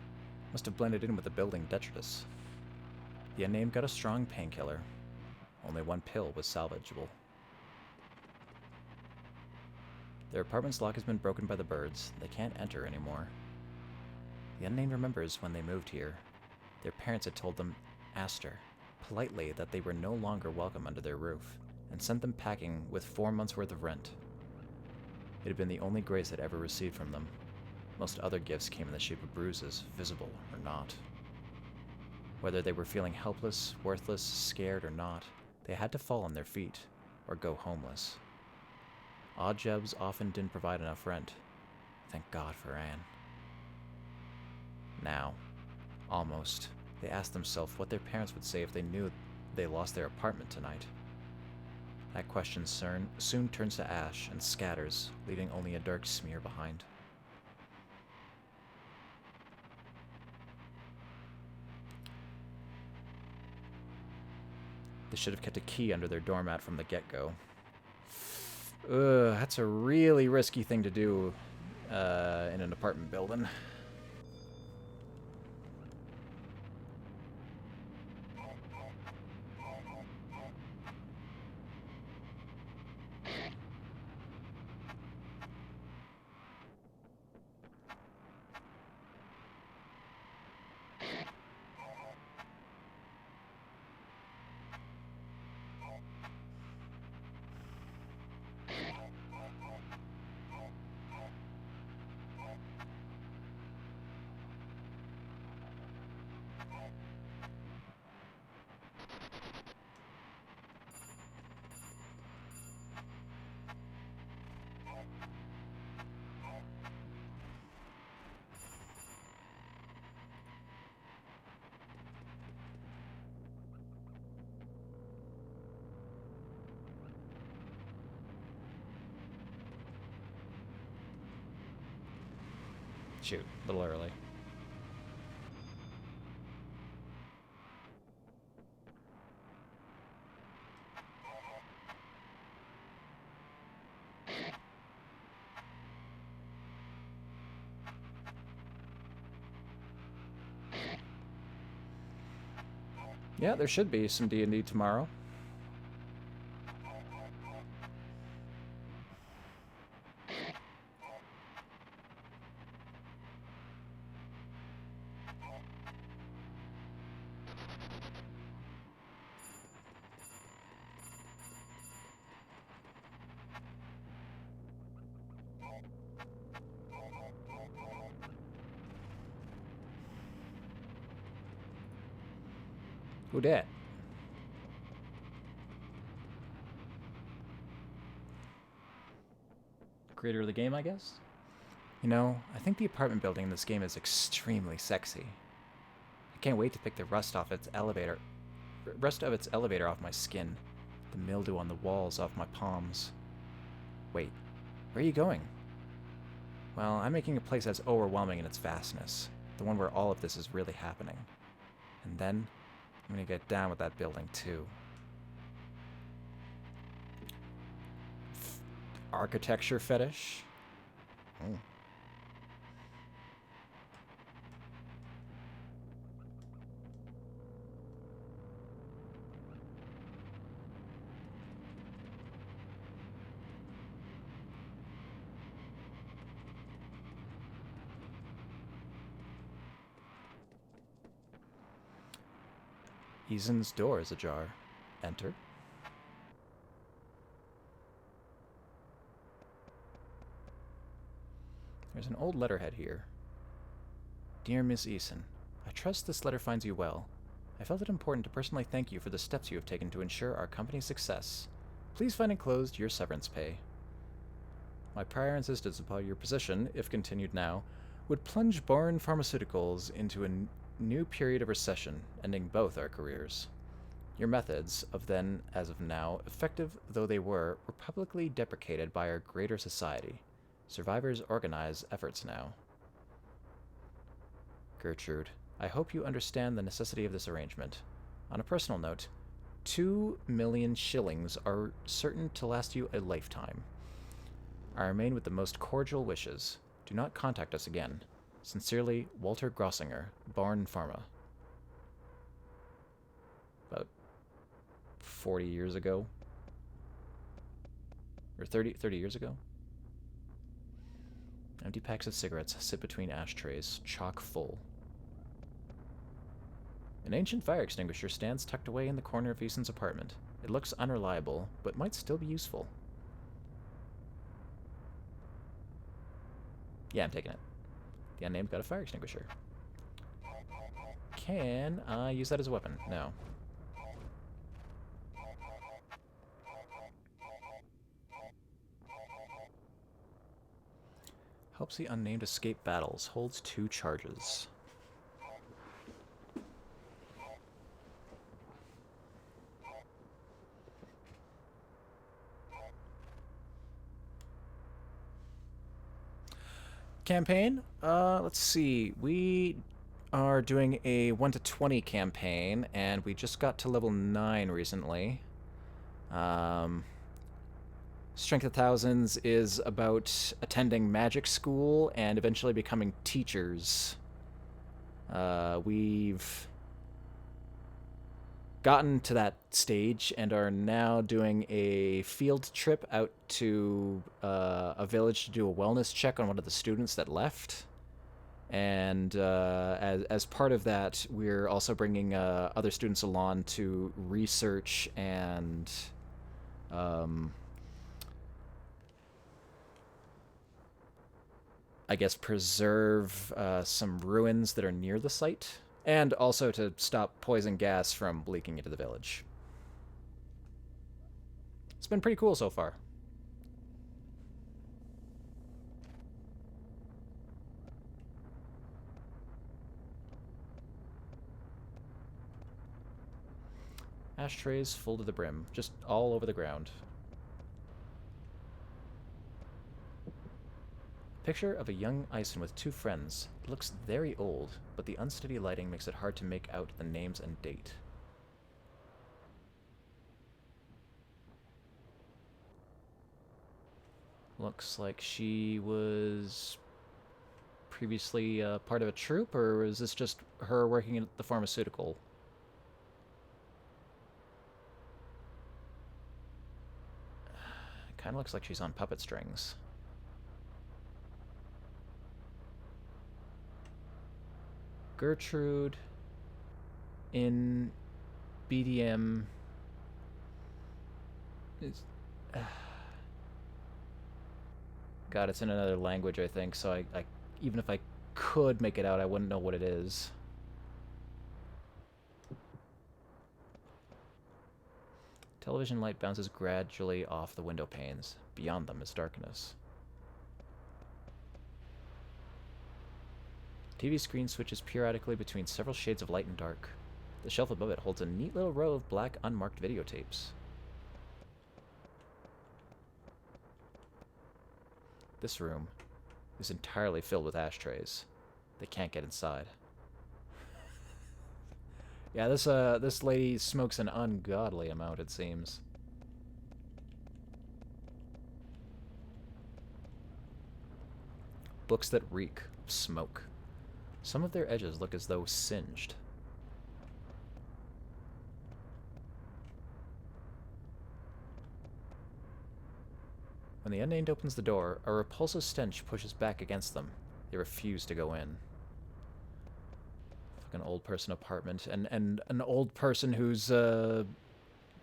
Must have blended in with the building detritus. The unnamed got a strong painkiller. Only one pill was salvageable. Their apartment's lock has been broken by the birds. They can't enter anymore. The unnamed remembers when they moved here. Their parents had told them, Aster, politely, that they were no longer welcome under their roof, and sent them packing with 4 months' worth of rent. It had been the only grace they'd ever received from them. Most other gifts came in the shape of bruises, visible or not. Whether they were feeling helpless, worthless, scared, or not, they had to fall on their feet, or go homeless. Odd jobs often didn't provide enough rent. Thank God for Anne. Now, almost, they asked themselves what their parents would say if they knew they lost their apartment tonight. That question soon turns to ash and scatters, leaving only a dark smear behind. They should have kept a key under their doormat from the get-go. Ugh, that's a really risky thing to do in an apartment building. Shoot, a little early. Yeah, there should be some D&D tomorrow. Who dat? Creator of the game, I guess? You know, I think the apartment building in this game is extremely sexy. I can't wait to pick the rust of its elevator off my skin, the mildew on the walls off my palms. Wait, where are you going? Well, I'm making a place that's overwhelming in its vastness, the one where all of this is really happening. And then, I'm gonna get down with that building too. Architecture fetish? Oh. Eason's door is ajar. Enter. There's an old letterhead here. Dear Miss Eason, I trust this letter finds you well. I felt it important to personally thank you for the steps you have taken to ensure our company's success. Please find enclosed your severance pay. My prior insistence upon your position, if continued now, would plunge Bourne Pharmaceuticals into a new period of recession, ending both our careers. Your methods, of then as of now, effective though they were publicly deprecated by our greater society. Survivors organize efforts now. Gertrude, I hope you understand the necessity of this arrangement. On a personal note, 2,000,000 shillings are certain to last you a lifetime. I remain with the most cordial wishes. Do not contact us again. Sincerely, Walter Grossinger, Barn Pharma. About 40 years ago. Or 30 years ago? Empty packs of cigarettes sit between ashtrays, chock full. An ancient fire extinguisher stands tucked away in the corner of Eason's apartment. It looks unreliable, but might still be useful. Yeah, I'm taking it. The unnamed got a fire extinguisher. Can I use that as a weapon? No. Helps the unnamed escape battles. Holds 2 charges. Campaign? Let's see. We are doing a 1 to 20 campaign, and we just got to level 9 recently. Strength of Thousands is about attending magic school and eventually becoming teachers. We've gotten to that stage and are now doing a field trip out to a village to do a wellness check on one of the students that left. And as part of that, we're also bringing other students along to research and I guess preserve some ruins that are near the site, and also to stop poison gas from leaking into the village. It's been pretty cool so far. Ashtrays full to the brim, just all over the ground. Picture of a young Ison with 2 friends. It looks very old, but the unsteady lighting makes it hard to make out the names and date. Looks like she was previously part of a troupe, or is this just her working at the pharmaceutical? Kind of looks like she's on puppet strings. Gertrude in BDM is... God, it's in another language, I think, so I even if I could make it out, I wouldn't know what it is. Television light bounces gradually off the window panes. Beyond them is darkness. TV screen switches periodically between several shades of light and dark. The shelf above it holds a neat little row of black, unmarked videotapes. This room is entirely filled with ashtrays. They can't get inside. Yeah, this lady smokes an ungodly amount, it seems. Books that reek of smoke. Some of their edges look as though singed. When the unnamed opens the door, a repulsive stench pushes back against them. They refuse to go in. Fucking old person apartment. And an old person who's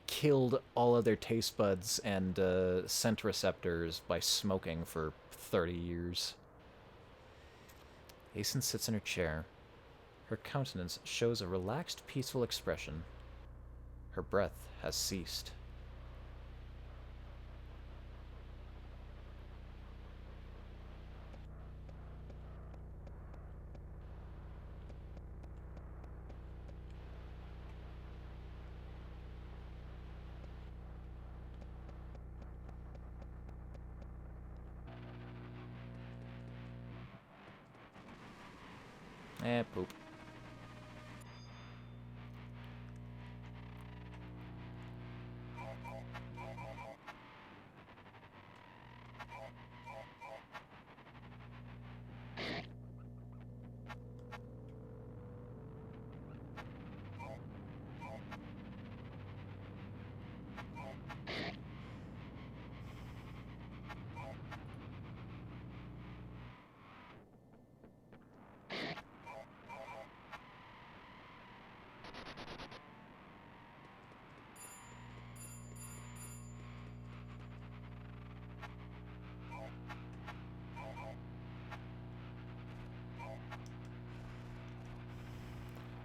killed all of their taste buds and scent receptors by smoking for 30 years. Asen sits in her chair. Her countenance shows a relaxed, peaceful expression. Her breath has ceased. Poop.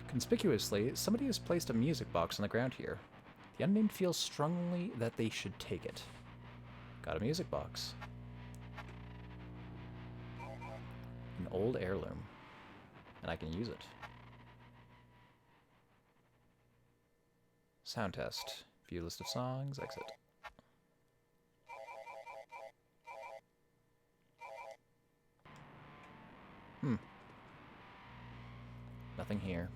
Conspicuously, somebody has placed a music box on the ground here. The unnamed feels strongly that they should take it. Got a music box. An old heirloom. And I can use it. Sound test. View list of songs, exit. Nothing here.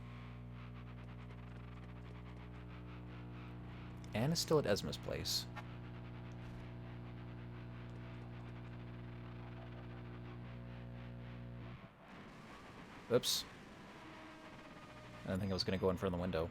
Anne is still at Esma's place. Oops. I didn't think I was going to go in front of the window.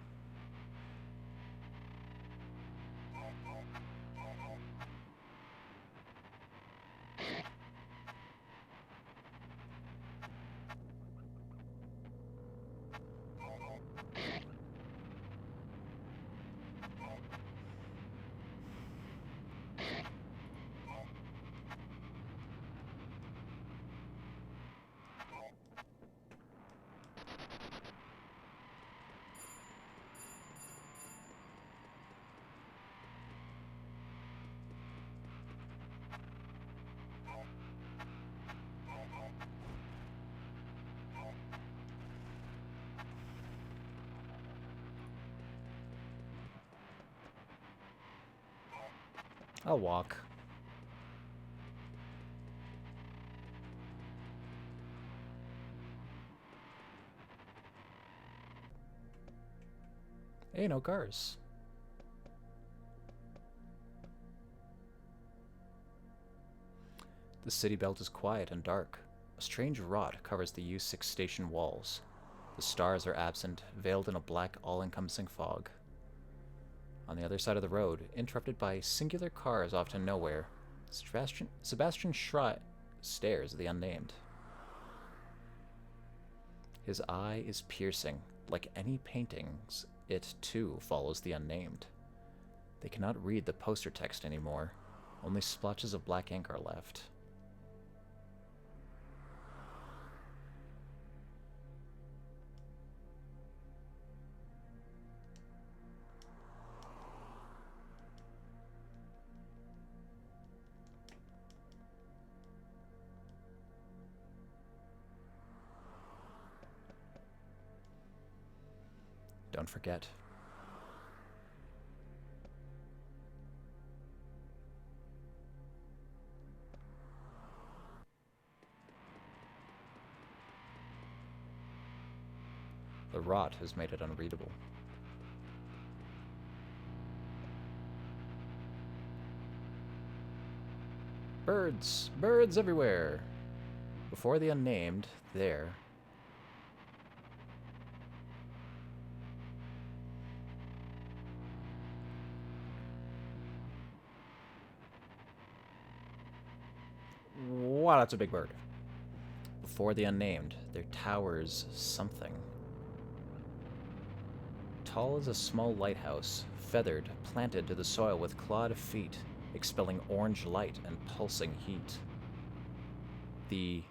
I'll walk. Hey, no cars. The city belt is quiet and dark. A strange rot covers the U6 station walls. The stars are absent, veiled in a black, all-encompassing fog. On the other side of the road, interrupted by singular cars off to nowhere, Sebastian stares at the unnamed. His eye is piercing. Like any paintings, it too follows the unnamed. They cannot read the poster text anymore. Only splotches of black ink are left. Don't forget. The rot has made it unreadable. Birds! Birds everywhere! Before the unnamed, there. Wow, that's a big bird. Before the unnamed, there towers something. Tall as a small lighthouse, feathered, planted to the soil with clawed feet, expelling orange light and pulsing heat. The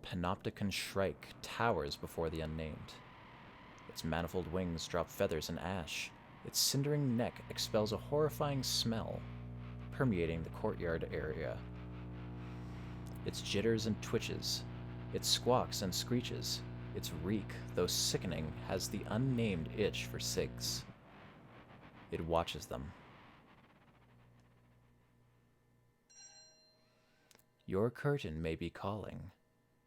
Panopticon Shrike towers before the unnamed. Its manifold wings drop feathers and ash. Its cindering neck expels a horrifying smell, permeating the courtyard area. Its jitters and twitches, its squawks and screeches, its reek, though sickening, has the unnamed itch for cigs. It watches them. Your curtain may be calling.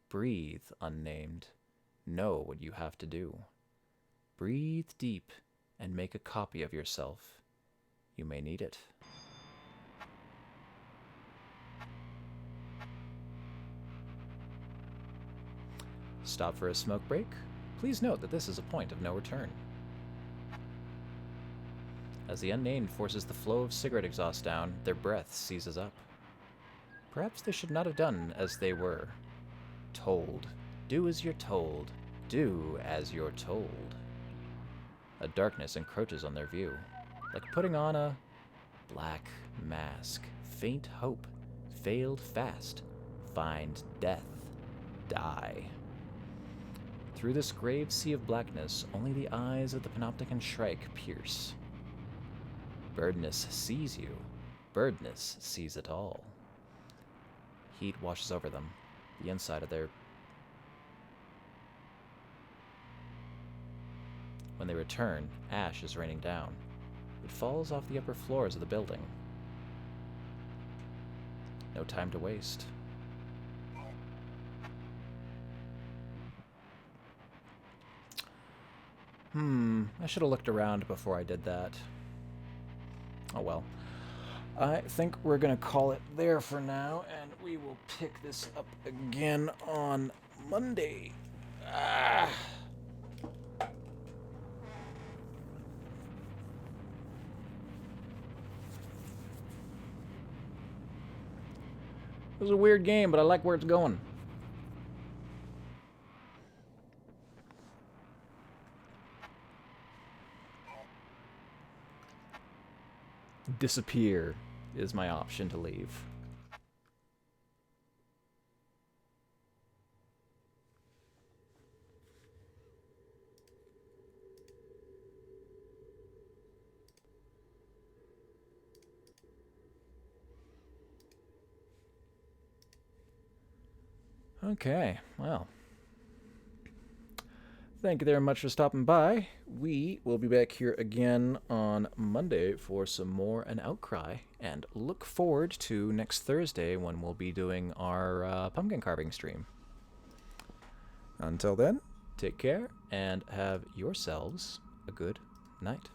Breathe, unnamed. Know what you have to do. Breathe deep and make a copy of yourself. You may need it. Stop for a smoke break. Please note that this is a point of no return. As the unnamed forces the flow of cigarette exhaust down, their breath seizes up. Perhaps they should not have done as they were told. Do as you're told. Do as you're told. A darkness encroaches on their view, like putting on a black mask. Faint hope. Failed fast. Find death. Die. Through this grave sea of blackness, only the eyes of the Panopticon Shrike pierce. Birdness sees you. Birdness sees it all. Heat washes over them, the inside of their... When they return, ash is raining down. It falls off the upper floors of the building. No time to waste. I should have looked around before I did that. Oh well. I think we're going to call it there for now, and we will pick this up again on Monday. It was a weird game, but I like where it's going. Disappear is my option to leave. Okay, well. Thank you very much for stopping by. We will be back here again on Monday for some more An Outcry, and look forward to next Thursday when we'll be doing our pumpkin carving stream. Until then, take care and have yourselves a good night.